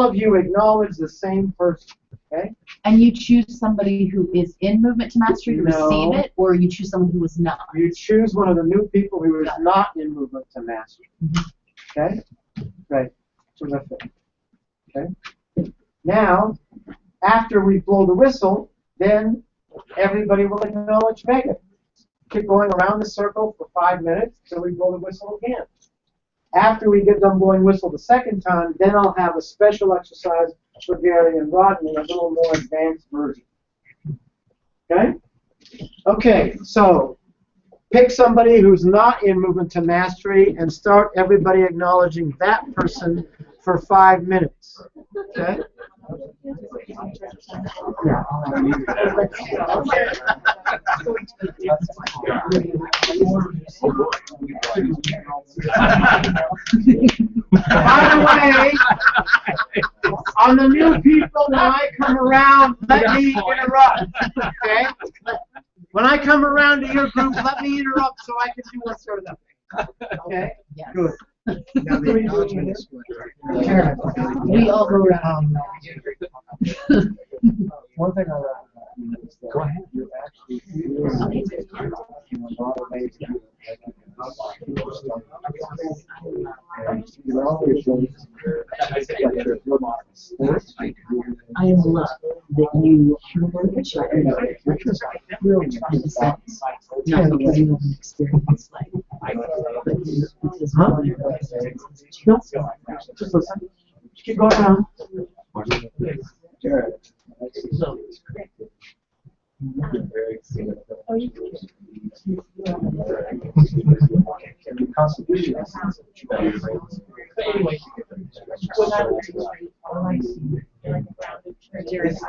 Speaker 3: of you acknowledge the same person. Okay?
Speaker 8: And you choose somebody who is in movement to mastery to
Speaker 3: No.
Speaker 8: receive it, or you choose someone who was not.
Speaker 3: You choose one of the new people who is not in movement to mastery. Okay? Right. Terrific. Okay? Now, after we blow the whistle, then everybody will acknowledge Megan. Keep going around the circle for 5 minutes until we blow the whistle again. After we get done blowing whistle the second time, then I'll have a special exercise for Gary and Rodney, a little more advanced version. Okay? Okay, so pick somebody who's not in movement to mastery and start everybody acknowledging that person for 5 minutes. Okay? Yeah. By the way, on the new people, when I come around, let me interrupt. Okay? When I come around to your group, let me interrupt so I can do one sort of thing. Okay?
Speaker 8: Yes.
Speaker 3: Good.
Speaker 13: Now the acknowledgement is what.
Speaker 8: We all go around.
Speaker 12: One thing I recommend is that you actually feel in a lot of ways you can always go
Speaker 8: I love that you look at your not because you have an experience like, but because
Speaker 3: just listen. Just keep going around.
Speaker 12: Jared. Constitution.
Speaker 1: Anyway, when I was Jared, I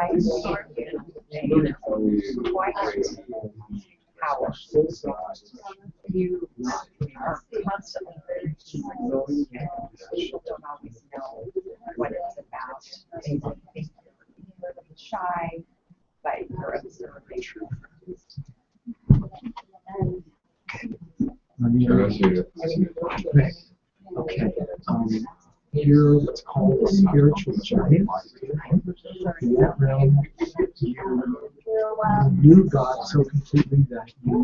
Speaker 1: power. You are constantly very keen. People don't always know what it's about. They think you're a little shy, but you're observing.
Speaker 12: Okay. You're what's called a spiritual giant. In that realm, you knew God so completely that you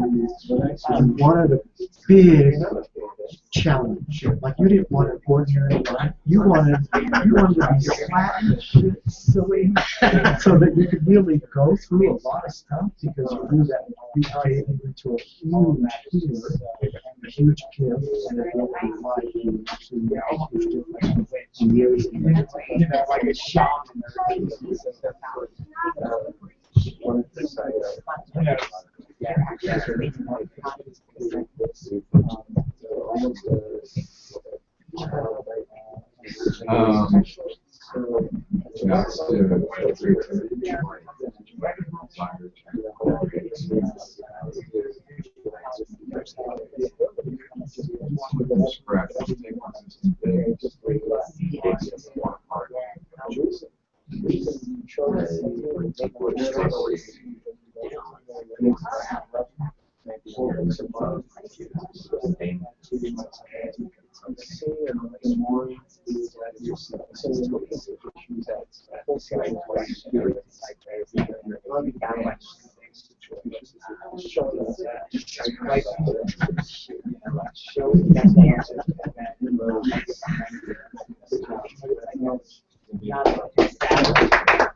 Speaker 12: wanted a big challenge. Like you didn't want an ordinary life. You wanted to be slapped the shit silly so that you could really go through a lot of stuff because you knew that you gave into a huge gift, and it will provide you actually make a huge difference in years and years.
Speaker 2: Like a shaman.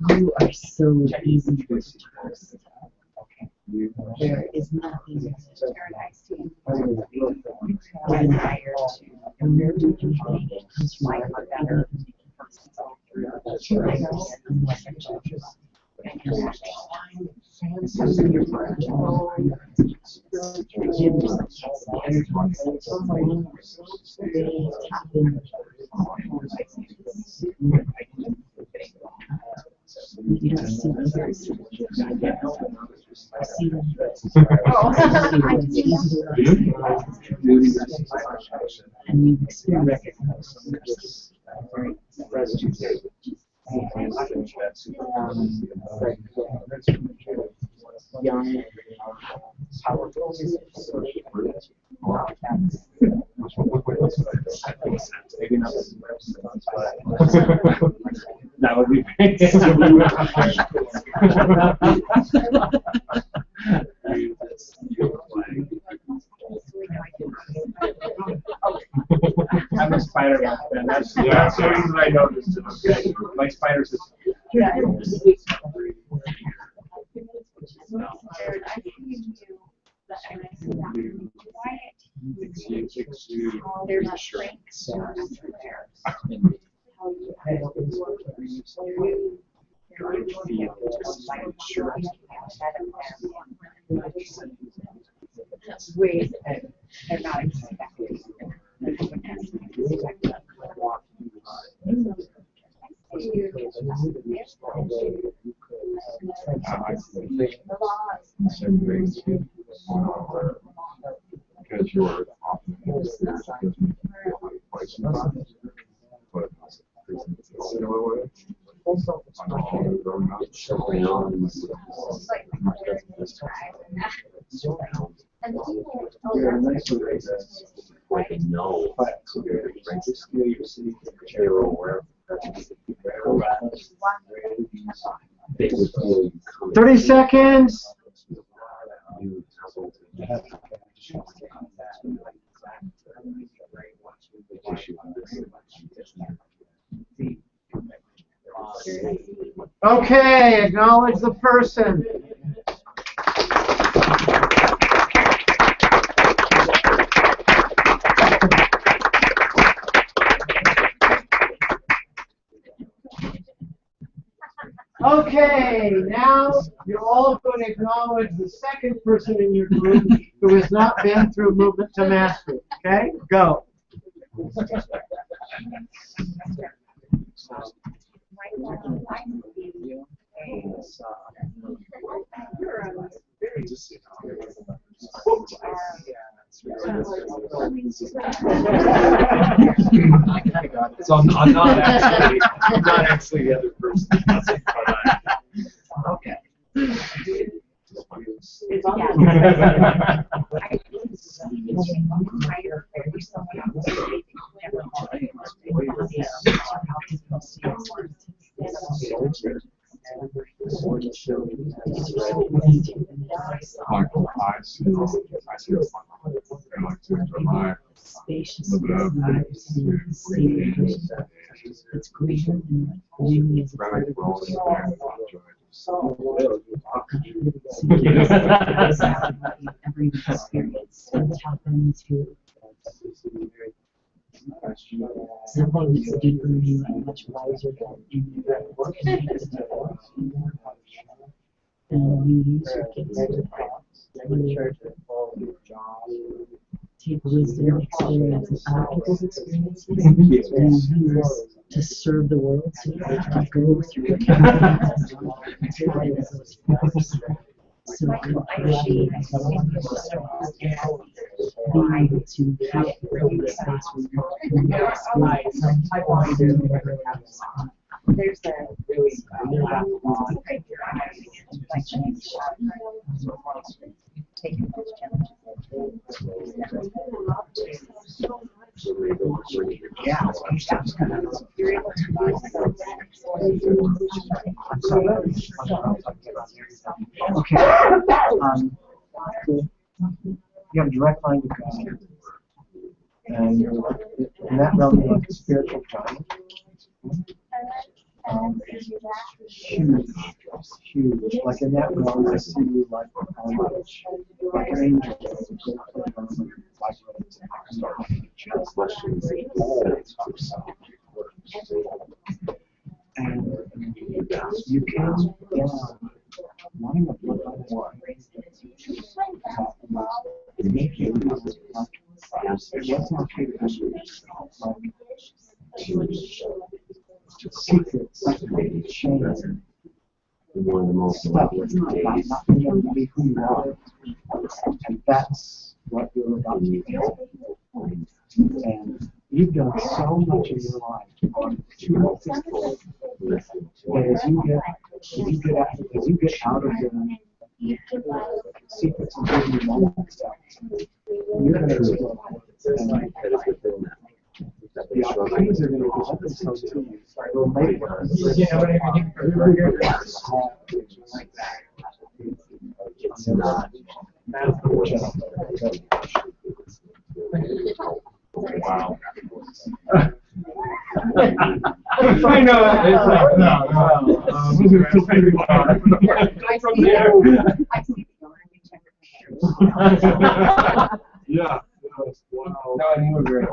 Speaker 8: You are so easy to trust. There is nothing desire to, and where do you think it comes from? You don't see them. I see them. And you've experienced it.
Speaker 12: Young, powerful.
Speaker 2: That would be great. I'm a Spider-Man fan. That's the reason I noticed it. Okay. My spider system.
Speaker 1: There's a shrink. Ways that they're not expecting.
Speaker 10: Because you're often
Speaker 17: Like a no.
Speaker 12: But just feel your city, they were aware of
Speaker 17: They would feel you coming.
Speaker 3: 30 seconds.
Speaker 17: You
Speaker 3: Okay, acknowledge the person. Okay, now you're all going to acknowledge the second person in your group who has not been through movement to mastery. Okay, go.
Speaker 2: So I'm not actually the other person.
Speaker 3: Okay.
Speaker 8: It's greater than what really is a part of every experience that happens here. Something that's deeper in you and much wiser than in your connected to it. And you use your gifts to take wisdom and experience of other people's experiences and use to serve the world. So you have to go through your experiences and utilize those forms. So you can appreciate and be able to have a space where you can experience
Speaker 1: There's a really taking those challenges. Yeah, you're able to
Speaker 3: Okay. You have a direct line to God, and in that realm, you're like a spiritual child. Huge. Like in that realm, I see you like an angel. And you came down wanting to look at more. It made you it wasn't okay to secrets, shame,
Speaker 17: one of the most
Speaker 3: stuff. It's not about not being able to be who you are. And that's what you're about to be. And you've done so much in your life on two physical. And as you get out of the secrets and doing your own stuff, you're going to explode. The opportunities are going to present themselves to you. They'll make
Speaker 2: You know what I mean?
Speaker 17: It's not.
Speaker 2: Wow. I know.
Speaker 1: I see
Speaker 10: Yeah.
Speaker 2: Wow. No, and we're very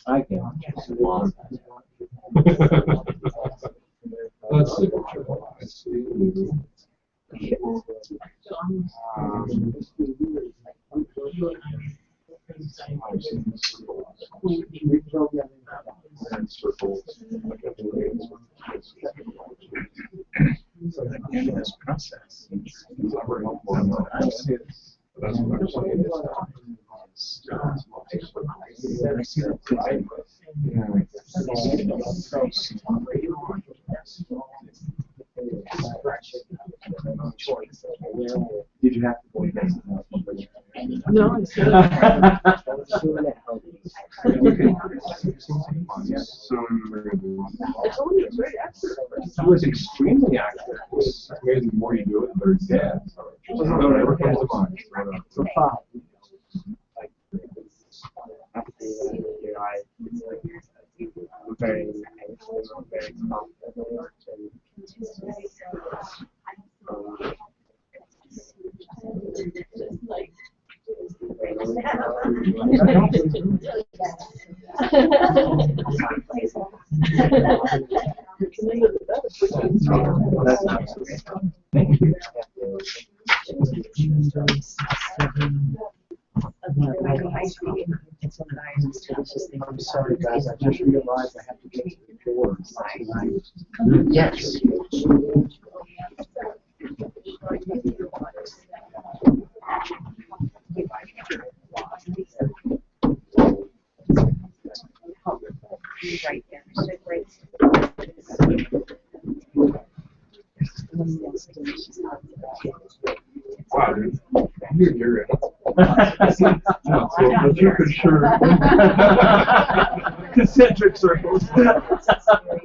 Speaker 2: I can. Let's see.
Speaker 3: this process.
Speaker 10: That's what I'm saying.
Speaker 3: I see that. Did you have to go against
Speaker 9: No, I'm
Speaker 6: So it was extremely active. It's amazing. The more you do it, the better you get. So it never comes to mind.
Speaker 3: So 5.
Speaker 4: very confident
Speaker 3: I'm sorry, guys. I just realized I have to get to the door. Yes.
Speaker 1: Right there.
Speaker 6: Wow, dude. You're in. But you could sure. Concentric circles. And that's what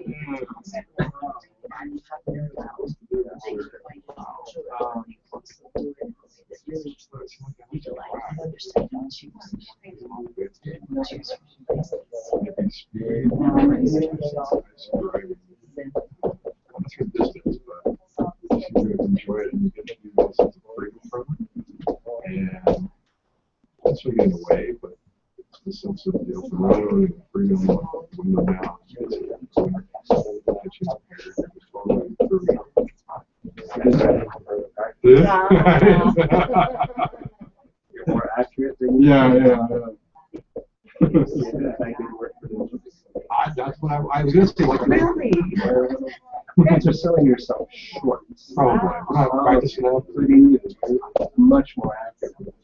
Speaker 6: getting away, but it's the sense of the open road and freedom of the window down.
Speaker 3: You're more accurate than you.
Speaker 6: Yeah. That's what I was going to say. Like,
Speaker 1: Really?
Speaker 3: You guys are selling yourself short.
Speaker 6: Probably. We're not practicing enough.
Speaker 3: Much more accurate.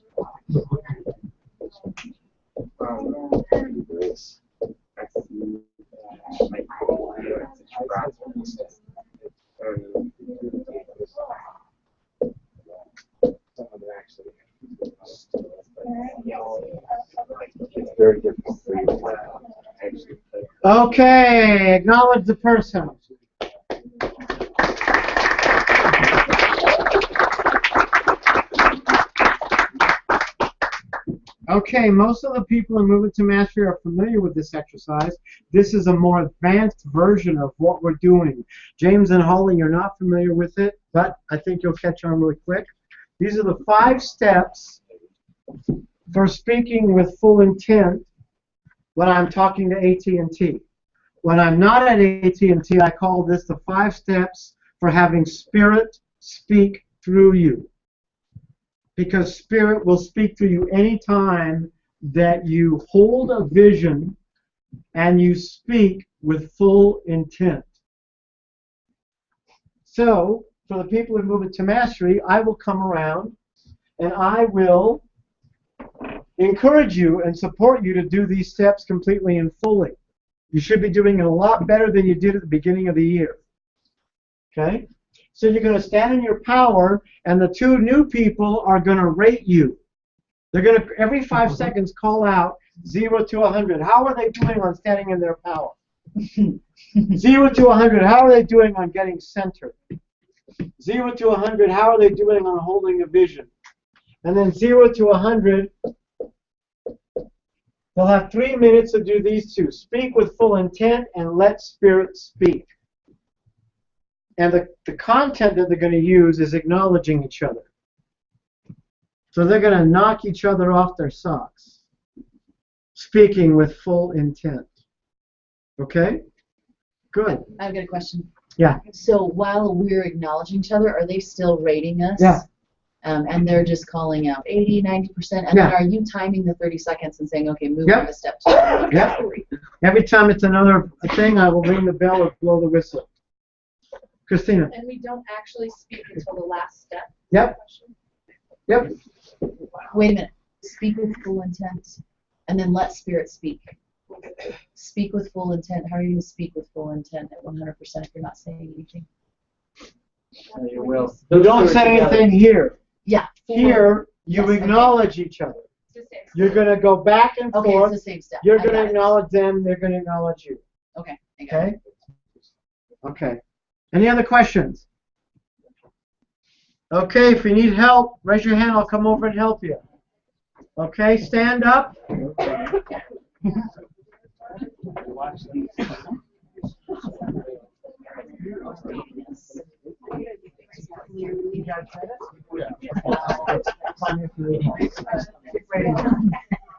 Speaker 6: It's very difficult for you to actually.
Speaker 3: Okay, acknowledge the person. Okay, most of the people in Movement to Mastery are familiar with this exercise. This is a more advanced version of what we're doing. James and Holly, you're not familiar with it, but I think you'll catch on really quick. These are the 5 steps for speaking with full intent when I'm talking to AT&T. When I'm not at AT&T, I call this the 5 steps for having Spirit speak through you. Because Spirit will speak through you anytime that you hold a vision and you speak with full intent. So, for the people who move it to mastery, I will come around and I will encourage you and support you to do these steps completely and fully. You should be doing it a lot better than you did at the beginning of the year. Okay? So you're going to stand in your power, and the 2 new people are going to rate you. They're going to, every 5 seconds, call out 0 to 100. How are they doing on standing in their power? 0 to 100. How are they doing on getting centered? 0 to 100. How are they doing on holding a vision? And then 0 to 100. They'll have 3 minutes to do these 2. Speak with full intent and let Spirit speak. And the content that they're going to use is acknowledging each other. So they're going to knock each other off their socks, speaking with full intent. Okay? Good.
Speaker 8: I've got a question.
Speaker 3: Yeah.
Speaker 8: So while we're acknowledging each other, are they still rating us?
Speaker 3: Yeah.
Speaker 8: And they're just calling out 80, 90%? And then are you timing the 30 seconds and saying, okay, move on to step 2?
Speaker 3: Yep. Every time it's another thing, I will ring the bell or blow the whistle. Christina.
Speaker 5: And we don't actually speak until the last step.
Speaker 3: Yep. Yep.
Speaker 8: Wait a minute. Speak with full intent, and then let Spirit speak. Speak with full intent. How are you going to speak with full intent at 100% if you're not saying anything?
Speaker 4: You will.
Speaker 3: You don't say anything here.
Speaker 8: Yeah.
Speaker 3: Here, you acknowledge each other. You're going to go back and
Speaker 8: Okay,
Speaker 3: forth.
Speaker 8: it's the same step.
Speaker 3: You're
Speaker 8: I
Speaker 3: going to
Speaker 8: got it.
Speaker 3: acknowledge them. They're going to acknowledge you.
Speaker 8: Okay. I got it.
Speaker 3: Okay? Okay. Any other questions? Okay, if you need help, raise your hand. I'll come over and help you. Okay, stand up.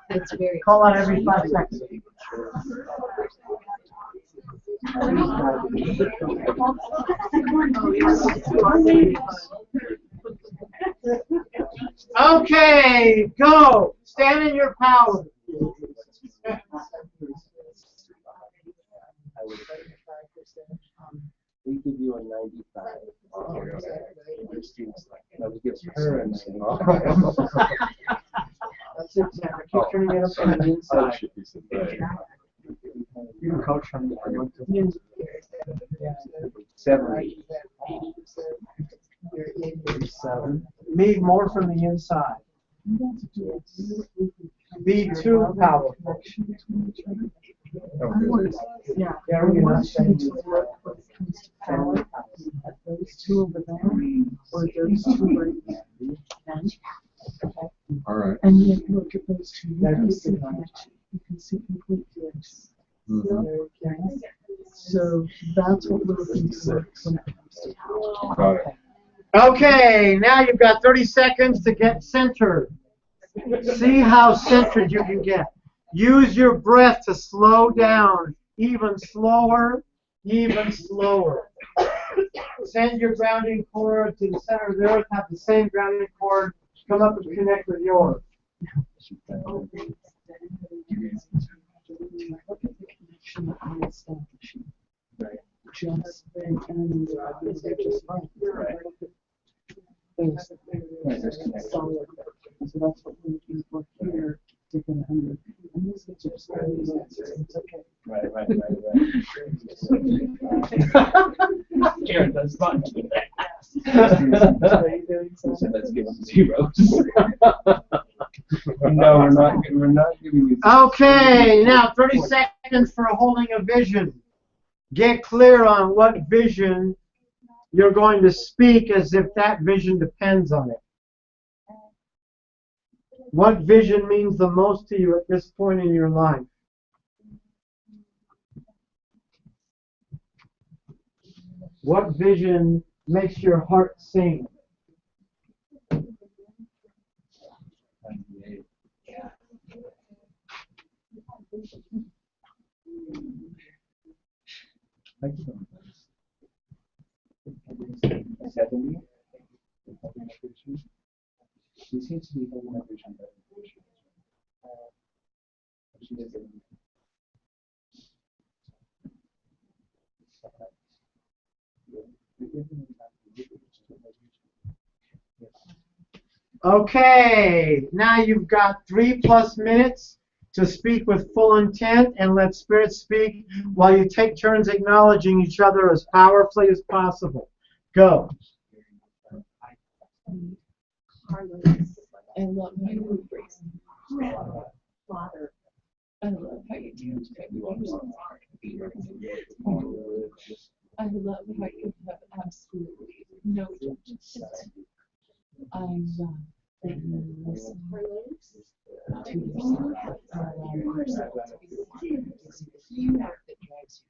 Speaker 8: It's very
Speaker 3: Call out every 5 seconds. Okay, go. Stand in your power.
Speaker 4: We give you a 95. That would give her a 95.
Speaker 3: That's it, Sarah. Keep turning it up from the inside. You can coach from the 70. 87. Need more from the inside. Be too powerful. Yeah, you're not saying
Speaker 11: those two over there, or those two right there.
Speaker 10: All right.
Speaker 11: And yet look at those two. You can see connection. You can see complete connection. Okay. So that's what we're looking for when it comes to power.
Speaker 10: Got it.
Speaker 3: Okay, now you've got 30 seconds to get centered. See how centered you can get. Use your breath to slow down, even slower, even slower. Send your grounding cord to the center of the earth, have the same grounding cord come up and connect with yours.
Speaker 11: Look at the connection that I'm establishing. Just and they're just fine. Solid. So that's what we're looking for here. Different under. And these are just it's okay.
Speaker 4: Right.
Speaker 2: Karen does not do
Speaker 4: So let's give them zeros. No, we're not giving you.
Speaker 3: Okay, now 30 seconds for holding a vision. Get clear on what vision you're going to speak as if that vision depends on it. What vision means the most to you at this point in your life? What vision makes your heart sing?
Speaker 4: She seems to be holding a vision.
Speaker 3: Okay, now you've got 3+ minutes to speak with full intent, and let Spirit speak while you take turns acknowledging each other as powerfully as possible. Go.
Speaker 16: Carlos, I love how you embrace me. Father, I love how you do I love how you have absolutely no judgment. I love that you listen to yourself and allow yourself to be the feedback that drives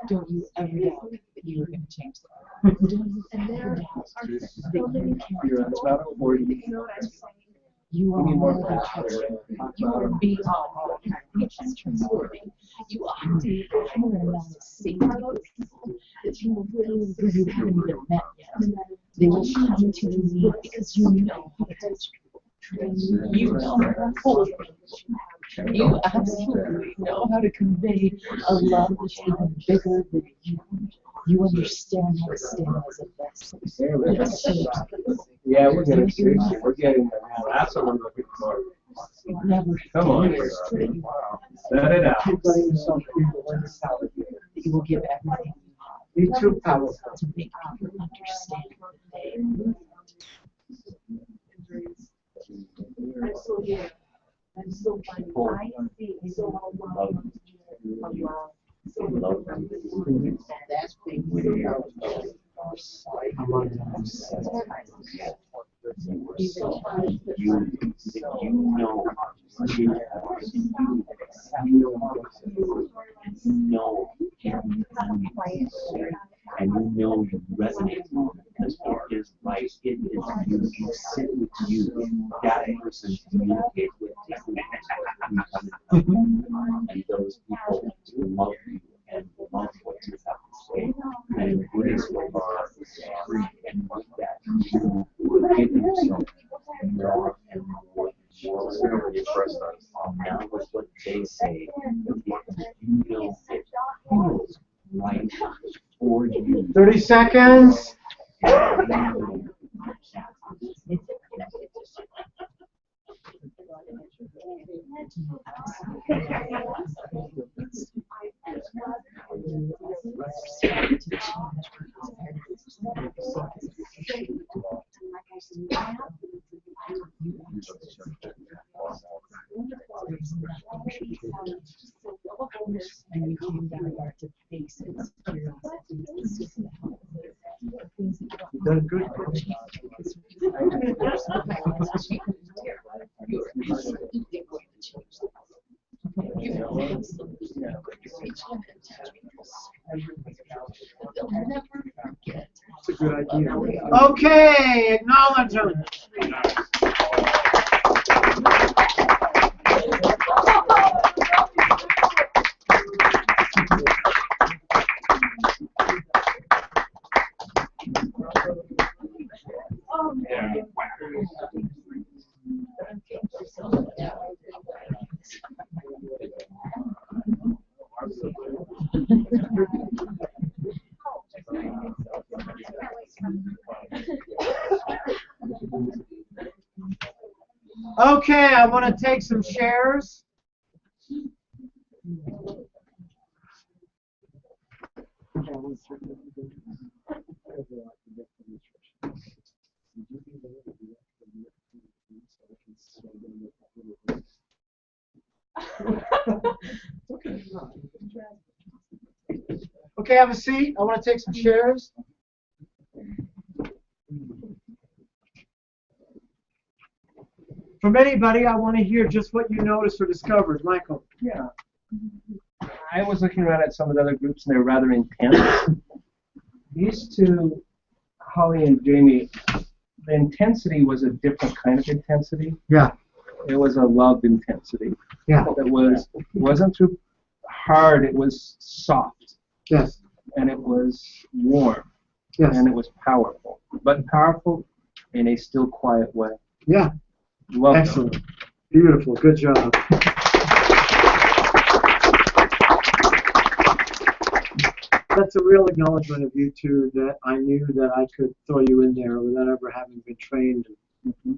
Speaker 16: Don't you ever doubt
Speaker 9: And there are so many
Speaker 4: You're about 40.
Speaker 9: You know what I'm saying?
Speaker 8: You
Speaker 4: We need
Speaker 8: are
Speaker 4: more
Speaker 8: more than
Speaker 4: pressure.
Speaker 8: you are beyond patience transforming. You operate a higher amount of safety with people that you will feel who you haven't even met yet. They will come to you because you know how to touch people. You know how to hold people. You absolutely know how to convey a love that's even bigger than you. You understand how to stand as a vessel. That serves people.
Speaker 4: Yeah, we're getting seriously. We're getting there now. That's what we're looking for.
Speaker 8: Never
Speaker 4: Come on.
Speaker 8: demonstrate
Speaker 4: Set it out.
Speaker 8: that you will give everything
Speaker 3: Be too powerful.
Speaker 8: to make people understand that they
Speaker 9: I'm so funny. I see so love.
Speaker 13: That's big.
Speaker 17: And you know you resonate because it is like it is you. You sit with you. That person communicates with you. And those people love you and love what you have to say and embrace what you are free, and with that you give yourself more and more. Now with what they say, you know it feels right for you.
Speaker 3: 30 seconds.
Speaker 8: And you came down there to face its curiosity, things that
Speaker 3: You've done good. It's a good idea. Okay, acknowledge them. Okay, I want to take some shares. Okay, have a seat. I want to take some shares. From anybody, I want to hear just what you noticed or discovered. Michael.
Speaker 4: Yeah. I was looking around at some of the other groups, and they're rather intense. These two, Holly and Jamie, the intensity was a different kind of intensity.
Speaker 3: Yeah.
Speaker 4: It was a love intensity.
Speaker 3: Yeah.
Speaker 4: It wasn't too hard. It was soft.
Speaker 3: Yes.
Speaker 4: And it was warm.
Speaker 3: Yes.
Speaker 4: And it was powerful, but powerful in a still quiet way.
Speaker 3: Yeah.
Speaker 4: Love
Speaker 3: excellent. Them. Beautiful. Good job. That's a real acknowledgement of you two that I knew that I could throw you in there without ever having been trained.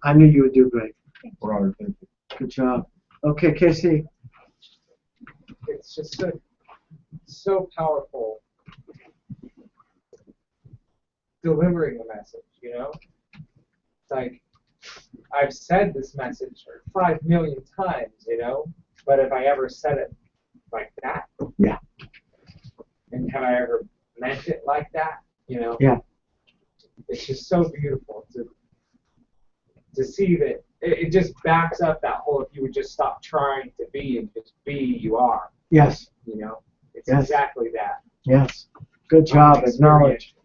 Speaker 3: I knew you would do great.
Speaker 10: We're honored. Thank you.
Speaker 3: Good job. Okay, Casey.
Speaker 2: It's just so powerful delivering a message, you know? It's like, I've said this message 5 million times, you know? But have I ever said it like that?
Speaker 3: Yeah.
Speaker 2: And have I ever meant it like that? You know?
Speaker 3: Yeah.
Speaker 2: It's just so beautiful to see that it just backs up that whole, if you would just stop trying to be and just be, you are.
Speaker 3: Yes.
Speaker 2: You know? It's
Speaker 3: yes.
Speaker 2: exactly that.
Speaker 3: Yes. Good job. Acknowledge.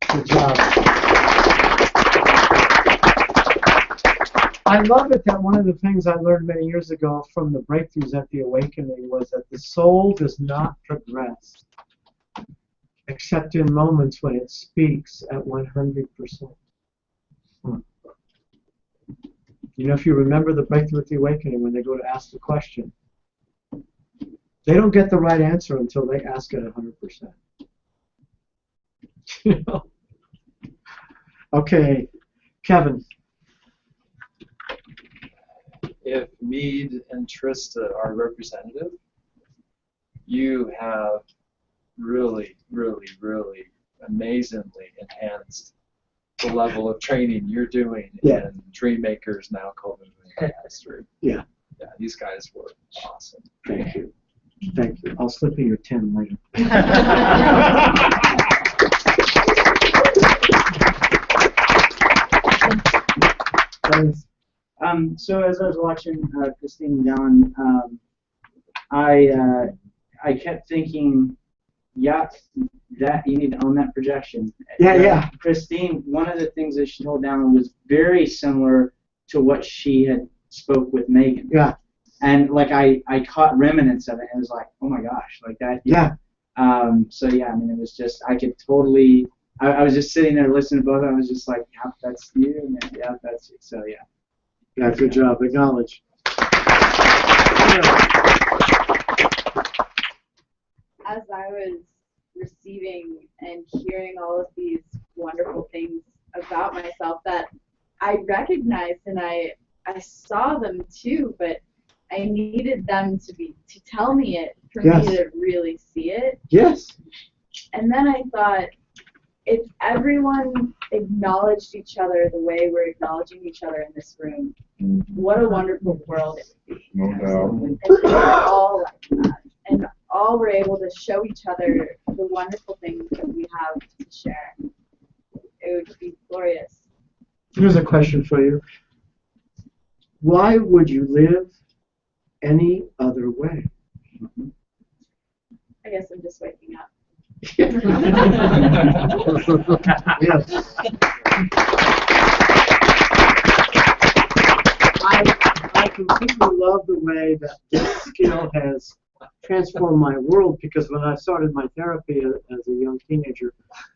Speaker 3: Good job. I love it that one of the things I learned many years ago from the breakthroughs at the awakening was that the soul does not progress except in moments when it speaks at 100%. You know, if you remember the breakthrough at the awakening, when they go to ask the question, they don't get the right answer until they ask it 100%. You know? Okay, Kevin.
Speaker 7: If Mead and Trista are representative, you have really, really, really amazingly enhanced the level of training you're doing in Dream Makers Now Cultivating Mastery.
Speaker 3: Yeah.
Speaker 7: Yeah, these guys were awesome.
Speaker 3: Thank you. Thank you. I'll slip you your 10 later.
Speaker 18: So as I was watching Christine and Dallin, I kept thinking, yeah, that you need to own that projection.
Speaker 3: Yeah.
Speaker 18: Christine, one of the things that she told Dallin was very similar to what she had spoke with Megan.
Speaker 3: Yeah.
Speaker 18: And like I caught remnants of it, and it was like, oh my gosh, like that.
Speaker 3: Yeah.
Speaker 18: So yeah, I mean, it was just I could totally. I was just sitting there listening to both. I was just like, yeah, that's you, and then, yeah, that's you. So yeah.
Speaker 3: Yeah, good job. Acknowledge.
Speaker 19: As I was receiving and hearing all of these wonderful things about myself that I recognized and I saw them too, but I needed them to tell me it for me to really see it.
Speaker 3: Yes.
Speaker 19: And then I thought, if everyone acknowledged each other the way we're acknowledging each other in this room, what a wonderful world it would be.
Speaker 6: No doubt.
Speaker 19: If we were all like that, and all were able to show each other the wonderful things that we have to share, it would be glorious.
Speaker 3: Here's a question for you. Why would you live any other way?
Speaker 19: I guess I'm just waking up.
Speaker 3: Yes. I completely love the way that this skill has transformed my world, because when I started my therapy as a young teenager,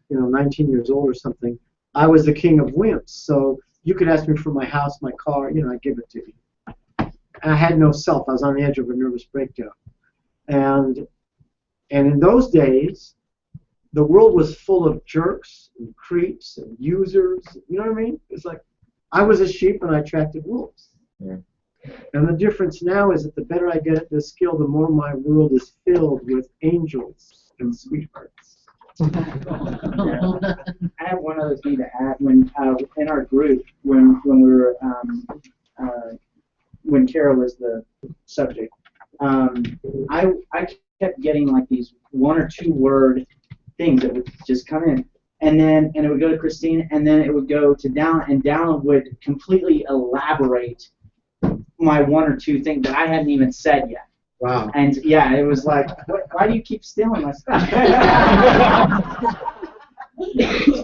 Speaker 3: 19 years old or something, I was the king of wimps. So you could ask me for my house, my car, I'd give it to you. And I had no self. I was on the edge of a nervous breakdown. And in those days, the world was full of jerks and creeps and users. You know what I mean? It's like I was a sheep and I attracted wolves.
Speaker 7: Yeah.
Speaker 3: And the difference now is that the better I get at this skill, the more my world is filled with angels and sweethearts.
Speaker 18: I have one other thing to add. When in our group, when we were when Kara was the subject, I kept getting like these 1 or 2 word things that would just come in, and it would go to Christine, and then it would go to Dallin, and Dallin would completely elaborate my 1 or 2 things that I hadn't even said yet.
Speaker 3: Wow.
Speaker 18: And yeah, it was like, why do you keep stealing my stuff?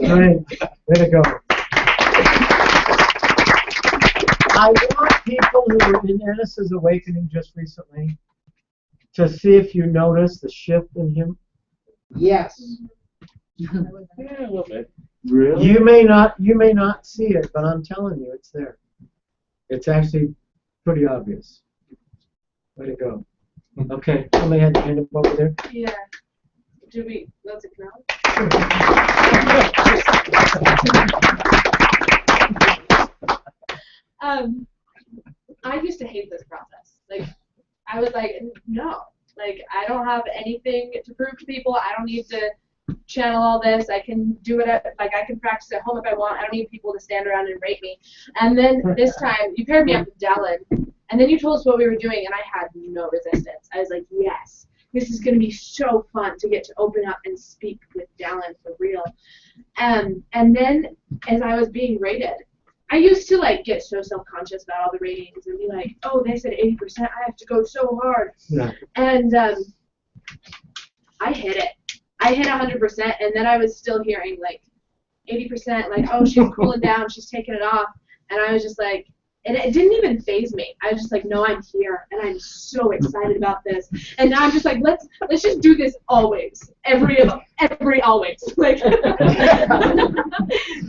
Speaker 3: Great. Way to go. I want people who were in Ennis's awakening just recently to see if you notice the shift in him.
Speaker 18: Yes.
Speaker 7: Yeah, a little bit.
Speaker 18: Really?
Speaker 3: You may not see it, but I'm telling you, it's there. It's actually pretty obvious. Way to go. Okay, somebody had to hand up over there.
Speaker 5: Yeah. Do we? Let's acknowledge. I used to hate this process. Like, I was like, no. Like, I don't have anything to prove to people. I don't need to channel all this. I can do it I can practice at home if I want. I don't need people to stand around and rate me. And then this time, you paired me up with Dallin, and then you told us what we were doing, and I had no resistance. I was like, yes, this is going to be so fun to get to open up and speak with Dallin for real. And then, as I was being rated, I used to get so self-conscious about all the ratings and be like, oh, they said 80%, I have to go so hard.
Speaker 3: Yeah.
Speaker 5: And I hit it. I hit 100%, and then I was still hearing 80%, like, oh, she's cooling down, she's taking it off. And I was just like, and it didn't even faze me. I was just like, no, I'm here, and I'm so excited about this. And now I'm just like, let's just do this always, every always, like,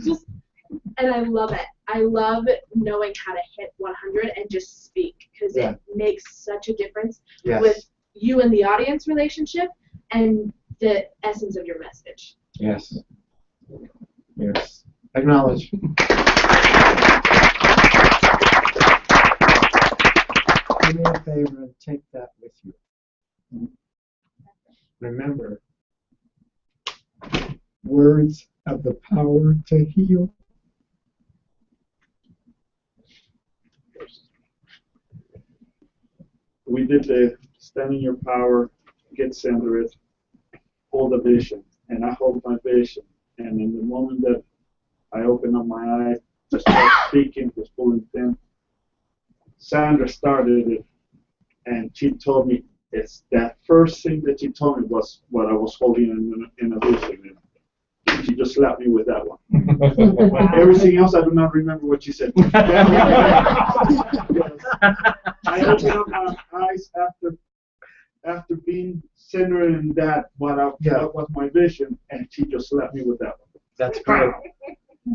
Speaker 5: just. And I love it. I love knowing how to hit 100 and just speak, because it makes such a difference with you and the audience relationship and the essence of your message.
Speaker 3: Yes. Yes. Acknowledge. Do me a favor and take that with you. Remember, words have the power to heal.
Speaker 12: We did the stand in your power, get centered, hold a vision, and I hold my vision. And in the moment that I open up my eyes, I start speaking with full intent. Sandra started it, and she told me it's that first thing that she told me was what I was holding in a vision. And she just slapped me with that one. Everything else, I do not remember what she said. I opened up my eyes after being centered in that, what was my vision, and she just slapped me with that one.
Speaker 3: That's great.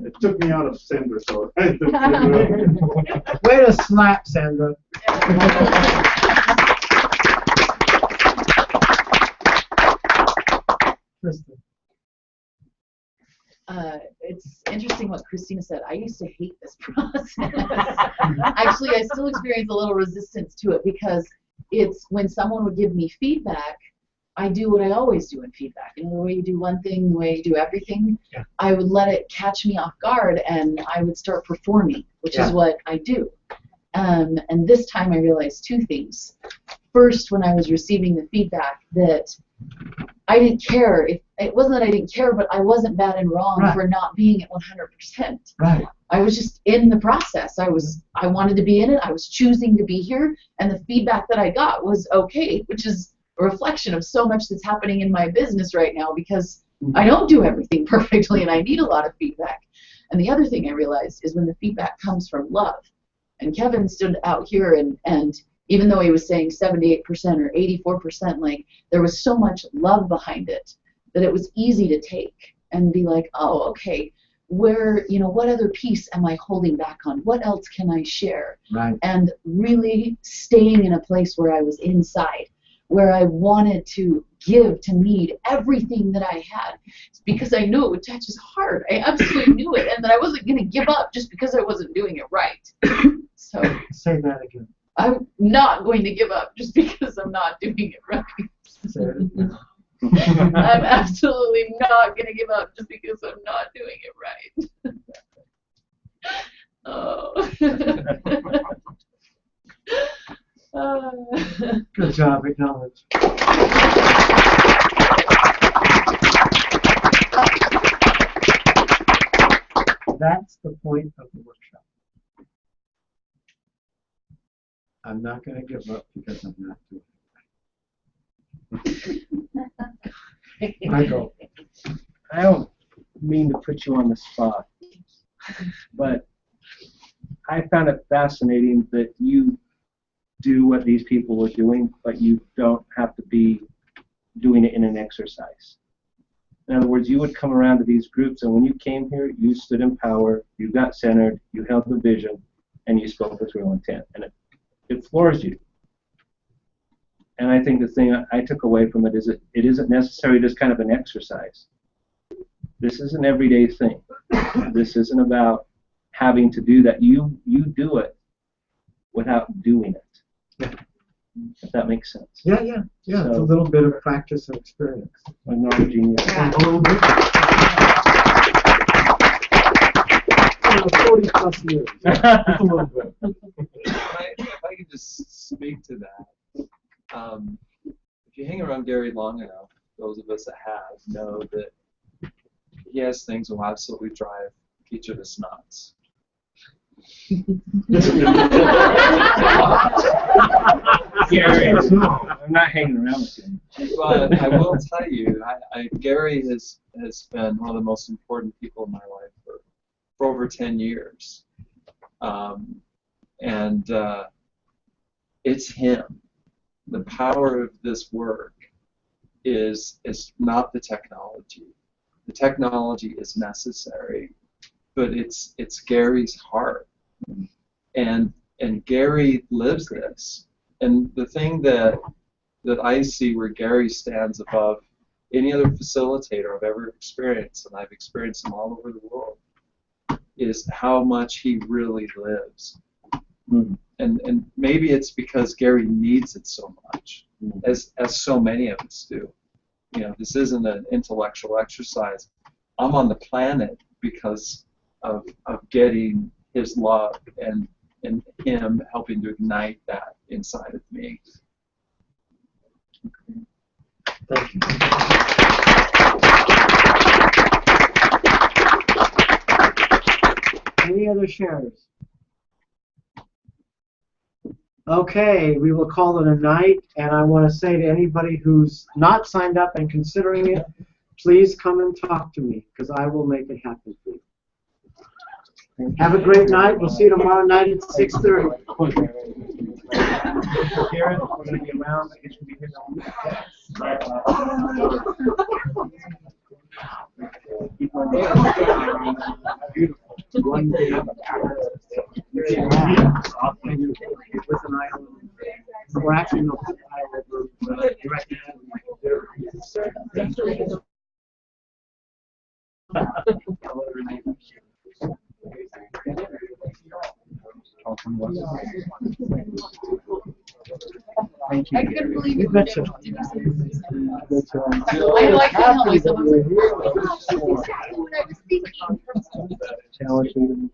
Speaker 12: It took me out of center, so.
Speaker 3: Way to slap, Sandra. Kristen.
Speaker 8: It's interesting what Christina said. I used to hate this process. Actually, I still experience a little resistance to it, because it's when someone would give me feedback, I do what I always do in feedback. You know, the way you do one thing, the way you do everything, I would let it catch me off guard, and I would start performing, which is what I do. And this time I realized two things. First, when I was receiving the feedback, that I didn't care. It wasn't that I didn't care, but I wasn't bad and wrong for not being at 100%.
Speaker 3: Right.
Speaker 8: I was just in the process. I wanted to be in it. I was choosing to be here, and the feedback that I got was okay, which is a reflection of so much that's happening in my business right now, because I don't do everything perfectly, and I need a lot of feedback. And the other thing I realized is when the feedback comes from love. And Kevin stood out here, and even though he was saying 78% or 84%, like, there was so much love behind it that it was easy to take and be like, oh, okay, where, you know, what other piece am I holding back on? What else can I share?
Speaker 3: Right.
Speaker 8: And really staying in a place where I was inside, where I wanted to give, to need everything that I had, because I knew it would touch his heart. I absolutely knew it, and that I wasn't going to give up just because I wasn't doing it right. So
Speaker 3: say that again.
Speaker 8: I'm not going to give up just because I'm not doing it right.
Speaker 3: Say it again.
Speaker 8: I'm absolutely not going to give up just because I'm not doing it right. Oh.
Speaker 3: Good job, acknowledge. That's the point of the workshop. I'm not going to give up because I'm not doing it. Michael.
Speaker 4: I don't mean to put you on the spot, but I found it fascinating that you do what these people were doing, but you don't have to be doing it in an exercise. In other words, you would come around to these groups, and when you came here, you stood in power, you got centered, you held the vision, and you spoke with real intent, and it floors you. And I think the thing I took away from it is it isn't necessarily just kind of an exercise. This is an everyday thing. This isn't about having to do that. You do it without doing it.
Speaker 3: Yeah.
Speaker 4: If that makes sense.
Speaker 3: Yeah. So, it's a little bit of practice and experience.
Speaker 4: Acknowledging you.
Speaker 3: Yeah. A little bit. 40 plus years. Just a little bit.
Speaker 7: If I could just speak to that. If you hang around Gary long enough, those of us that have know that he has things that will absolutely drive each of us nuts.
Speaker 4: Gary, I'm not hanging around with you.
Speaker 7: But I will tell you, Gary has has been one of the most important people in my life for over 10 years. It's him. The power of this work is not the technology. The technology is necessary, but it's Gary's heart, and Gary lives this. And the thing that I see where Gary stands above any other facilitator I've ever experienced, and I've experienced them all over the world, is how much he really lives. And maybe it's because Gary needs it so much, as so many of us do. You know, this isn't an intellectual exercise. I'm on the planet because of getting his love and him helping to ignite that inside of me.
Speaker 3: Thank you. Any other shares? Okay, we will call it a night, and I want to say to anybody who's not signed up and considering it, please come and talk to me, because I will make it happen for you. Have a great night. We'll see you tomorrow night at 6:30.
Speaker 4: Garrett, we're going to be around. I guess we'll be here
Speaker 3: Beautiful. One day with an island. We're actually not an island. We're directly
Speaker 4: Thank you.
Speaker 5: I couldn't believe
Speaker 3: You
Speaker 5: it.
Speaker 3: betcha.
Speaker 5: I know I can't help myself.
Speaker 4: Challenging.